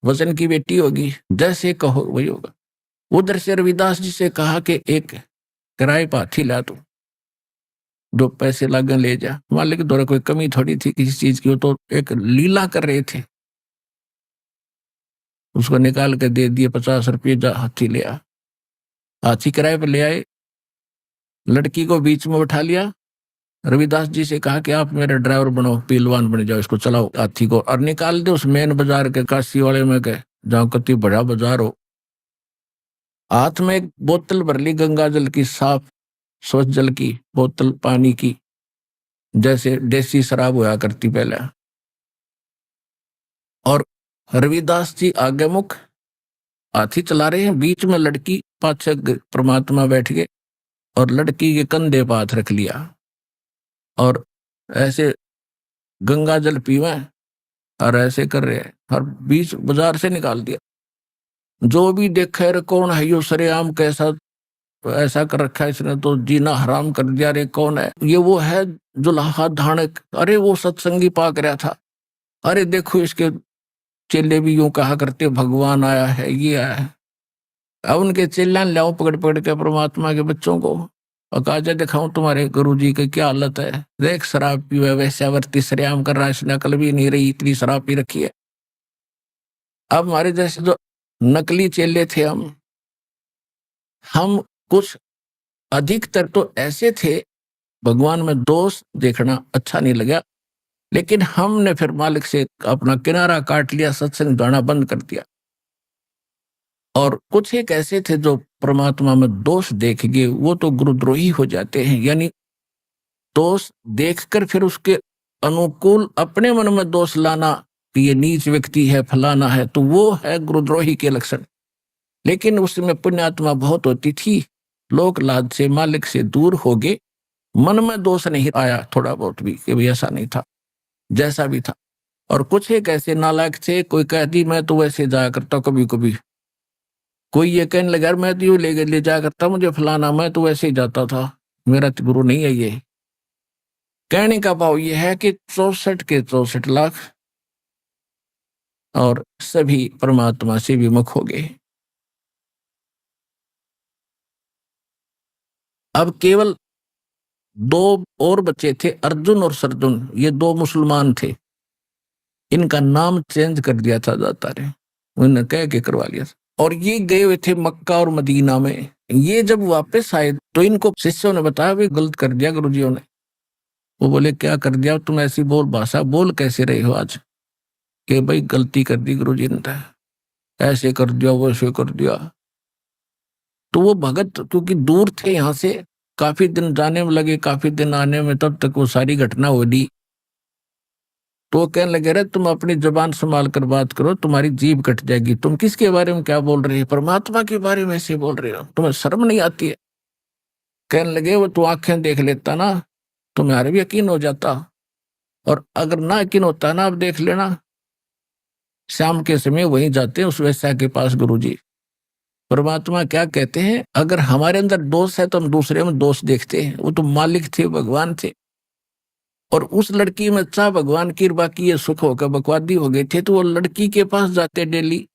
वचन की बेटी होगी, जैसे कहो वही होगा। उधर से रविदास जी से कहा कि एक किराए पर हाथी ला तू, दो पैसे लागन ले जा। मालिक द्वारा कोई कमी थोड़ी थी किसी चीज की, वो तो एक लीला कर रहे थे। उसको निकाल के दे दिए 50 रुपये, जा हाथी ले आ। हाथी किराए पर ले आए, लड़की को बीच में बैठा लिया, रविदास जी से कहा कि आप मेरा ड्राइवर बनो, पहलवान बन जाओ, इसको चलाओ हाथी को, और निकाल दे उस मेन बाजार के, काशी वाले में के, जहाँ कति बड़ा बाजार हो। हाथ में एक बोतल भर ली गंगा जल की, साफ स्वच्छ जल की बोतल, पानी की, जैसे देसी शराब हुआ करती पहले। और रविदास जी आगे मुख हाथी चला रहे हैं, बीच में लड़की, पाछे परमात्मा बैठ गए, और लड़की के कंधे पर हाथ रख लिया, और ऐसे गंगा जल पीवे और ऐसे कर रहे हैं, और बीच बाजार से निकाल दिया। जो भी देखे रे कौन है यो, सरेआम कैसा ऐसा कर रखा है इसने, तो जीना हराम कर दिया, रे कौन है ये, वो है जुल्हा धानक, अरे वो सत्संगी पाक रहा था, अरे देखो इसके चेले भी यूं कहा करते भगवान आया है, ये आया है। अब उनके चेला लाओ पकड़ पकड़ के परमात्मा के बच्चों को, और कहा जा दिखाऊं तुम्हारे गुरु जी की क्या हालत है, देख शराब पी हुआ, वैश्यावर्ती सरेआम कर रहा है, इसने अकल भी नहीं रही, इतनी शराब पी रखी है। अब हमारे जैसे जो नकली चेले थे हम कुछ अधिकतर तो ऐसे थे, भगवान में दोष देखना अच्छा नहीं लगा, लेकिन हमने फिर मालिक से अपना किनारा काट लिया, सत्संग जाना बंद कर दिया। और कुछ एक ऐसे थे जो परमात्मा में दोष देख गए, वो तो गुरुद्रोही हो जाते हैं। यानी दोष देखकर फिर उसके अनुकूल अपने मन में दोष लाना कि ये नीच व्यक्ति है, फलाना है, तो वो है गुरुद्रोही के लक्षण। लेकिन उसमें पुण्यात्मा बहुत होती थी, लोक लाज से मालिक से दूर हो गए, मन में दोष नहीं आया थोड़ा बहुत भी कि भाई ऐसा नहीं था, जैसा भी था। और कुछ एक ऐसे नालायक थे, कोई कहती मैं तो वैसे जाया करता, कभी कभी कोई ये कहने लगा मैं तो यूं ले जाया करता, मुझे फलाना, मैं तो वैसे ही जाता था, मेरा तो गुरु नहीं है। ये कहने का भाव ये है कि 64 के 64 लाख और सभी परमात्मा से विमुख हो गए। अब केवल 2 और बचे थे, अर्जुन और सरजुन, ये 2 मुसलमान थे, इनका नाम चेंज कर दिया था दाता ने, उन्होंने कह के करवा लिया था। और ये गए हुए थे मक्का और मदीना में। ये जब वापस आए तो इनको शिष्यों ने बताया भी गलत कर दिया गुरुजियों ने। वो बोले क्या कर दिया, तुम ऐसी भाषा बोल कैसे रहे हो आज, कि भाई गलती कर दी गुरुजी ने, ऐसे कर दिया वैसे कर दिया। तो वो भगत क्योंकि दूर थे यहाँ से, काफी दिन जाने में लगे, काफी दिन आने में, तब तक वो सारी घटना हो दी। तो वो कहने लगे रे तुम अपनी जुबान संभाल कर बात करो, तुम्हारी जीभ कट जाएगी, तुम किसके बारे में क्या बोल रहे हो, परमात्मा के बारे में ऐसे बोल रहे हो, तुम्हें शर्म नहीं आती है। कहने लगे वो तू आंखें देख लेता ना, तुम्हारे भी यकीन हो जाता, और अगर ना यकीन होता ना, अब देख लेना शाम के समय वहीं जाते हैं उस वैश्या के पास गुरुजी। परमात्मा क्या कहते हैं, अगर हमारे अंदर दोष है तो हम दूसरे में दोष देखते हैं। वो तो मालिक थे, भगवान थे, और उस लड़की में चाह भगवान की कृपा की ये सुख होकर बकवादी हो गए थे, तो वो लड़की के पास जाते डेली,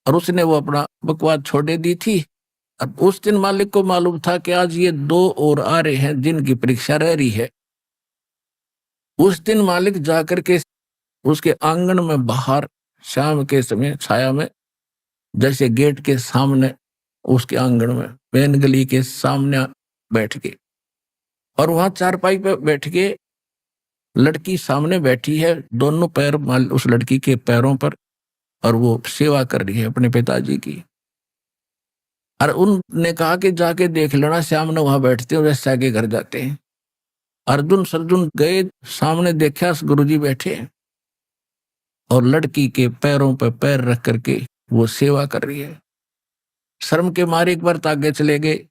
और उसने वो अपना बकवाद छोड़े दी थी। अब उस दिन मालिक को मालूम था कि आज ये 2 और आ रहे हैं जिनकी परीक्षा रह रही है। उस दिन मालिक जाकर के उसके आंगन में बाहर शाम के समय छाया में, जैसे गेट के सामने उसके आंगन में मेन गली के सामने बैठ के, और वहां चारपाई पे बैठ के लड़की सामने बैठी है, दोनों पैर उस लड़की के पैरों पर, और वो सेवा कर रही है अपने पिताजी की। और उनने कहा कि जाके देख लेना, श्याम ने वहां बैठते हैं, वैश्या के घर जाते हैं। अर्जुन सरजुन गए, सामने देखा गुरुजी बैठे और लड़की के पैरों पर पैर रख करके वो सेवा कर रही है। शर्म के मारे एक बार आगे चले गए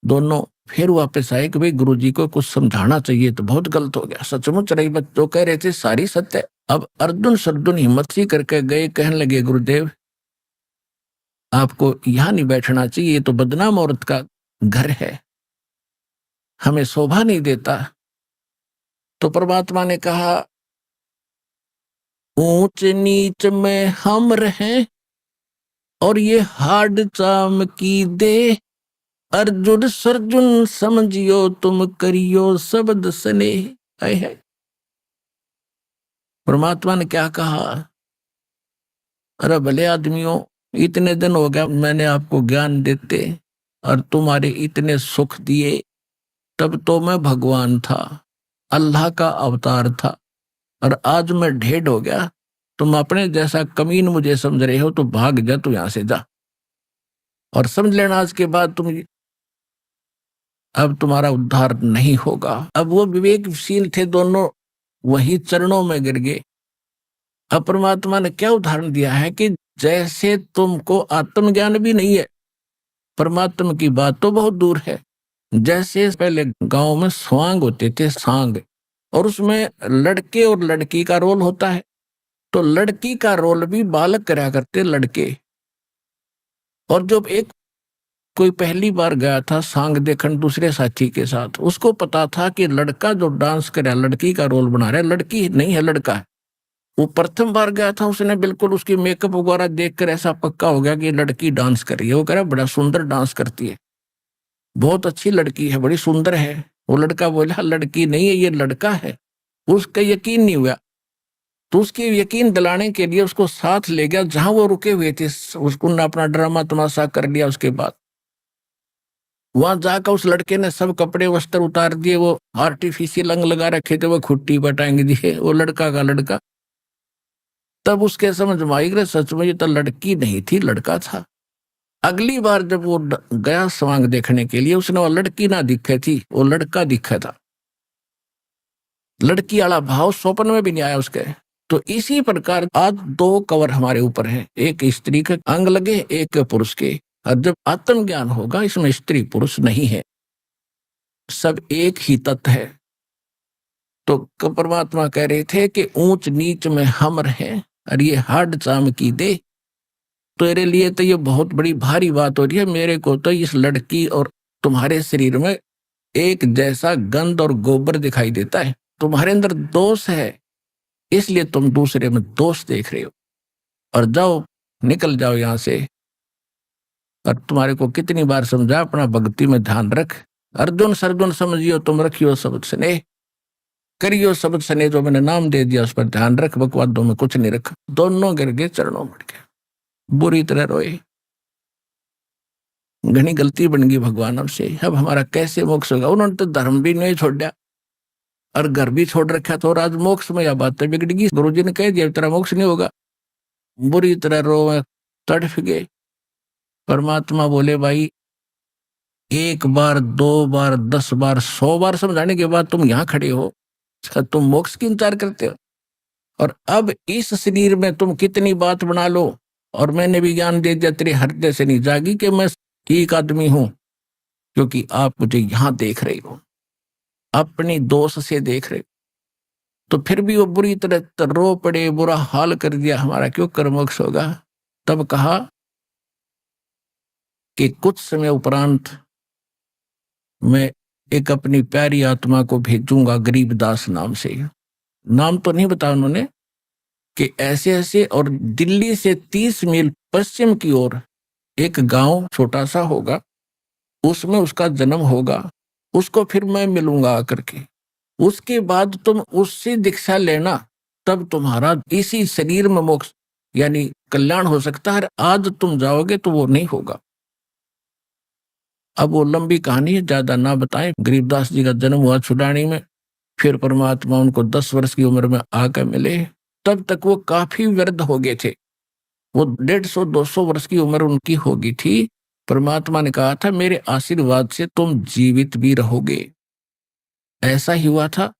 दोनों, फिर वापस आए कि भाई गुरुजी को कुछ समझाना चाहिए, तो बहुत गलत हो गया, सचमुच रही बात जो कह रहे थे सारी सत्य। अब अर्जुन सरजुन हिम्मत सी करके गए, कहने लगे गुरुदेव आपको यहां नहीं बैठना चाहिए, ये तो बदनाम औरत का घर है, हमें शोभा नहीं देता। तो परमात्मा ने कहा ऊंच नीच में हम रहें और ये हाड चाम की दे, अर्जुन सरजुन समझियो तुम करियो शब्द स्नेह। है परमात्मा ने क्या कहा, अरे भले आदमियों, इतने दिन हो गया मैंने आपको ज्ञान देते और तुम्हारे इतने सुख दिए, तब तो मैं भगवान था, अल्लाह का अवतार था, और आज मैं ढेड हो गया, तुम अपने जैसा कमीन मुझे समझ रहे हो तो भाग जा, तू यहां से जा, और समझ लेना आज के बाद अब तुम्हारा उद्धार नहीं होगा। अब वो विवेकशील थे दोनों, वही चरणों में गिर गए। अब परमात्मा ने क्या उदाहरण दिया है कि जैसे तुमको आत्मज्ञान भी नहीं है, परमात्मा की बात तो बहुत दूर है। जैसे पहले गांव में स्वांग होते थे, सांग, और उसमें लड़के और लड़की का रोल होता है, तो लड़की का रोल भी बालक करा करते लड़के। और जब एक कोई पहली बार गया था सांग देखने दूसरे साथी के साथ, उसको पता था कि लड़का जो डांस कर रहा है लड़की का रोल बना रहा है, लड़की नहीं है लड़का है। वो प्रथम बार गया था, उसने बिल्कुल उसकी मेकअप वगैरह देखकर ऐसा पक्का हो गया कि लड़की डांस कर रही है। वो कह रहा बड़ा सुंदर डांस करती है, बहुत अच्छी लड़की है, बड़ी सुंदर है। वो लड़का बोला लड़की नहीं है ये लड़का है। उसका यकीन नहीं हुआ, तो उसके यकीन दिलाने के लिए उसको साथ ले गया जहां वो रुके हुए थे। उसको अपना ड्रामा तमाशा कर लिया। उसके बाद वहां जाकर उस लड़के ने सब कपड़े वस्त्र उतार दिए, वो आर्टिफिशियल अंग लगा रखे थे, वो खुट्टी बटाएंगे दिए, वो लड़का का लड़का। तब उसके समझ में आई सच में ये तो लड़की नहीं थी, लड़का था। अगली बार जब वो गया स्वांग देखने के लिए, उसने वो लड़की ना दिखे थी, वो लड़का दिखा था। लड़की वाला भाव स्वप्न में भी नहीं आया उसके। तो इसी प्रकार आज दो कवर हमारे ऊपर है, एक स्त्री के अंग लगे, एक पुरुष के। और जब आत्मज्ञान होगा इसमें स्त्री पुरुष नहीं है, सब एक ही तत्व है। तो परमात्मा कह रहे थे कि ऊंच नीच में हम रहें और ये हाड चाम की दे। तेरे लिए तो ये बहुत बड़ी भारी बात हो रही है, मेरे को तो इस लड़की और तुम्हारे शरीर में एक जैसा गंध और गोबर दिखाई देता है, तुम्हारे अंदर दोष है, इसलिए तुम दूसरे में दोष देख रहे हो। और जाओ, निकल जाओ यहां से। और तुम्हारे को कितनी बार समझा, अपना भक्ति में ध्यान रख। अर्जुन सर्जुन समझियो तुम, रखियो शब्द स्नेह, करियो शब्द स्नेह, जो मैंने नाम दे दिया उस पर ध्यान रख, बकवादों में कुछ नहीं रख। दोनों गिर गए, चरणों में गए, बुरी तरह रोए। घनी गलती बन गई भगवान हमसे, अब हमारा कैसे मोक्ष होगा। उन्होंने तो धर्म भी नहीं छोड़ा और घर भी छोड़ रखा, तो आज मोक्ष में यह बातें बिगड़ गई। गुरु जी ने कह दिया तेरा मोक्ष नहीं होगा। बुरी तरह रो तड़फ गए। परमात्मा बोले भाई, एक बार, दो बार, 10 बार, 100 बार समझाने के बाद तुम यहाँ खड़े हो, तुम मोक्ष की इंतजार करते हो। और अब इस शरीर में तुम कितनी बात बना लो, और मैंने भी ज्ञान दे दिया, तेरे हृदय से नहीं जागी कि मैं एक आदमी हूं, क्योंकि आप मुझे यहां देख रहे हो, अपनी दोष से देख रहे हो। तो फिर भी वो बुरी तरह रो पड़े, बुरा हाल कर दिया, हमारा क्यों कर मोक्ष होगा। तब कहा कि कुछ समय उपरांत मैं एक अपनी प्यारी आत्मा को भेजूंगा, गरीबदास नाम से, नाम तो नहीं बताया उन्होंने, कि ऐसे ऐसे, और दिल्ली से 30 मील पश्चिम की ओर एक गांव छोटा सा होगा, उसमें उसका जन्म होगा, उसको फिर मैं मिलूंगा आकर के। उसके बाद तुम उससे दीक्षा लेना, तब तुम्हारा इसी शरीर में मोक्ष यानी कल्याण हो सकता है। आज तुम जाओगे तो वो नहीं होगा। अब वो लंबी कहानी है, ज्यादा ना बताएं। गरीबदास जी का जन्म हुआ छुडानी में, फिर परमात्मा उनको 10 वर्ष की उम्र में आकर मिले। तब तक वो काफी वृद्ध हो गए थे, वो 150-200 वर्ष की उम्र उनकी हो गई थी। परमात्मा ने कहा था मेरे आशीर्वाद से तुम जीवित भी रहोगे। ऐसा ही हुआ था।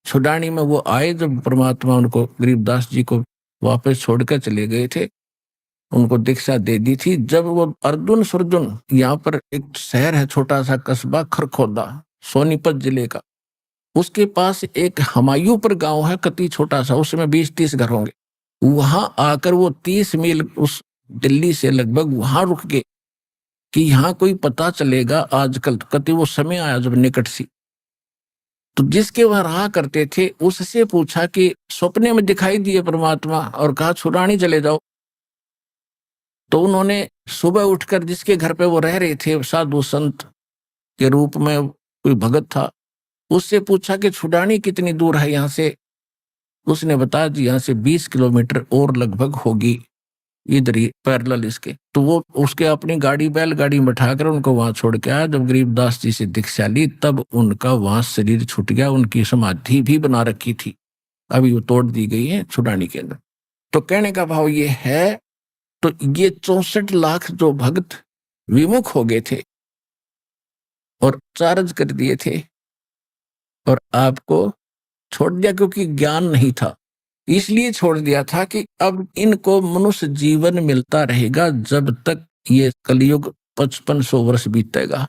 छुडानी में वो आए, जब परमात्मा उनको, गरीबदास जी को वापस छोड़कर चले गए थे, उनको दीक्षा दे दी थी। जब वो अर्जुन सुरजुन, यहाँ पर एक शहर है छोटा सा कस्बा खरखोदा, सोनीपत जिले का, उसके पास एक हमायूंपुर गांव है, कति छोटा सा, उसमें 20-30 घर होंगे। वहां आकर वो 30 मील उस दिल्ली से लगभग वहां रुक गए कि यहाँ कोई पता चलेगा आजकल। कति वो समय आया जब निकट सी, तो जिसके वहां रहा करते थे उससे पूछा कि सपने में दिखाई दिए परमात्मा, और कहा छुड़ानी चले जाओ। तो उन्होंने सुबह उठकर जिसके घर पे वो रह रहे थे, साधु संत के रूप में कोई भगत था, उससे पूछा कि छुड़ानी कितनी दूर है यहाँ से। उसने बताया जी यहाँ से 20 किलोमीटर और लगभग होगी, इधर ही पैरेलल इसके। तो वो उसके अपनी गाड़ी, बैलगाड़ी में बैठाकर उनको वहां छोड़ के आया। जब गरीबदास जी से दीक्षा ली तब उनका वहां शरीर छूट गया। उनकी समाधि भी बना रखी थी, अभी वो तोड़ दी गई है छुड़ानी के अंदर। तो कहने का भाव ये है, तो ये 64 लाख जो भक्त विमुख हो गए थे और चार्ज कर दिए थे, और आपको छोड़ दिया क्योंकि ज्ञान नहीं था, इसलिए छोड़ दिया था कि अब इनको मनुष्य जीवन मिलता रहेगा जब तक ये कलयुग 5500 वर्ष बीतेगा।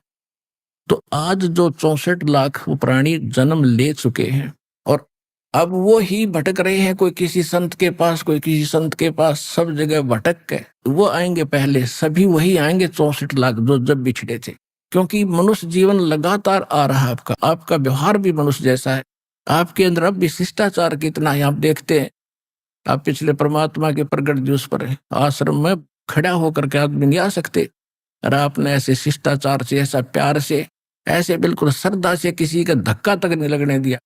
तो आज जो 64 लाख प्राणी जन्म ले चुके हैं, और अब वो ही भटक रहे हैं, कोई किसी संत के पास, कोई किसी संत के पास, सब जगह भटक के वो आएंगे। पहले सभी वही आएंगे 64 लाख जो जब बिछड़े थे, क्योंकि मनुष्य जीवन लगातार आ रहा है। आपका व्यवहार भी मनुष्य जैसा है, आपके अंदर अब भी शिष्टाचार कितना है आप देखते हैं। आप पिछले परमात्मा के प्रगट दिवस पर आश्रम में खड़ा होकर के आदमी नहीं आ सकते, और आपने ऐसे शिष्टाचार से, ऐसा प्यार से, ऐसे बिल्कुल श्रद्धा से किसी का धक्का तक नहीं लगने दिया,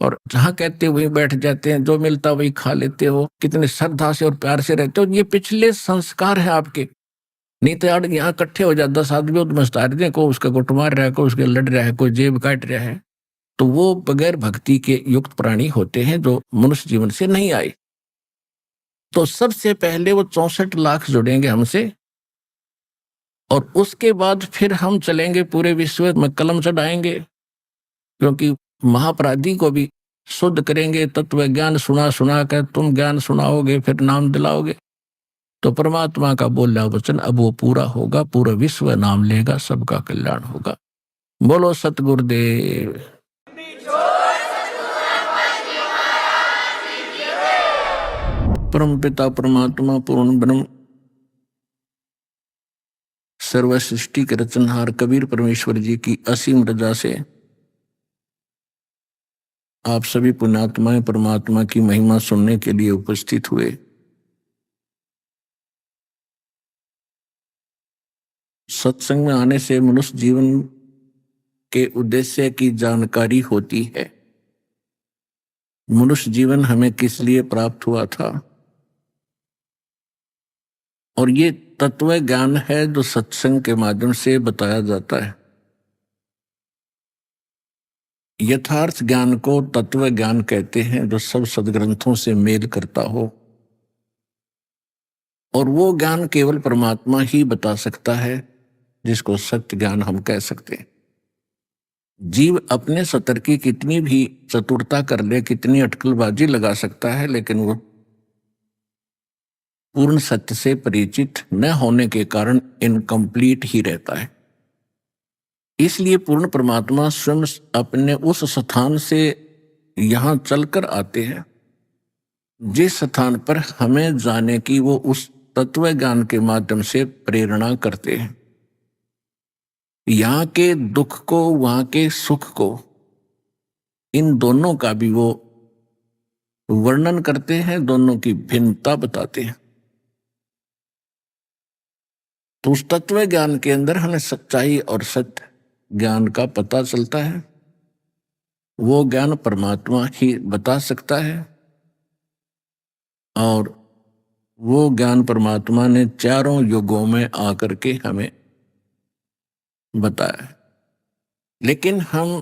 और जहां कहते वहीं बैठ जाते हैं, जो मिलता वही खा लेते हो, कितने श्रद्धा से और प्यार से रहते हो। ये पिछले संस्कार है आपके। नहीं तो यार यहाँ इकट्ठे हो जाए 10 आदमी मस्तार दे, को उसका गुट मार रहा है, कोई उसके लड़ रहा है, कोई जेब काट रहा है, तो वो बगैर भक्ति के युक्त प्राणी होते हैं जो मनुष्य जीवन से नहीं आए। तो सबसे पहले वो 64 लाख जुड़ेंगे हमसे, और उसके बाद फिर हम चलेंगे पूरे विश्व में कलम चढ़ाएंगे, क्योंकि महापराधी को भी शुद्ध करेंगे, तत्व ज्ञान सुना सुना कर तुम ज्ञान सुनाओगे, फिर नाम दिलाओगे, तो परमात्मा का बोला वचन अब वो पूरा होगा, पूरा विश्व नाम लेगा, सबका कल्याण होगा। बोलो सतगुरुदेव। परम पिता परमात्मा पूर्ण ब्रह्म सर्व सृष्टि के रचनहार कबीर परमेश्वर जी की असीम रजा से आप सभी पुण्यात्माएं परमात्मा की महिमा सुनने के लिए उपस्थित हुए। सत्संग में आने से मनुष्य जीवन के उद्देश्य की जानकारी होती है। मनुष्य जीवन हमें किस लिए प्राप्त हुआ था, और ये तत्व ज्ञान है जो सत्संग के माध्यम से बताया जाता है। यथार्थ ज्ञान को तत्व ज्ञान कहते हैं, जो सब सदग्रंथों से मेल करता हो, और वो ज्ञान केवल परमात्मा ही बता सकता है, जिसको सत्य ज्ञान हम कह सकते हैं। जीव अपने सतर की कितनी भी चतुरता कर ले, कितनी अटकलबाजी लगा सकता है, लेकिन वो पूर्ण सत्य से परिचित न होने के कारण इनकम्प्लीट ही रहता है। इसलिए पूर्ण परमात्मा स्वयं अपने उस स्थान से यहां चलकर आते हैं, जिस स्थान पर हमें जाने की वो उस तत्व ज्ञान के माध्यम से प्रेरणा करते हैं। यहाँ के दुख को, वहां के सुख को, इन दोनों का भी वो वर्णन करते हैं, दोनों की भिन्नता बताते हैं। तो उस तत्व ज्ञान के अंदर हमें सच्चाई और सत्य ज्ञान का पता चलता है। वो ज्ञान परमात्मा ही बता सकता है, और वो ज्ञान परमात्मा ने चारों युगों में आकर के हमें बताया। लेकिन हम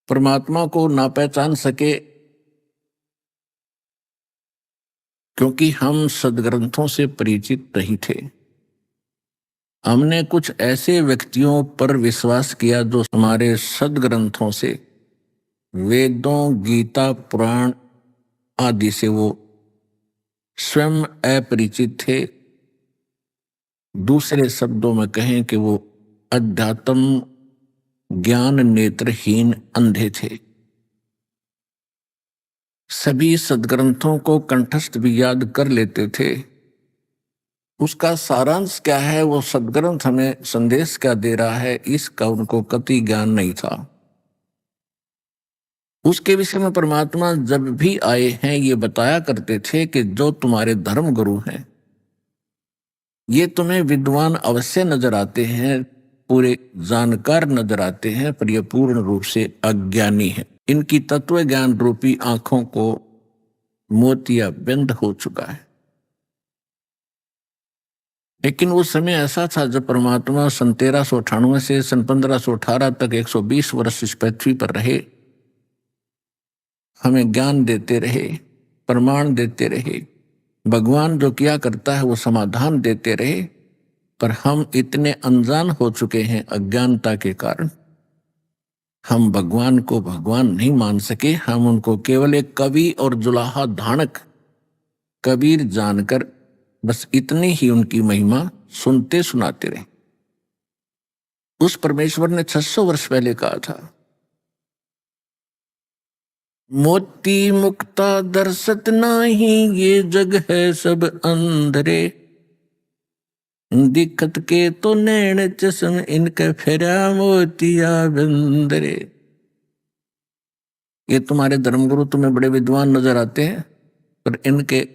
परमात्मा को ना पहचान सके, क्योंकि हम सदग्रंथों से परिचित नहीं थे। हमने कुछ ऐसे व्यक्तियों पर विश्वास किया जो हमारे सदग्रंथों से, वेदों, गीता, पुराण आदि से वो स्वयं अपरिचित थे। दूसरे शब्दों में कहें कि वो अध्यात्म ज्ञान नेत्रहीन अंधे थे। सभी सदग्रंथों को कंठस्थ भी याद कर लेते थे। उसका सारांश क्या है, वो सदग्रंथ हमें संदेश क्या दे रहा है, इसका उनको कतई ज्ञान नहीं था। उसके विषय में परमात्मा जब भी आए हैं ये बताया करते थे कि जो तुम्हारे धर्म गुरु हैं, ये तुम्हें विद्वान अवश्य नजर आते हैं, पूरे जानकार नजर आते हैं, पर ये पूर्ण रूप से अज्ञानी है। इनकी तत्व ज्ञान रूपी आंखों को मोतिया बंद हो चुका है। लेकिन उस समय ऐसा था जब परमात्मा सन 1398 से सन 1518 तक 120 वर्ष इस पृथ्वी पर रहे, हमें ज्ञान देते रहे, प्रमाण देते रहे। भगवान जो किया करता है वो समाधान देते रहे, पर हम इतने अनजान हो चुके हैं अज्ञानता के कारण, हम भगवान को भगवान नहीं मान सके। हम उनको केवल एक कवि और जुलाहा धानक कबीर जानकर बस इतनी ही उनकी महिमा सुनते सुनाते रहे। उस परमेश्वर ने 600 वर्ष पहले कहा था, मोती मुक्ता दर्शत नाही, ये जग है सब अंधरे, दिखत के तो नैन चश्म, इनके फेरा मोतिया बंदरे। ये तुम्हारे धर्मगुरु तुम्हें बड़े विद्वान नजर आते हैं, पर इनके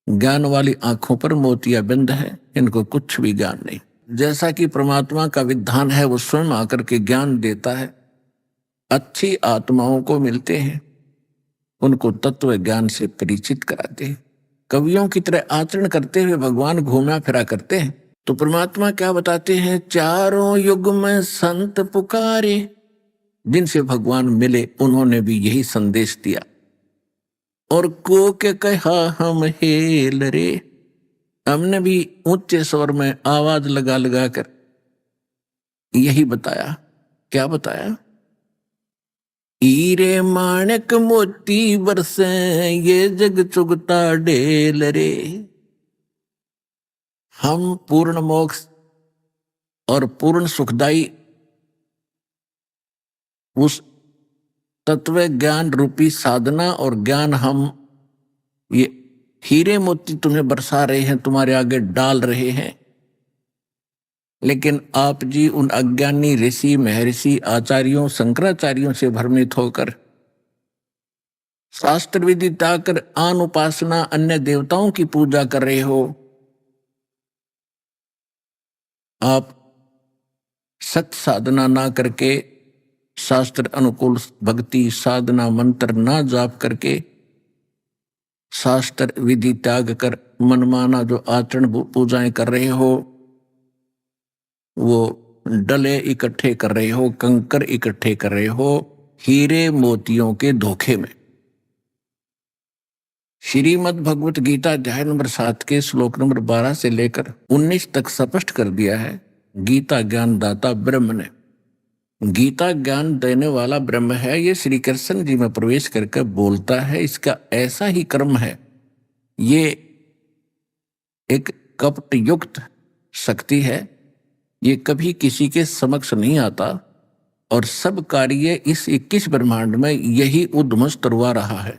ज्ञान वाली आंखों पर मोतिया बंद है, इनको कुछ भी ज्ञान नहीं। जैसा कि परमात्मा का विधान है, वो स्वयं आकर के ज्ञान देता है। अच्छी आत्माओं को मिलते हैं, उनको तत्व ज्ञान से परिचित कराते हैं। कवियों की तरह आचरण करते हुए भगवान घूमा फिरा करते हैं। तो परमात्मा क्या बताते हैं, चारों युग में संत पुकारे। जिनसे भगवान मिले उन्होंने भी यही संदेश दिया, और को के कहा हम हेल रे। हमने भी ऊंचे स्वर में आवाज लगा लगा कर यही बताया। क्या बताया? हीरे माणक मोती बरसे ये जग चुगता ढेल रे। हम पूर्ण मोक्ष और पूर्ण सुखदाई उस तत्व ज्ञान रूपी साधना और ज्ञान हम ये हीरे मोती तुम्हें बरसा रहे हैं, तुम्हारे आगे डाल रहे हैं। लेकिन आप जी उन अज्ञानी ऋषि महर्षि आचार्यों शंकराचार्यों से भ्रमित होकर शास्त्र विधि ताकर आन उपासना अन्य देवताओं की पूजा कर रहे हो। आप सत साधना ना करके शास्त्र अनुकूल भक्ति साधना मंत्र ना जाप करके शास्त्र विधि त्याग कर मनमाना जो आचरण पूजाएं कर रहे हो, वो डले इकट्ठे कर रहे हो, कंकर इकट्ठे कर रहे हो हीरे मोतियों के धोखे में। श्रीमद् भगवत गीता अध्याय नंबर 7 के श्लोक नंबर 12 से लेकर 19 तक स्पष्ट कर दिया है गीता ज्ञान दाता ब्रह्म ने। गीता ज्ञान देने वाला ब्रह्म है, ये श्री कृष्ण जी में प्रवेश करके बोलता है। इसका ऐसा ही कर्म है, ये एक कपट युक्त शक्ति है, ये कभी किसी के समक्ष नहीं आता और सब कार्य इस 21 ब्रह्मांड में यही उद्मस्त करवा रहा है।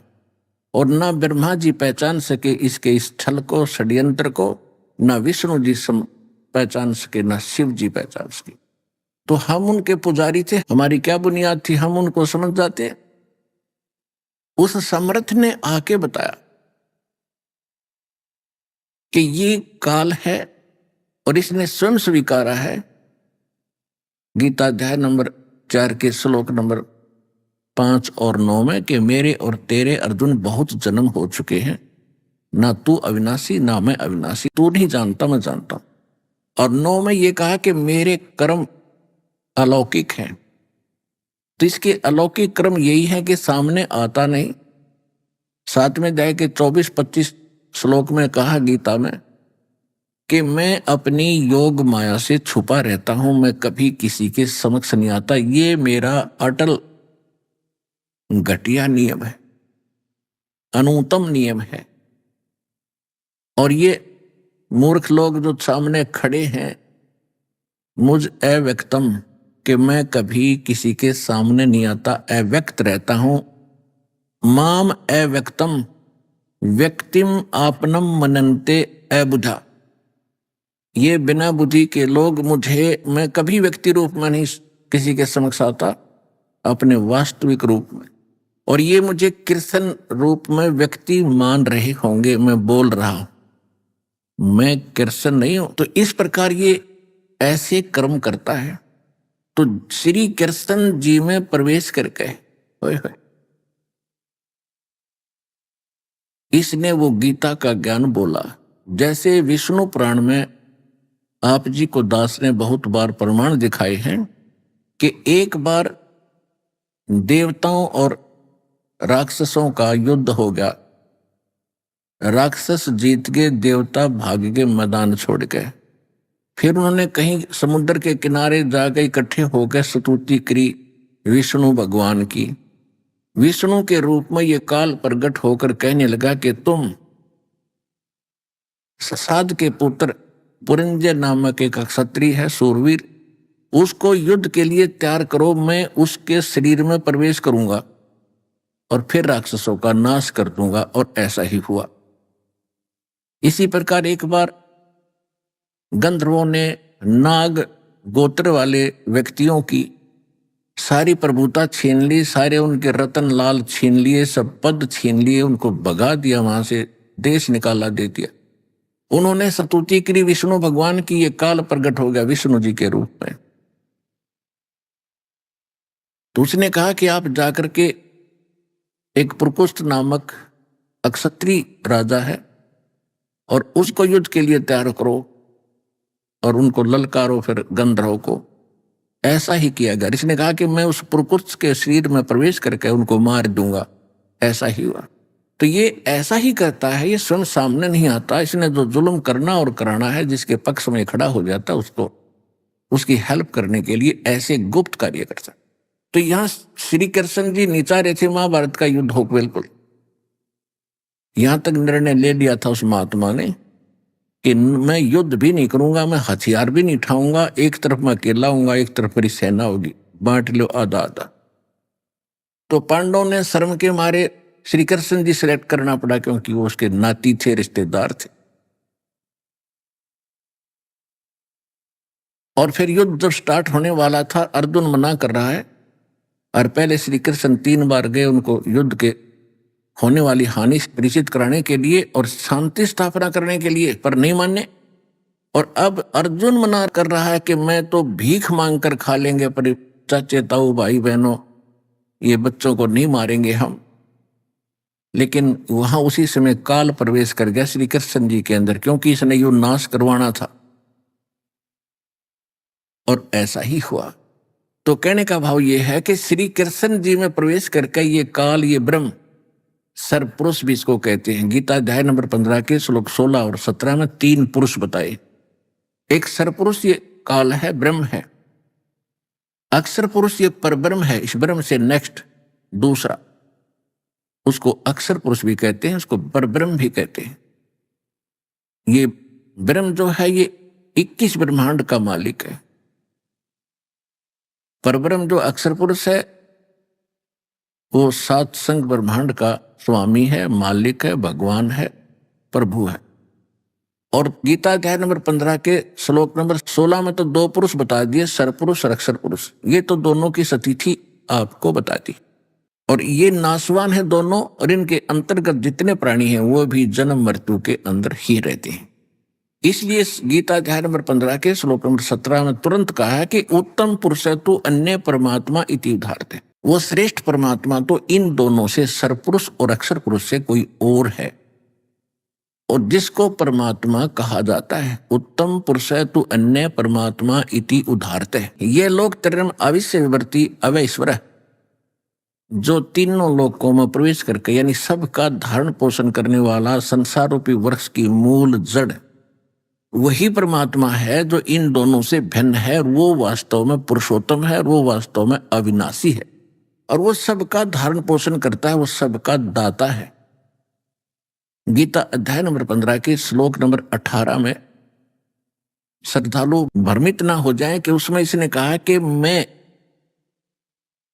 और ना ब्रह्मा जी पहचान सके इसके इस छल को षड्यंत्र को, ना विष्णु जी पहचान सके, ना शिव जी पहचान सके। तो हम उनके पुजारी थे, हमारी क्या बुनियाद थी, हम उनको समझ जाते। उस समर्थ ने आके बताया कि ये काल है और इसने स्वयं स्वीकारा है। गीता अध्याय नंबर 4 के श्लोक नंबर 5 और 9 में कि मेरे और तेरे अर्जुन बहुत जन्म हो चुके हैं, ना तू अविनाशी ना मैं अविनाशी, तू नहीं जानता मैं जानता हूं। और 9 में ये कहा कि मेरे कर्म अलौकिक हैं। तो इसके अलौकिक कर्म यही है कि सामने आता नहीं। 7वें अध्याय के 24-25 श्लोक में कहा गीता में कि मैं अपनी योग माया से छुपा रहता हूं, मैं कभी किसी के समक्ष नहीं आता। ये मेरा अटल घटिया नियम है, अनुत्तम नियम है। और ये मूर्ख लोग जो सामने खड़े हैं, मुझ अव्यक्तम कि मैं कभी किसी के सामने नहीं आता, अव्यक्त रहता हूं। माम अव्यक्तम व्यक्तिम आपनम मनन्ते अबुधा। ये बिना बुद्धि के लोग मैं कभी व्यक्ति रूप में नहीं किसी के समक्ष आता, अपने वास्तविक रूप में। और ये मुझे कृष्ण रूप में व्यक्ति मान रहे होंगे, मैं बोल रहा हूं, मैं कृष्ण नहीं हूं। तो इस प्रकार ये ऐसे कर्म करता है। तो श्री कृष्ण जी में प्रवेश करके इसने वो गीता का ज्ञान बोला। जैसे विष्णु पुराण में आप जी को दास ने बहुत बार प्रमाण दिखाए हैं कि एक बार देवताओं और राक्षसों का युद्ध हो गया, राक्षस जीत गए, देवता भाग गए मैदान छोड़ के। फिर उन्होंने कहीं समुद्र के किनारे जाकर इकट्ठे होकर स्तुति करी विष्णु भगवान की। विष्णु के रूप में ये काल प्रकट होकर कहने लगा कि तुम ससाद के पुत्र पुरंजय नामक एक क्षत्रिय है, सूरवीर, उसको युद्ध के लिए तैयार करो, मैं उसके शरीर में प्रवेश करूंगा और फिर राक्षसों का नाश कर दूंगा। और ऐसा ही हुआ। इसी प्रकार एक बार गंधर्वों ने नाग गोत्र वाले व्यक्तियों की सारी प्रभुता छीन ली, सारे उनके रतन लाल छीन लिए, सब पद छीन लिए, उनको भगा दिया, वहां से देश निकाला दे दिया। उन्होंने स्तुति करी विष्णु भगवान की, ये काल प्रकट हो गया विष्णु जी के रूप में। तो उसने कहा कि आप जाकर के एक प्रकुष्ठ नामक अक्षत्रिय राजा है और उसको युद्ध के लिए तैयार करो और उनको ललकारो फिर गंधर्व को। ऐसा ही किया गया। इसने कहा कि मैं उस प्रकुष्ठ के शरीर में प्रवेश करके उनको मार दूंगा। ऐसा ही हुआ। तो ये ऐसा ही करता है, ये स्वयं सामने नहीं आता। इसने जो जुल्म करना और कराना है, जिसके पक्ष में खड़ा हो जाता उसको उसकी हेल्प करने के लिए ऐसे गुप्त कार्य करता। तो यहां श्री कृष्ण जी नीचा रहे थे महाभारत का युद्ध हो, बिल्कुल यहां तक निर्णय ले लिया था उस महात्मा ने कि मैं युद्ध भी नहीं करूंगा, मैं हथियार भी नहीं उठाऊंगा, एक तरफ मैं अकेला हूंगा, एक तरफ मेरी सेना होगी, बांट लो आधा आधा। तो पांडवों ने शर्म के मारे श्री कृष्ण जी सिलेक्ट करना पड़ा, क्योंकि वो उसके नाती थे, रिश्तेदार थे। और फिर युद्ध जब स्टार्ट होने वाला था, अर्जुन मना कर रहा है, और पहले श्री कृष्ण 3 बार गए उनको युद्ध के होने वाली हानि से परिचित कराने के लिए और शांति स्थापना करने के लिए, पर नहीं माने। और अब अर्जुन मना कर रहा है कि मैं तो भीख मांग कर खा लेंगे, पर चाचे ताऊ भाई बहनों ये बच्चों को नहीं मारेंगे हम। लेकिन वहां उसी समय काल प्रवेश कर गया श्री कृष्ण जी के अंदर, क्योंकि इसने युद्ध नाश करवाना था, और ऐसा ही हुआ। तो कहने का भाव यह है कि श्री कृष्ण जी में प्रवेश करके ये काल, ये ब्रह्म, सरपुरुष भी इसको कहते हैं। गीता अध्याय नंबर 15 के श्लोक 16 और 17 में 3 पुरुष बताए। एक सरपुरुष ये काल है, ब्रह्म है। अक्षर पुरुष ये परब्रह्म है, इस ब्रह्म से नेक्स्ट दूसरा, उसको अक्षर पुरुष भी कहते हैं, उसको परब्रह्म भी कहते हैं। ये ब्रह्म जो है ये 21 ब्रह्मांड का मालिक है। परब्रह्म जो अक्षर पुरुष है वो 7 संग ब्रह्मांड का स्वामी है, मालिक है, भगवान है, प्रभु है। और गीता अध्याय नंबर 15 के श्लोक नंबर 16 में तो 2 पुरुष बता दिए, सरपुरुष और अक्षर पुरुष। ये तो दोनों की स्थिति आपको बता दी, और ये नासवान है दोनों, और इनके अंतर्गत जितने प्राणी हैं वो भी जन्म मृत्यु के अंदर ही रहते हैं। इसलिए गीता अध्याय नंबर 15 के श्लोक नंबर 17 में तुरंत कहा है कि उत्तम पुरुष तो अन्य परमात्मा इति उदाहरते, वो श्रेष्ठ परमात्मा तो इन दोनों से, सरपुरुष और अक्षर पुरुष से कोई और है। और जिसको परमात्मा कहा जाता है, उत्तम पुरुष तो अन्य परमात्मा इति उदाहरते, ये लोग त्रिम अविश्य विवर्ती अवैश्वर, जो तीनों लोकों में प्रवेश करके यानी सबका धारण पोषण करने वाला संसार रूपी वृक्ष की मूल जड़ वही परमात्मा है, जो इन दोनों से भिन्न है। वो वास्तव में पुरुषोत्तम है, वो वास्तव में अविनाशी है, और वो सबका धारण पोषण करता है, वो सबका दाता है। गीता अध्याय नंबर 15 के श्लोक नंबर 18 में श्रद्धालु भ्रमित ना हो जाएं कि उसमें इसने कहा कि मैं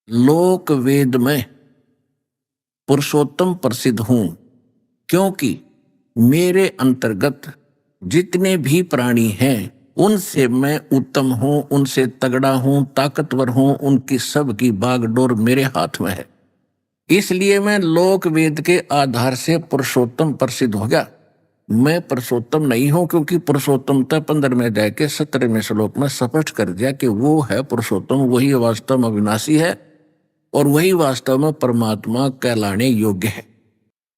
लोक वेद में पुरुषोत्तम प्रसिद्ध हूं, क्योंकि मेरे अंतर्गत जितने भी प्राणी हैं उनसे मैं उत्तम हूं, उनसे तगड़ा हूं, ताकतवर हूं, उनकी सबकी बागडोर मेरे हाथ में है। इसलिए मैं लोक वेद के आधार से पुरुषोत्तम प्रसिद्ध हो गया। मैं पुरुषोत्तम नहीं हूं, क्योंकि पुरुषोत्तमता 15वें अध्याय के 17वें श्लोक में स्पष्ट कर दिया कि वो है पुरुषोत्तम, वही वास्तव में अविनाशी है, और वही वास्तव में परमात्मा कहलाने योग्य है।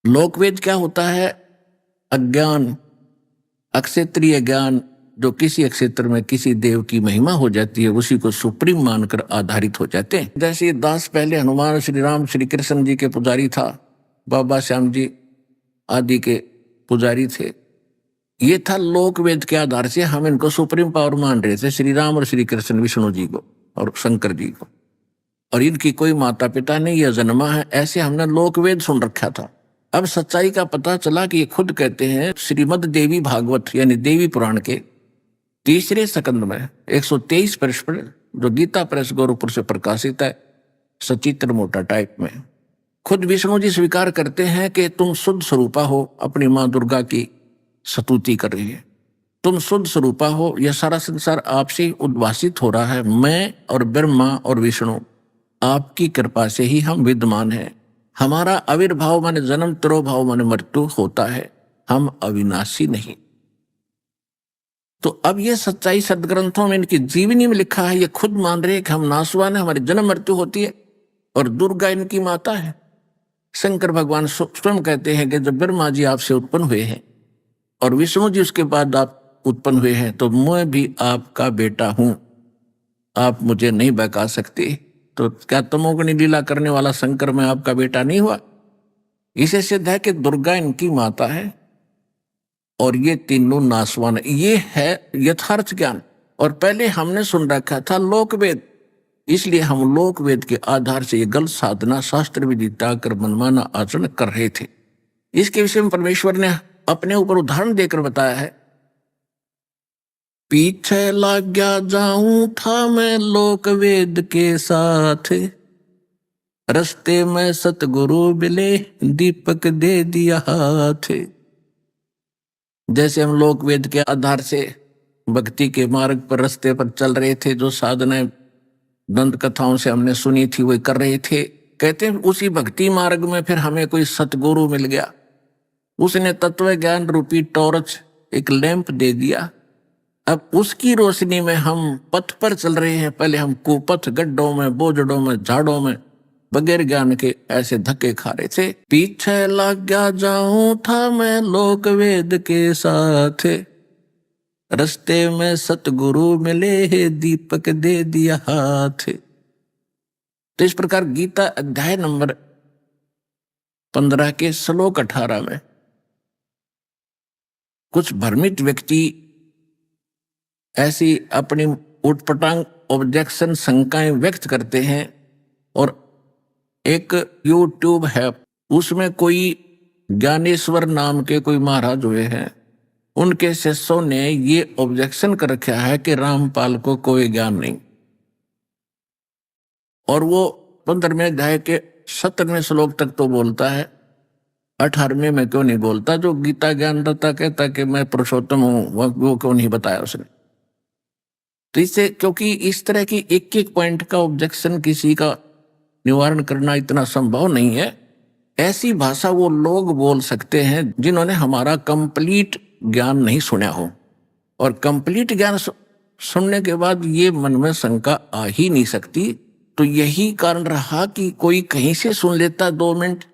लोकवेद क्या होता है? अज्ञान, अक्षेत्रीय ज्ञान, जो किसी क्षेत्र में किसी देव की महिमा हो जाती है उसी को सुप्रीम मानकर आधारित हो जाते हैं। जैसे ये दास पहले हनुमान, श्री राम, श्री कृष्ण जी के पुजारी था, बाबा श्याम जी आदि के पुजारी थे। ये था लोकवेद के आधार से हम इनको सुप्रीम पावर मान रहे थे, श्री राम और श्री कृष्ण, विष्णु जी को और शंकर जी को, और इनकी कोई माता पिता नहीं, यह जन्मा है, ऐसे हमने लोकवेद सुन रखा था। अब सच्चाई का पता चला कि ये खुद कहते हैं श्रीमद देवी भागवत यानी देवी पुराण के 3रे स्कंद में 123 पृष्ठ पर, जो गीता प्रेस गोरखपुर से प्रकाशित है, सचित्र मोटा टाइप में, खुद विष्णु जी स्वीकार करते हैं कि तुम शुद्ध स्वरूपा हो। अपनी मां दुर्गा की स्तुति कर रही है, तुम शुद्ध स्वरूपा हो, यह सारा संसार आपसे उद्भासित हो रहा है। मैं और ब्रह्मा और विष्णु आपकी कृपा से ही हम विद्यमान हैं। हमारा आविर्भाव माने जन्म, तिरोभाव माने मृत्यु होता है, हम अविनाशी नहीं। तो अब ये सच्चाई सदग्रंथों में, इनकी जीवनी में लिखा है। ये खुद मान रहे हैं कि हम नासवान हैं, हमारी जन्म मृत्यु होती है, और दुर्गा इनकी माता है। शंकर भगवान स्वयं कहते हैं कि जब ब्रह्मा जी आपसे उत्पन्न हुए हैं और विष्णु जी उसके बाद आप उत्पन्न हुए हैं, तो मैं भी आपका बेटा हूं, आप मुझे नहीं बहका सकते। तो क्या तमोगुणी लीला करने वाला शंकर मैं आपका बेटा नहीं हुआ? इसे सिद्ध है कि दुर्गा इनकी माता है और ये तीनों नासवान है। ये है यथार्थ ज्ञान। और पहले हमने सुन रखा था लोकवेद, इसलिए हम लोक वेद के आधार से ये गलत साधना शास्त्र विधि त्याग कर मनमाना आचरण कर रहे थे। इसके विषय में परमेश्वर ने अपने ऊपर उदाहरण देकर बताया है, पीछे लग गया जाऊं था मैं लोक वेद के साथ, रस्ते में सतगुरु मिले दीपक दे दिया हाथ। जैसे हम लोक वेद के आधार से भक्ति के मार्ग पर रास्ते पर चल रहे थे, जो साधनाएं दंत कथाओं से हमने सुनी थी वही कर रहे थे। कहते हैं उसी भक्ति मार्ग में फिर हमें कोई सतगुरु मिल गया, उसने तत्व ज्ञान रूपी टॉर्च एक लैंप दे दिया। अब उसकी रोशनी में हम पथ पर चल रहे हैं। पहले हम कुपथ गड्ढों में, बोझड़ों में, झाड़ों में बगैर ज्ञान के ऐसे धक्के खा रहे थे। पीछे लग गया जाऊं था मैं लोक वेद के साथ, रस्ते में सतगुरु मिले दीपक दे दिया हाथ। तो इस प्रकार गीता अध्याय नंबर 15 के श्लोक 18 में कुछ भ्रमित व्यक्ति ऐसी अपनी उटपटांग ऑब्जेक्शन शंकाएं व्यक्त करते हैं, और एक यूट्यूब है उसमें कोई ज्ञानेश्वर नाम के कोई महाराज हुए हैं, उनके शिष्यों ने ये ऑब्जेक्शन कर रखा है कि रामपाल को कोई ज्ञान नहीं। और वो 15वें अध्याय के 17वें श्लोक तक तो बोलता है, 18वें में क्यों नहीं बोलता? जो गीता ज्ञानदाता कहता कि मैं पुरुषोत्तम हूं, वो क्यों नहीं बताया उसने? तो इससे, क्योंकि इस तरह की एक एक पॉइंट का ऑब्जेक्शन किसी का निवारण करना इतना संभव नहीं है। ऐसी भाषा वो लोग बोल सकते हैं जिन्होंने हमारा कंप्लीट ज्ञान नहीं सुना हो, और कंप्लीट ज्ञान सुनने के बाद ये मन में शंका आ ही नहीं सकती। तो यही कारण रहा कि कोई कहीं से सुन लेता 2 मिनट,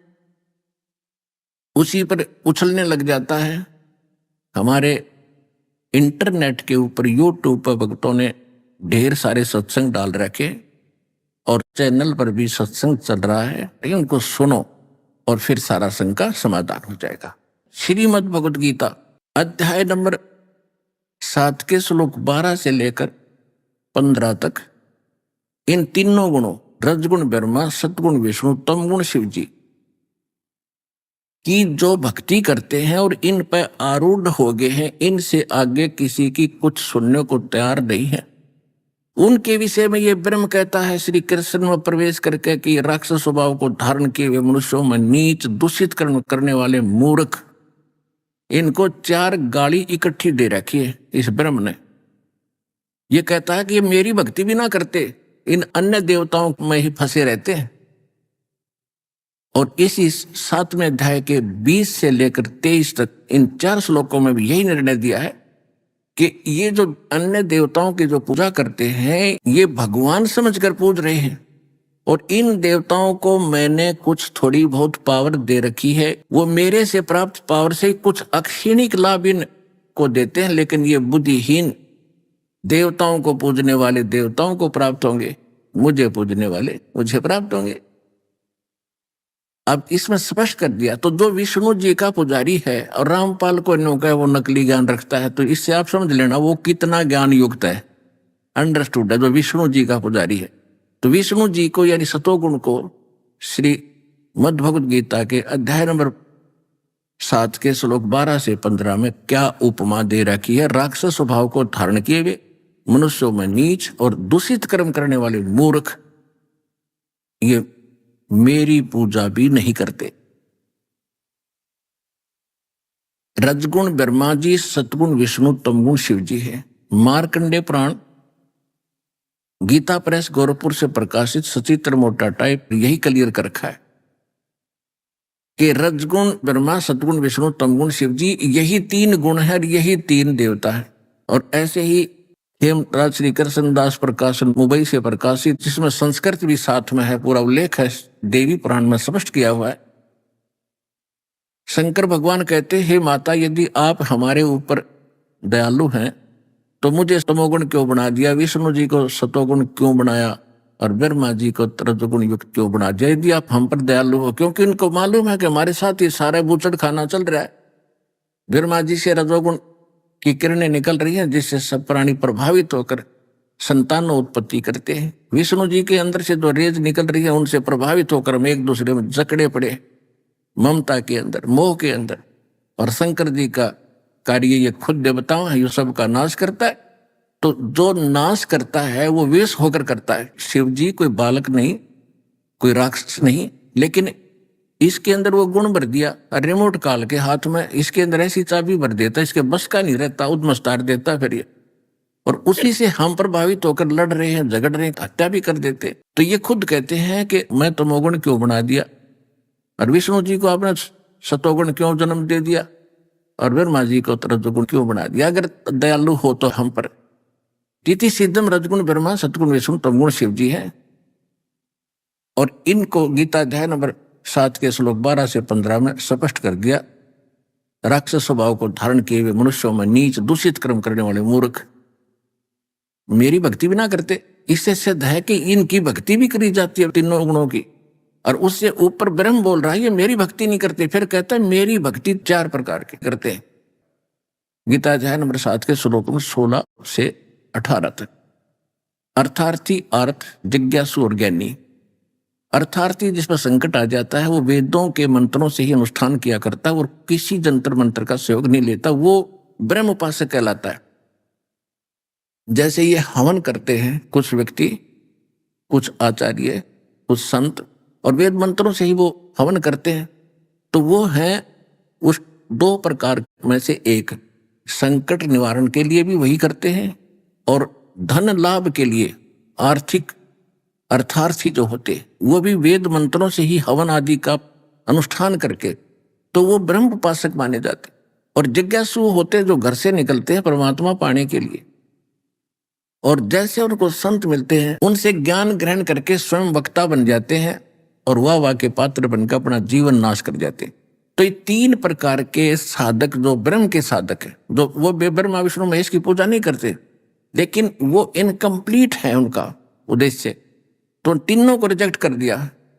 उसी पर उछलने लग जाता है। हमारे इंटरनेट के ऊपर यूट्यूब पर भक्तों ने ढेर सारे सत्संग डाल रखे, और चैनल पर भी सत्संग चल रहा है, लेकिन उनको सुनो और फिर सारा शंका समाधान हो जाएगा। श्रीमद् भगवद गीता अध्याय नंबर 7 के श्लोक 12 से लेकर 15 तक इन तीनों गुणों रजगुण ब्रह्मा, सतगुण विष्णु, तमगुण शिव जी की जो भक्ति करते हैं और इन पर आरूढ़ हो गए हैं, इनसे आगे किसी की कुछ सुनने को तैयार नहीं है। उनके विषय में ये ब्रह्म कहता है श्री कृष्ण में प्रवेश करके कि राक्षस स्वभाव को धारण किए हुए मनुष्यों में नीच दूषित कर्म करने वाले मूर्ख, इनको 4 गाली इकट्ठी दे रखी है इस ब्रह्म ने। ये कहता है कि ये मेरी भक्ति भी ना करते, इन अन्य देवताओं में ही फंसे रहते हैं। और इसी 7वें अध्याय के 20 से लेकर 23 तक इन 4 श्लोकों में भी यही निर्णय दिया है कि ये जो अन्य देवताओं की जो पूजा करते हैं, ये भगवान समझकर पूज रहे हैं, और इन देवताओं को मैंने कुछ थोड़ी बहुत पावर दे रखी है। वो मेरे से प्राप्त पावर से कुछ अक्षणिक लाभ इन को देते हैं, लेकिन ये बुद्धिहीन देवताओं को पूजने वाले देवताओं को प्राप्त होंगे, मुझे पूजने वाले मुझे प्राप्त होंगे। अब इसमें स्पष्ट कर दिया। तो जो विष्णु जी का पुजारी है और रामपाल को नौका है वो नकली ज्ञान रखता है, तो इससे आप समझ लेना वो कितना ज्ञान युक्त है, अंडरस्टूड है, जो विष्णु जी का पुजारी है। तो विष्णु जी को यानी सतोगुण को श्री मद् भगवद गीता के अध्याय नंबर 7 के श्लोक 12 से 15 में क्या उपमा दे रखी है? राक्षस स्वभाव को धारण किए हुए मनुष्यों में नीच और दूषित कर्म करने वाले मूर्ख, ये मेरी पूजा भी नहीं करते। रजगुण ब्रह्मा जी, सतगुण विष्णु, तमगुण शिव जी है। मार्कंडे पुराण गीता प्रेस गोरखपुर से प्रकाशित सचित्र मोटा टाइप यही क्लियर कर रखा है कि रजगुण ब्रह्मा, सतगुण विष्णु, तमगुण शिव जी, यही 3 गुण है और यही 3 देवता है। और ऐसे ही हेमराज श्री कृष्णदास प्रकाशन मुंबई से प्रकाशित, जिसमें संस्कृत भी साथ में है, पूरा उल्लेख है, देवी पुराण में स्पष्ट किया हुआ है। शंकर भगवान कहते, हे माता, यदि आप हमारे ऊपर दयालु हैं तो मुझे तमोगुण क्यों बना दिया, विष्णु जी को सतोगुण क्यों बनाया और ब्रह्मा जी को रजोगुण युक्त क्यों बना दिया? यदि आप हम पर दयालु हो, क्योंकि इनको मालूम है कि हमारे साथ ये सारा बूचड़ खाना चल रहा है। ब्रह्मा जी से रजोगुण की किरणें निकल रही हैं, जिससे सब प्राणी प्रभावित होकर संतान उत्पत्ति करते हैं। विष्णु जी के अंदर से जो रेज निकल रही है उनसे प्रभावित होकर हम एक दूसरे में जकड़े पड़े, ममता के अंदर, मोह के अंदर। और शंकर जी का कार्य ये खुद देवताओं है, ये सबका नाश करता है। तो जो नाश करता है वो वेश होकर करता है। शिव जी कोई बालक नहीं, कोई राक्षस नहीं, लेकिन इसके अंदर वो गुण भर दिया। रिमोट काल के हाथ में इसके अंदर ऐसी चाबी भर देता, इसके बस का नहीं रहता, उद्मस्तार देता फिर ये। और उसी से हम प्रभावित होकर लड़ रहे हैं, झगड़ रहे हैं, हत्या भी कर देते। तो ये खुद कहते हैं कि मैं तमोगुण क्यों बना दिया, और विष्णु जी को आपने सतोगुण क्यों जन्म दे दिया, और ब्रह्मा जी को रजोगुण क्यों बना दिया। अगर दयालु हो तो हम पर तिथि सिद्धम रजगुण ब्रह्मा सतगुण विष्णु तमगुण शिव जी है। और इनको गीता अध्याय नंबर 7 के श्लोक 12 से 15 में स्पष्ट कर दिया। राक्षस स्वभाव को धारण किए हुए मनुष्यों में नीच दूषित कर्म करने वाले मूर्ख मेरी भक्ति भी ना करते। इससे सिद्ध है कि इनकी भक्ति भी करी जाती है तीनों गुणों की। और उससे ऊपर ब्रह्म बोल रहा है ये मेरी भक्ति नहीं करते, फिर कहता है मेरी भक्ति 4 प्रकार की करते हैं। गीता अध्याय नंबर 7 के श्लोक में 16 से 18 तक। अर्थार्थी, अर्थ, जिज्ञासु और ज्ञानी। अर्थार्थी जिसमें संकट आ जाता है वो वेदों के मंत्रों से ही अनुष्ठान किया करता है और किसी जंतर मंत्र का सहयोग नहीं लेता, वो ब्रह्म उपासक कहलाता है। जैसे ये हवन करते हैं कुछ व्यक्ति, कुछ आचार्य, कुछ संत, और वेद मंत्रों से ही वो हवन करते हैं, तो वो है उस 2 प्रकार में से एक। संकट निवारण के लिए भी वही करते हैं, और धन लाभ के लिए आर्थिक अर्थार्थी जो होते वो भी वेद मंत्रों से ही हवन आदि का अनुष्ठान करके, तो वो ब्रह्म उपासक माने जाते। और जिज्ञासु होते जो घर से निकलते हैं परमात्मा पाने के लिए, और जैसे उनको संत मिलते हैं उनसे ज्ञान ग्रहण करके स्वयं वक्ता बन जाते हैं और वाह के पात्र बनकर अपना जीवन नाश कर जाते हैं। तो ये 3 प्रकार के साधक जो ब्रह्म के साधक है, जो वो ब्रह्मा विष्णु महेश की पूजा नहीं करते, लेकिन वो इनकम्प्लीट है उनका उद्देश्य, तो तीनों को रिजेक्ट कर दिया।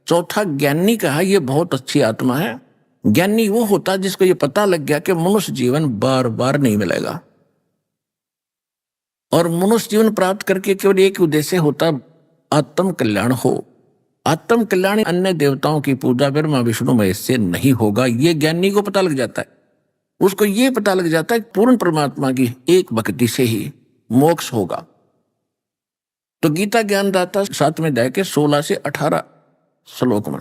चौथा ज्ञानी कहा ये बहुत अच्छी आत्मा है। ज्ञानी वो होता जिसको ये पता लग गया कि मनुष्य जीवन बार बार नहीं मिलेगा, और मनुष्य जीवन प्राप्त करके केवल एक उद्देश्य होता, आत्म कल्याण हो। आत्म कल्याण अन्य देवताओं की पूजा ब्रह्मा विष्णु महेश से नहीं होगा, ये ज्ञानी को पता लग जाता है। उसको ये पता लग जाता है पूर्ण परमात्मा की एक भक्ति से ही मोक्ष होगा। तो गीता ज्ञानदाता 7वें अध्याय के 16 से 18 श्लोक में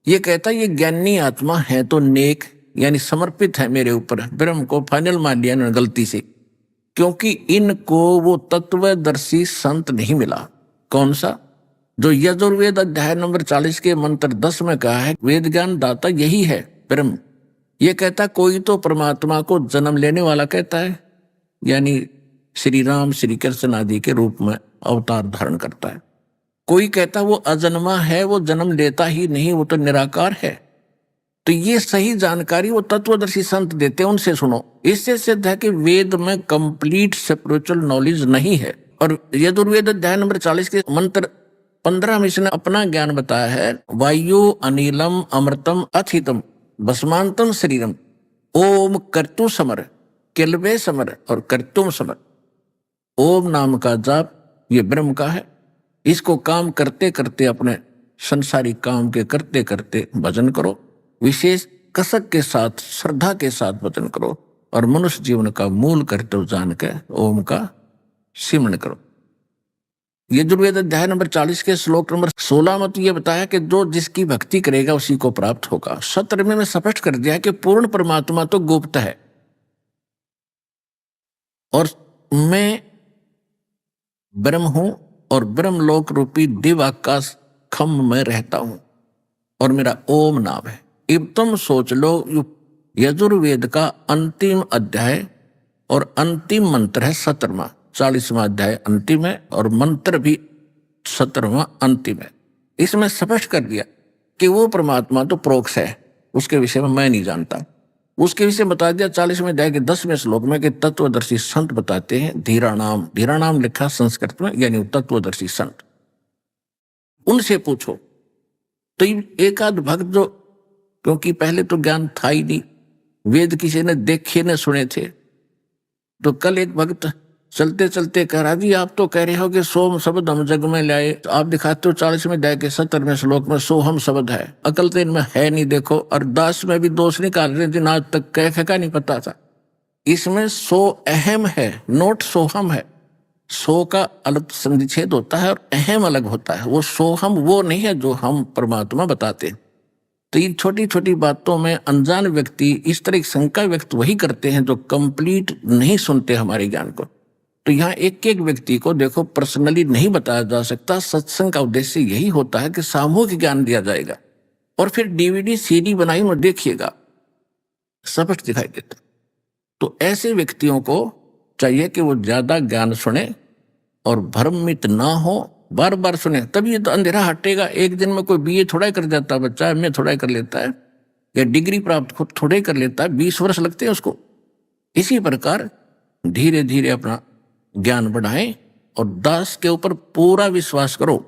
ये कहता है ये ज्ञानी आत्मा है तो नेक, यानी समर्पित है मेरे ऊपर। ब्रह्म को फाइनल मान लिया इन्होंने गलती से, क्योंकि इनको वो तत्वदर्शी संत नहीं मिला। कौन सा? जो यजुर्वेद अध्याय नंबर 40 के मंत्र 10 में कहा है वेद ज्ञान दाता यही है ब्रह्म। ये कहता कोई तो परमात्मा को जन्म लेने वाला कहता है, यानी श्री राम श्री कृष्ण आदि के रूप में अवतार धारण करता है। कोई कहता वो अजन्मा है, वो जन्म लेता ही नहीं, वो तो निराकार है। तो ये सही जानकारी वो तत्वदर्शी संत देते हैं, उनसे सुनो। इससे सिद्ध है कि वेद में कंप्लीट स्पिरिचुअल नॉलेज नहीं है। और यजुर्वेद अध्याय नंबर 40 के मंत्र 15 में इसने अपना ज्ञान बताया है। वायु अनिलम अमृतम अथितम भस्मांतम शरीरम ओम कर्तु समर किलवे समर और कर्तुम समर। ओम नाम का जाप ये ब्रह्म का है। इसको काम करते करते अपने संसारिक काम के करते करते भजन करो, विशेष कसक के साथ श्रद्धा के साथ भजन करो, और मनुष्य जीवन का मूल कर्तव्य जान के ओम का सिमरण करो। यजुर्वेद अध्याय नंबर 40 के श्लोक नंबर 16 में तो ये बताया कि जो जिसकी भक्ति करेगा उसी को प्राप्त होगा। 17 में स्पष्ट कर दिया कि पूर्ण परमात्मा तो गुप्त है, और मैं ब्रह्म हूं, और ब्रह्मलोक रूपी दिव्य आकाश खम्भ में रहता हूं, और मेरा ओम नाम है। अब तुम सोच लो, यजुर्वेद का अंतिम अध्याय और अंतिम मंत्र है 17वां, 40वां अध्याय अंतिम है और मंत्र भी 17वां अंतिम है। इसमें स्पष्ट कर दिया कि वो परमात्मा तो प्रोक्ष है, उसके विषय में मैं नहीं जानता। उसके विषय बता दिया 40वें अध्याय के 10वें श्लोक में कि तत्वदर्शी संत बताते हैं धीराणाम, धीराणाम लिखा संस्कृत में, यानी तत्वदर्शी संत, उनसे पूछो। तो एक आध भक्त जो, क्योंकि पहले तो ज्ञान था ही नहीं, वेद किसी ने देखे न सुने थे, तो कल एक भक्त चलते चलते कह रहा जी आप तो कह रहे हो कि सोम शब्द हम जग में लाए, तो आप दिखाते हो 40वें अध्याय के 70वें श्लोक में सोहम शब्द है, अकल तो इनमें है नहीं। देखो, और 10 में भी दोष निकाल रहे थे, आज तक कह का नहीं पता था। इसमें सो अहम है, नोट सोहम है। सो का अलग संधिच्छेद होता है और अहम अलग होता है। वो सोहम वो नहीं है जो हम परमात्मा बताते। तो इन छोटी छोटी बातों में अनजान व्यक्ति इस तरह की शंका व्यक्त वही करते हैं जो कंप्लीट नहीं सुनते हमारे ज्ञान को। तो यहाँ एक एक व्यक्ति को देखो पर्सनली नहीं बताया जा सकता। सत्संग का उद्देश्य यही होता है कि सामूहिक ज्ञान दिया जाएगा, और फिर डीवीडी सीडी बनाई और देखिएगा, स्पष्ट दिखाई देता। तो ऐसे व्यक्तियों को चाहिए कि वो ज्यादा ज्ञान सुने और भ्रमित ना हो, बार बार सुने, तभी तो अंधेरा हटेगा। एक दिन में कोई बीए थोड़ा ही कर जाता है बच्चा, एमए थोड़ा ही कर लेता है, या डिग्री प्राप्त खुद थोड़ा ही कर लेता है, 20 वर्ष लगते हैं उसको। इसी प्रकार धीरे धीरे अपना ज्ञान बढ़ाएं और दास के ऊपर पूरा विश्वास करो।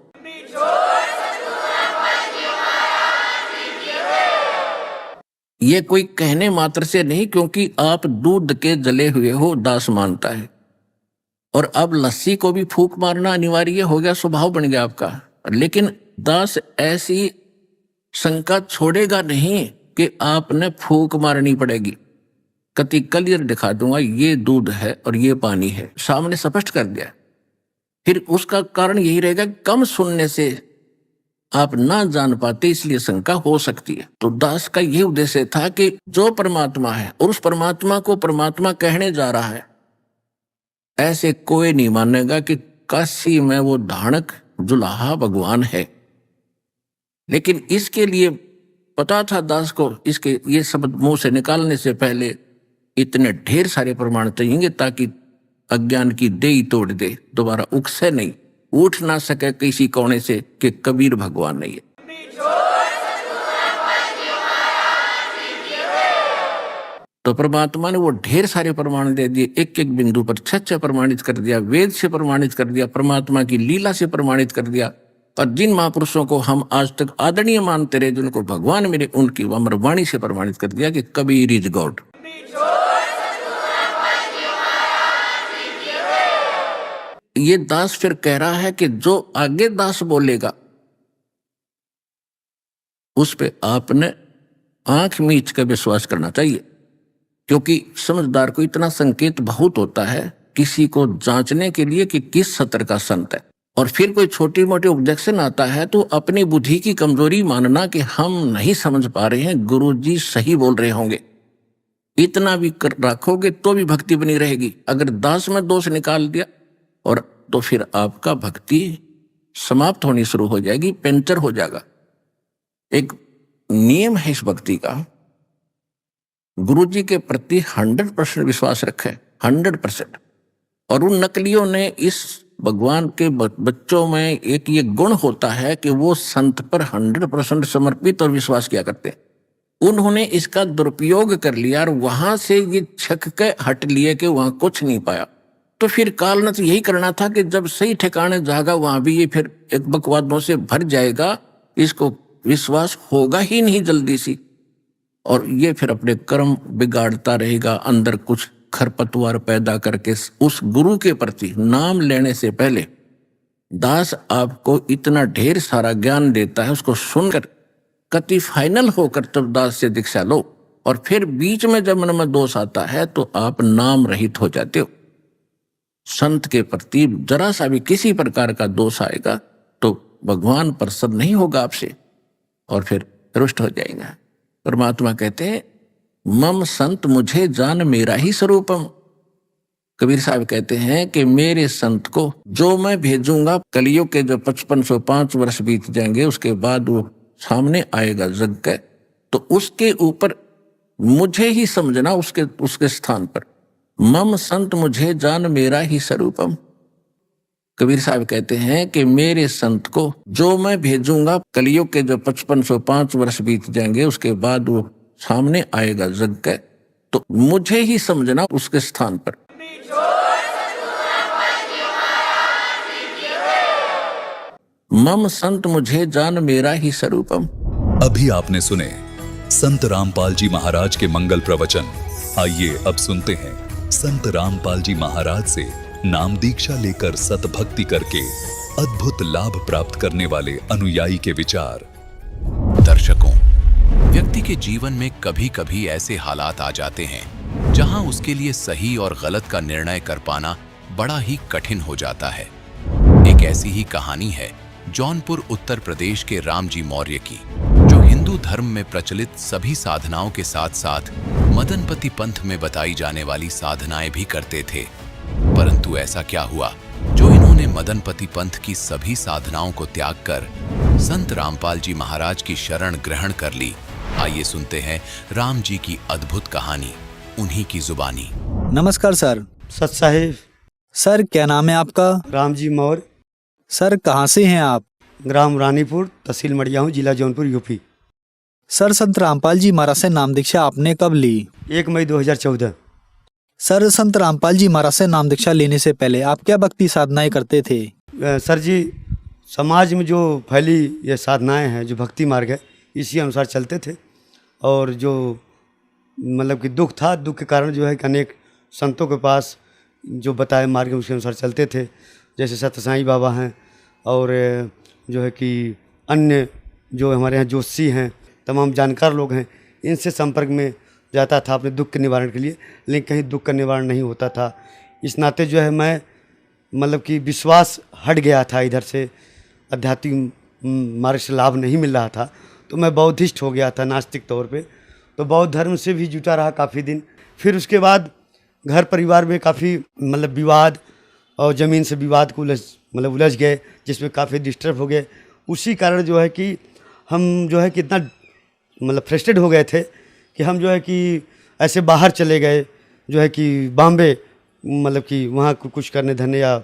ये कोई कहने मात्र से नहीं, क्योंकि आप दूध के जले हुए हो, दास मानता है। और अब लस्सी को भी फूंक मारना अनिवार्य हो गया, स्वभाव बन गया आपका। लेकिन दास ऐसी शंका छोड़ेगा नहीं कि आपने फूंक मारनी पड़ेगी। कति क्लियर दिखा दूंगा, ये दूध है और ये पानी है, सामने स्पष्ट कर दिया। फिर उसका कारण यही रहेगा, कम सुनने से आप ना जान पाते, इसलिए शंका हो सकती है। तो दास का यही उद्देश्य था कि जो परमात्मा है और उस परमात्मा को परमात्मा कहने जा रहा है, ऐसे कोई नहीं मानेगा कि काशी में वो धानक जुलाहा भगवान है। लेकिन इसके लिए पता था दास को, इसके ये शब्द मुंह से निकालने से पहले इतने ढेर सारे प्रमाण चाहिए ताकि अज्ञान की देई तोड़ दे, दोबारा उकसे नहीं, उठ ना सके किसी कोने से कि कबीर भगवान नहीं है। तो परमात्मा ने वो ढेर सारे प्रमाण दे दिए, एक एक बिंदु पर 6 प्रमाणित कर दिया, वेद से प्रमाणित कर दिया, परमात्मा की लीला से प्रमाणित कर दिया। और जिन महापुरुषों को हम आज तक आदरणीय मानते रहे, जिनको भगवान मेरे, उनकी अमर वाणी से प्रमाणित कर दिया कि कबीर इज गॉड। ये दास फिर कह रहा है कि जो आगे दास बोलेगा उस पे आपने आंख मीच कर विश्वास करना चाहिए, क्योंकि समझदार को इतना संकेत बहुत होता है किसी को जांचने के लिए कि किस सत्र का संत है। और फिर कोई छोटी मोटी ऑब्जेक्शन आता है तो अपनी बुद्धि की कमजोरी मानना कि हम नहीं समझ पा रहे हैं, गुरुजी सही बोल रहे होंगे, इतना भी कर रखोगे तो भी भक्ति बनी रहेगी। अगर दास में दोष निकाल दिया और तो फिर आपका भक्ति समाप्त होनी शुरू हो जाएगी, पंचर हो जाएगा। एक नियम है इस भक्ति का, गुरुजी के प्रति 100% विश्वास रखें, 100%। और उन नकलियों ने, इस भगवान के बच्चों में एक ये गुण होता है कि वो संत पर 100% समर्पित और विश्वास किया करते हैं। उन्होंने इसका दुरुपयोग कर लिया और वहां से ये छक के हट लिए कि वहां कुछ नहीं पाया। तो फिर काल ने तो यही करना था कि जब सही ठिकाने जागा वहां भी ये फिर एक बकवादों से भर जाएगा, इसको विश्वास होगा ही नहीं जल्दी सी, और ये फिर अपने कर्म बिगाड़ता रहेगा, अंदर कुछ खरपतवार पैदा करके। उस गुरु के प्रति नाम लेने से पहले दास आपको इतना ढेर सारा ज्ञान देता है, उसको सुनकर कति फाइनल होकर तब दास से दीक्षा लो। और फिर बीच में जब मन में दोष आता है तो आप नाम रहित हो जाते हो। संत के प्रति जरा सा भी किसी प्रकार का दोष आएगा तो भगवान प्रसन्न नहीं होगा आपसे और फिर रुष्ट हो जाएगा। परमात्मा कहते हैं मम संत मुझे जान मेरा ही स्वरूपम। कबीर साहब कहते हैं कि मेरे संत को जो मैं भेजूंगा, कलियुग के जो 5505 वर्ष बीत जाएंगे उसके बाद वो सामने आएगा जग के, तो उसके ऊपर मुझे ही समझना, उसके स्थान पर। मम संत मुझे जान मेरा ही स्वरूपम। कबीर साहब कहते हैं कि मेरे संत को जो मैं भेजूंगा, कलियुग के जो 5505 वर्ष बीत जाएंगे उसके बाद वो सामने आएगा जग के, तो मुझे ही समझना उसके स्थान पर। मम संत मुझे जान मेरा ही स्वरूपम। अभी आपने सुने संत रामपाल जी महाराज के मंगल प्रवचन। आइए अब सुनते हैं संत रामपाल जी महाराज से नाम दीक्षा लेकर सतभक्ति करके अद्भुत लाभ प्राप्त करने वाले अनुयायी के विचार। दर्शकों, व्यक्ति के जीवन में कभी कभी ऐसे हालात आ जाते हैं जहां उसके लिए सही और गलत का निर्णय कर पाना बड़ा ही कठिन हो जाता है। एक ऐसी ही कहानी है जौनपुर उत्तर प्रदेश के रामजी मौर्य की, जो हिंदू धर्म में प्रचलित सभी साधनाओं के साथ साथ मदनपति पंथ में बताई जाने वाली साधनाएं भी करते थे। परंतु ऐसा क्या हुआ जो इन्होंने मदनपति पंथ की सभी साधनाओं को त्याग कर संत रामपाल जी महाराज की शरण ग्रहण कर ली। आइए सुनते हैं राम जी की अद्भुत कहानी उन्हीं की जुबानी। नमस्कार सर। सत साहिब। सर क्या नाम है आपका? रामजी मौर्य। सर कहाँ से हैं आप? ग्राम रानीपुर, तहसील मड़ियाहू, जिला जौनपुर, यूपी। सर संत रामपाल जी महाराज से नाम दीक्षा आपने कब ली? 1 मई 2014। सर संत रामपाल जी महाराज से नाम दीक्षा लेने से पहले आप क्या भक्ति साधनाएं करते थे? सर जी, समाज में जो फैली ये साधनाएं हैं, जो भक्ति मार्ग है, इसी अनुसार चलते थे। और जो मतलब कि दुख था, दुख के कारण जो है कि अनेक संतों के पास जो बताए मार्ग उसके अनुसार चलते थे। जैसे सत्य साईं बाबा हैं और जो है कि अन्य जो हमारे यहाँ जोशी हैं, तमाम जानकार लोग हैं, इनसे संपर्क में जाता था अपने दुख के निवारण के लिए, लेकिन कहीं दुख का निवारण नहीं होता था। इस नाते जो है मैं मतलब कि विश्वास हट गया था, इधर से आध्यात्मिक मार्ग से लाभ नहीं मिल रहा था, तो मैं बौद्धिस्ट हो गया था नास्तिक तौर पे। तो बौद्ध धर्म से भी जुटा रहा काफ़ी दिन। फिर उसके बाद घर परिवार में काफ़ी मतलब विवाद और ज़मीन से विवाद को उलझ गए, जिसमें काफ़ी डिस्टर्ब हो गए। उसी कारण जो है कि हम जो है कि इतना मतलब फ्रस्ट्रेट हो गए थे कि हम जो है कि ऐसे बाहर चले गए, जो है कि बॉम्बे, मतलब कि वहाँ कुछ करने धरने या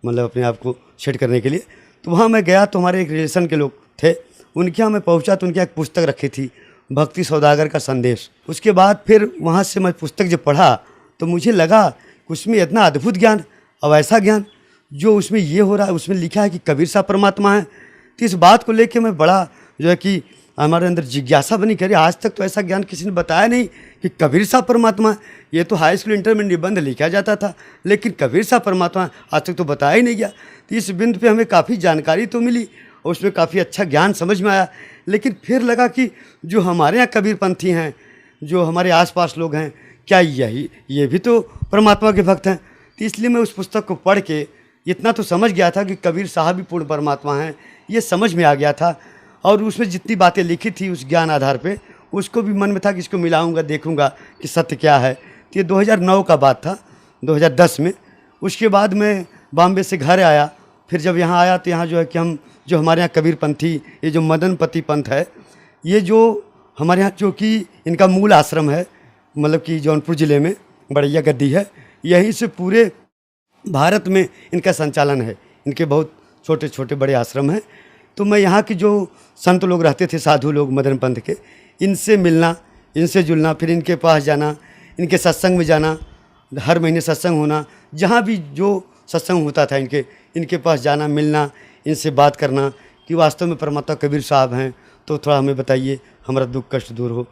मतलब अपने आप को सेट करने के लिए। तो वहाँ मैं गया तो हमारे एक रिलेशन के लोग थे, उनके यहाँ मैं पहुँचा तो उनकी एक पुस्तक रखी थी, भक्ति सौदागर का संदेश। उसके बाद फिर वहाँ से मैं पुस्तक जब पढ़ा तो मुझे लगा कि उसमें इतना अद्भुत ज्ञान और ऐसा ज्ञान जो उसमें ये हो रहा है, उसमें लिखा है कि कबीर साहब परमात्मा है। तो इस बात को लेके मैं बड़ा जो है कि हमारे अंदर जिज्ञासा बनी, करी आज तक तो ऐसा ज्ञान किसी ने बताया नहीं कि कबीर साहब परमात्मा है। ये तो हाई स्कूल इंटर में निबंध लिखा जाता था, लेकिन कबीर साहब परमात्मा आज तक तो बताया ही नहीं गया। तो इस बिंदु पे हमें काफ़ी जानकारी तो मिली और उसमें काफ़ी अच्छा ज्ञान समझ में आया, लेकिन फिर लगा कि जो हमारे यहाँ कबीर पंथी हैं, जो हमारे आसपास लोग हैं, क्या ये भी तो परमात्मा के भक्त हैं। तो इसलिए मैं उस पुस्तक को पढ़ के इतना तो समझ गया था कि कबीर साहब भी पूर्ण परमात्मा हैं, ये समझ में आ गया था। और उसमें जितनी बातें लिखी थी उस ज्ञान आधार पे, उसको भी मन में था कि इसको मिलाऊंगा, देखूंगा कि सत्य क्या है। तो ये 2009 का बात था, 2010 में। उसके बाद मैं बॉम्बे से घर आया। फिर जब यहाँ आया तो यहाँ जो है कि हम जो हमारे यहाँ कबीर पंथी, ये जो मदनपति पंथ है, ये जो हमारे यहाँ जो कि इनका मूल आश्रम है, मतलब कि जौनपुर ज़िले में बड़ैया गद्दी है, यहीं से पूरे भारत में इनका संचालन है। इनके बहुत छोटे छोटे बड़े आश्रम हैं। तो मैं यहाँ के जो संत लोग रहते थे, साधु लोग मदन पंथ के, इनसे मिलना, इनसे जुलना, फिर इनके पास जाना, इनके सत्संग में जाना, हर महीने सत्संग होना, जहाँ भी जो सत्संग होता था इनके पास जाना, मिलना, इनसे बात करना कि वास्तव में परमात्मा कबीर साहब हैं, तो थोड़ा हमें बताइए, हमारा दुख कष्ट दूर हो।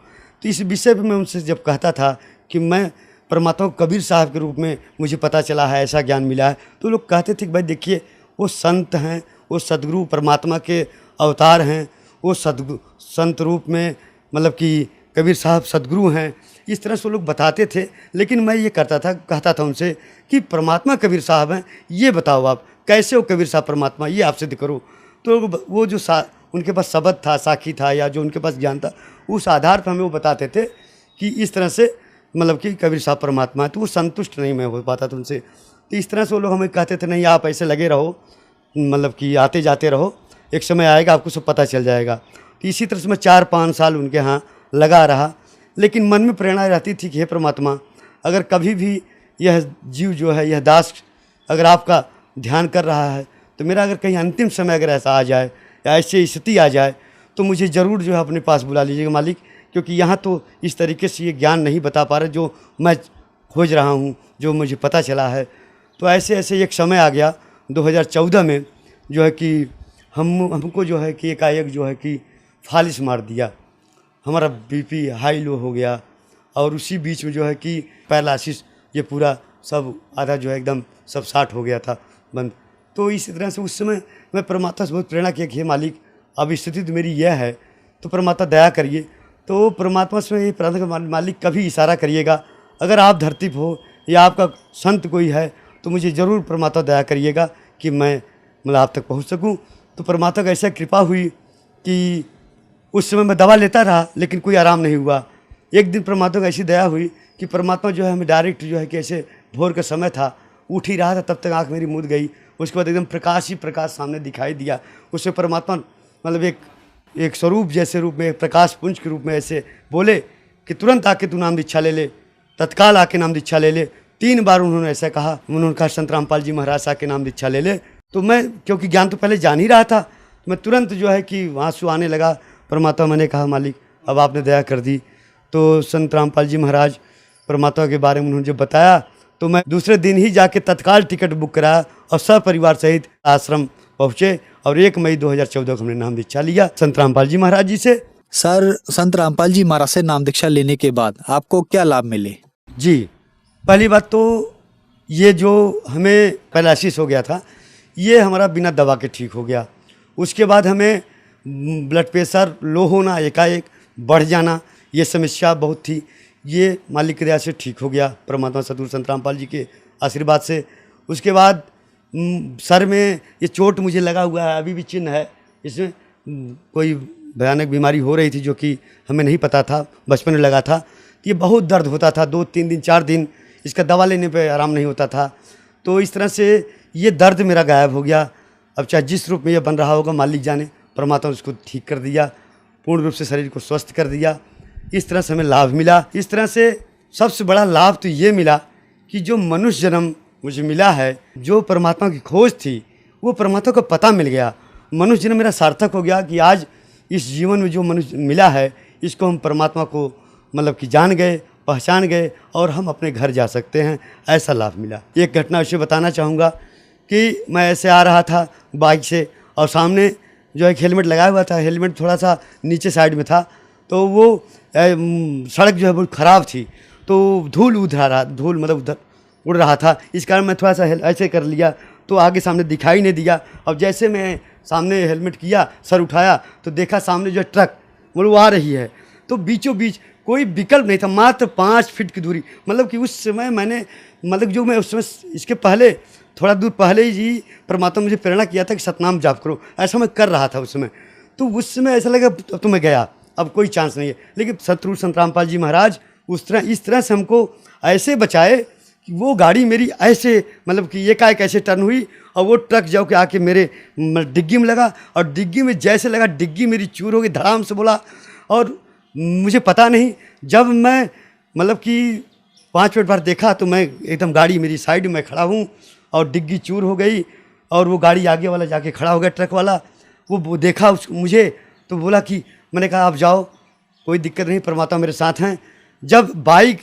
तो इस विषय पर मैं उनसे जब कहता था कि मैं परमात्मा कबीर साहब के रूप में मुझे पता चला है, ऐसा ज्ञान मिला है, तो लोग कहते थे कि भाई देखिए, वो संत हैं, वो सदगुरु परमात्मा के अवतार हैं, वो संत रूप में मतलब कि कबीर साहब सदगुरु हैं। इस तरह से लोग बताते थे, लेकिन मैं ये कहता था उनसे कि परमात्मा कबीर साहब हैं, ये बताओ आप कैसे हो कबीर साहब परमात्मा, ये आप सिद्ध करो। तो वो जो उनके पास शब्द था, साखी था, या जो उनके पास ज्ञान था, उस आधार पर हमें वो बताते थे कि इस तरह से मतलब कि कबीर साहब परमात्मा है। तो वो संतुष्ट नहीं मैं हो पाता था उनसे। तो इस तरह से वो लोग हमें कहते थे, नहीं आप ऐसे लगे रहो, मतलब कि आते जाते रहो, एक समय आएगा आपको सब पता चल जाएगा। तो इसी तरह से मैं 4-5 साल उनके यहाँ लगा रहा, लेकिन मन में प्रेरणा रहती थी कि हे परमात्मा, अगर कभी भी यह जीव जो है, यह दास अगर आपका ध्यान कर रहा है, तो मेरा अगर कहीं अंतिम समय अगर ऐसा आ जाए या ऐसी स्थिति आ जाए, तो मुझे ज़रूर जो है अपने पास बुला लीजिएगा मालिक, क्योंकि यहाँ तो इस तरीके से ये ज्ञान नहीं बता पा रहे जो मैं खोज रहा हूँ, जो मुझे पता चला है। तो ऐसे एक समय आ गया 2014 में, जो है कि हमको जो है कि एकाएक जो है कि फालिश मार दिया, हमारा बीपी हाई लो हो गया, और उसी बीच में जो है कि पैरालिसिस ये पूरा सब आधा जो है एकदम सब साठ हो गया था बंद। तो इस तरह से उस समय मैं परमात्मा से बहुत प्रेरणा किया कि हे मालिक, अब स्थिति तो मेरी यह है, तो परमात्मा दया करिए। तो परमात्मा से ये प्रार्थना कर, मालिक कभी इशारा करिएगा, अगर आप धरती पर हो या आपका संत कोई है तो मुझे ज़रूर परमात्मा दया करिएगा कि मैं मतलब आप तक पहुंच सकूं। तो परमात्मा का ऐसा कृपा हुई कि उस समय मैं दवा लेता रहा लेकिन कोई आराम नहीं हुआ। एक दिन परमात्मा को ऐसी दया हुई कि परमात्मा जो है हमें डायरेक्ट जो है कि ऐसे भोर का समय था, उठ ही रहा था, तब तक आँख मेरी मूंद गई। उसके बाद एकदम प्रकाश ही प्रकाश सामने दिखाई दिया। उसमें परमात्मा मतलब एक स्वरूप जैसे रूप में, एक प्रकाश पुंज के रूप में ऐसे बोले कि तुरंत आके तू नाम दीक्षा ले ले, तत्काल आके नाम दीक्षा ले ले। 3 बार उन्होंने ऐसा कहा। उन्होंने कहा संत रामपाल जी महाराज आके नाम दीक्षा ले ले। तो मैं क्योंकि ज्ञान तो पहले जान ही रहा था, तो मैं तुरंत जो है कि आंसू आने लगा। परमात्मा मैंने कहा मालिक अब आपने दया कर दी। तो संत रामपाल जी महाराज परमात्मा के बारे में उन्होंने जब बताया तो मैं दूसरे दिन ही जाके तत्काल टिकट बुक कराया और सब परिवार सहित आश्रम पहुँचे और 1 मई 2014 को हमने नाम दीक्षा लिया संत रामपाल जी महाराज जी से। सर, संत रामपाल जी महाराज से नाम दीक्षा लेने के बाद आपको क्या लाभ मिले? जी, पहली बात तो ये जो हमें पैरालिसिस हो गया था, ये हमारा बिना दवा के ठीक हो गया। उसके बाद हमें ब्लड प्रेशर लो होना, एकाएक बढ़ जाना, ये समस्या बहुत थी। ये मालिक की दया से ठीक हो गया, परमात्मा सतगुरु संत रामपाल जी के आशीर्वाद से। उसके बाद सर में ये चोट मुझे लगा हुआ है, अभी भी चिन्ह है। इसमें कोई भयानक बीमारी हो रही थी जो कि हमें नहीं पता था, बचपन में लगा था। ये बहुत दर्द होता था, 2-3 दिन 4 दिन इसका दवा लेने पे आराम नहीं होता था। तो इस तरह से ये दर्द मेरा गायब हो गया। अब चाहे जिस रूप में ये बन रहा होगा मालिक जाने, परमात्मा ने उसको ठीक कर दिया, पूर्ण रूप से शरीर को स्वस्थ कर दिया। इस तरह से हमें लाभ मिला। इस तरह से सबसे बड़ा लाभ तो ये मिला कि जो मनुष्य जन्म मुझे मिला है, जो परमात्मा की खोज थी, वो परमात्मा को पता मिल गया। मनुष्य जन्म मेरा सार्थक हो गया कि आज इस जीवन में जो मनुष्य मिला है, इसको हम परमात्मा को मतलब कि जान गए, पहचान गए और हम अपने घर जा सकते हैं, ऐसा लाभ मिला। एक घटना उसे बताना चाहूँगा कि मैं ऐसे आ रहा था बाइक से और सामने जो है हेलमेट लगाया हुआ था, हेलमेट थोड़ा सा नीचे साइड में था, तो वो सड़क जो है बहुत ख़राब थी, तो धूल मतलब उधर उड़ रहा था। इस कारण मैं थोड़ा सा ऐसे कर लिया तो आगे सामने दिखाई नहीं दिया। अब जैसे मैं सामने हेलमेट किया, सर उठाया तो देखा सामने जो ट्रक वो आ रही है। तो बीचों बीच कोई विकल्प नहीं था, मात्र 5 फीट की दूरी। मतलब कि उस समय मैंने मतलब जो मैं उस समय इसके पहले थोड़ा दूर पहले ही परमात्मा मुझे प्रेरणा किया था कि सतनाम जाप करो, ऐसा मैं कर रहा था उस समय। तो उस समय ऐसा लगा अब तो मैं गया, अब कोई चांस नहीं है। लेकिन सतगुरु संत रामपाल जी महाराज इस तरह से हमको ऐसे बचाए कि वो गाड़ी मेरी ऐसे मतलब कि एकाएक ऐसे टर्न हुई और वो ट्रक जाओ के आके मेरे डिग्गी में लगा और डिग्गी में जैसे लगा डिग्गी मेरी चूर हो गई, धड़ाम से बोला। और मुझे पता नहीं, जब मैं मतलब कि 5 मिनट बाद देखा तो मैं एकदम गाड़ी मेरी साइड में खड़ा हूँ और डिग्गी चूर हो गई और वो गाड़ी आगे वाला जाके खड़ा हो गया, ट्रक वाला। वो देखा मुझे तो बोला कि, मैंने कहा आप जाओ, कोई दिक्कत नहीं, परमात्मा मेरे साथ हैं। जब बाइक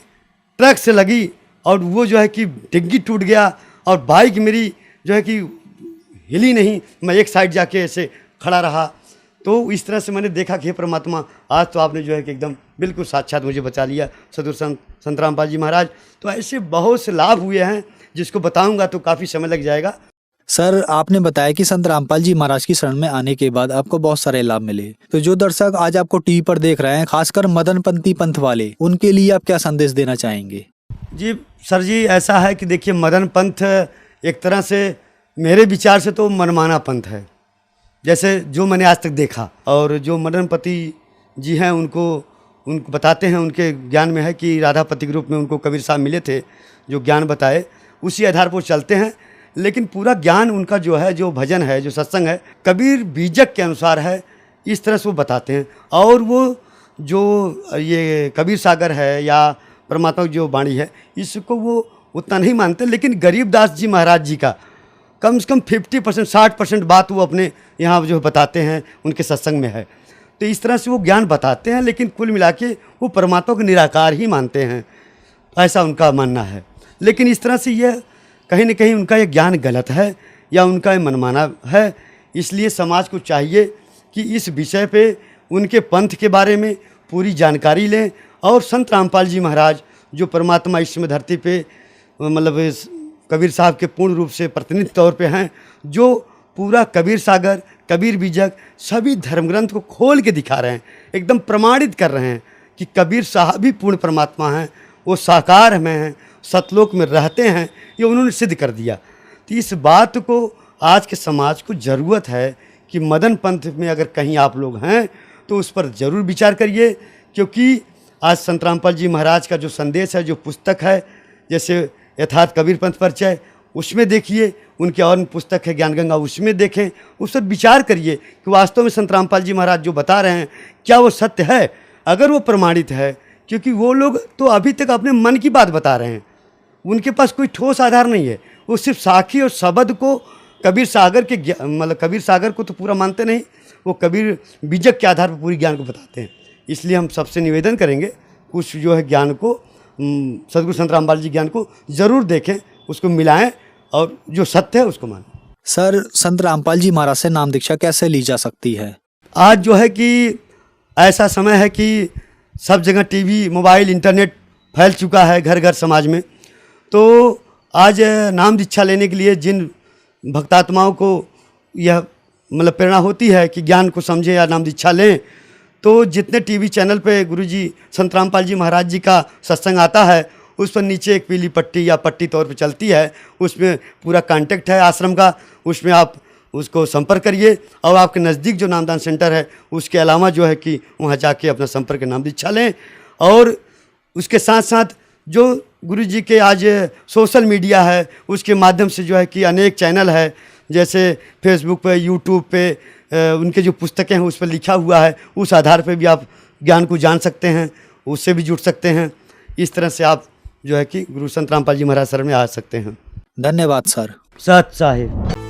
ट्रक से लगी और वो जो है कि डिग्गी टूट गया और बाइक मेरी जो है कि हिली नहीं, मैं एक साइड जाके ऐसे खड़ा रहा। तो इस तरह से मैंने देखा कि हे परमात्मा, आज तो आपने जो है कि एकदम बिल्कुल साक्षात मुझे बचा लिया, सतगुरु संत रामपाल जी महाराज। तो ऐसे बहुत से लाभ हुए हैं जिसको बताऊंगा तो काफ़ी समय लग जाएगा। सर, आपने बताया कि संत रामपाल जी महाराज की शरण में आने के बाद आपको बहुत सारे लाभ मिले। तो जो दर्शक आज आपको टीवी पर देख रहे हैं, खासकर मदनपंथी पंथ वाले, उनके लिए आप क्या संदेश देना चाहेंगे? जी सर जी, ऐसा है कि देखिए मदन पंथ एक तरह से मेरे विचार से तो मनमाना पंथ है, जैसे जो मैंने आज तक देखा। और जो मदनपति जी हैं उनको बताते हैं, उनके ज्ञान में है कि राधापति के रूप में उनको कबीर साहब मिले थे, जो ज्ञान बताए उसी आधार पर चलते हैं। लेकिन पूरा ज्ञान उनका जो है, जो भजन है, जो सत्संग है, कबीर बीजक के अनुसार है, इस तरह से वो बताते हैं। और वो जो ये कबीर सागर है या परमात्मा की जो वाणी है, इसको वो उतना नहीं मानते। लेकिन गरीबदास जी महाराज जी का कम से कम 50% 60% बात वो अपने यहाँ जो बताते हैं उनके सत्संग में है। तो इस तरह से वो ज्ञान बताते हैं, लेकिन कुल मिला के वो परमात्मा को निराकार ही मानते हैं, ऐसा उनका मानना है। लेकिन इस तरह से यह कहीं न कहीं उनका ये ज्ञान गलत है या उनका ये मनमाना है। इसलिए समाज को चाहिए कि इस विषय पे उनके पंथ के बारे में पूरी जानकारी लें। और संत रामपाल जी महाराज जो परमात्मा इस समय धरती पे मतलब इस कबीर साहब के पूर्ण रूप से प्रतिनिधि तौर पे हैं, जो पूरा कबीर सागर, कबीर बीजक सभी धर्म ग्रंथ को खोल के दिखा रहे हैं, एकदम प्रमाणित कर रहे हैं कि कबीर साहब भी पूर्ण परमात्मा हैं, वो साकार में हैं, सतलोक में रहते हैं, ये उन्होंने सिद्ध कर दिया। तो इस बात को आज के समाज को ज़रूरत है कि मदन पंथ में अगर कहीं आप लोग हैं तो उस पर ज़रूर विचार करिए, क्योंकि आज संत रामपाल जी महाराज का जो संदेश है, जो पुस्तक है, जैसे यथार्थ कबीर पंथ परिचय, उसमें देखिए, उनकी और पुस्तक है ज्ञान गंगा, उसमें देखें, उस पर विचार करिए कि वास्तव में संत रामपाल जी महाराज जो बता रहे हैं क्या वो सत्य है, अगर वो प्रमाणित है। क्योंकि वो लोग तो अभी तक अपने मन की बात बता रहे हैं, उनके पास कोई ठोस आधार नहीं है, वो सिर्फ साखी और शब्द को कबीर सागर के मतलब कबीर सागर को तो पूरा मानते नहीं, वो कबीर बीजक के आधार पर पूरी ज्ञान को बताते हैं। इसलिए हम सबसे निवेदन करेंगे, कुछ जो है ज्ञान को, सदगुरु संत रामपाल जी ज्ञान को ज़रूर देखें, उसको मिलाएं और जो सत्य है उसको मानें। सर, संत रामपाल जी महाराज से नाम दीक्षा कैसे ली जा सकती है? आज जो है कि ऐसा समय है कि सब जगह टीवी, मोबाइल, इंटरनेट फैल चुका है घर घर समाज में। तो आज नाम दीक्षा लेने के लिए जिन भक्तात्माओं को यह मतलब प्रेरणा होती है कि ज्ञान को समझें या नाम दीक्षा लें, तो जितने टीवी चैनल पे गुरुजी संत रामपाल जी महाराज जी का सत्संग आता है, उस पर नीचे एक पीली पट्टी या पट्टी तौर पे चलती है, उसमें पूरा कांटेक्ट है आश्रम का, उसमें आप उसको संपर्क करिए और आपके नज़दीक जो नामदान सेंटर है उसके अलावा जो है कि वहाँ जाके अपना संपर्क नाम दीक्षा लें। और उसके साथ साथ जो गुरुजी के आज सोशल मीडिया है, उसके माध्यम से जो है कि अनेक चैनल है, जैसे फेसबुक पे, यूट्यूब पे उनके जो पुस्तकें हैं उस पर लिखा हुआ है, उस आधार पे भी आप ज्ञान को जान सकते हैं, उससे भी जुड़ सकते हैं। इस तरह से आप जो है कि गुरु संत रामपाल जी महाराज शरण में आ सकते हैं। धन्यवाद सर। सत साहिब।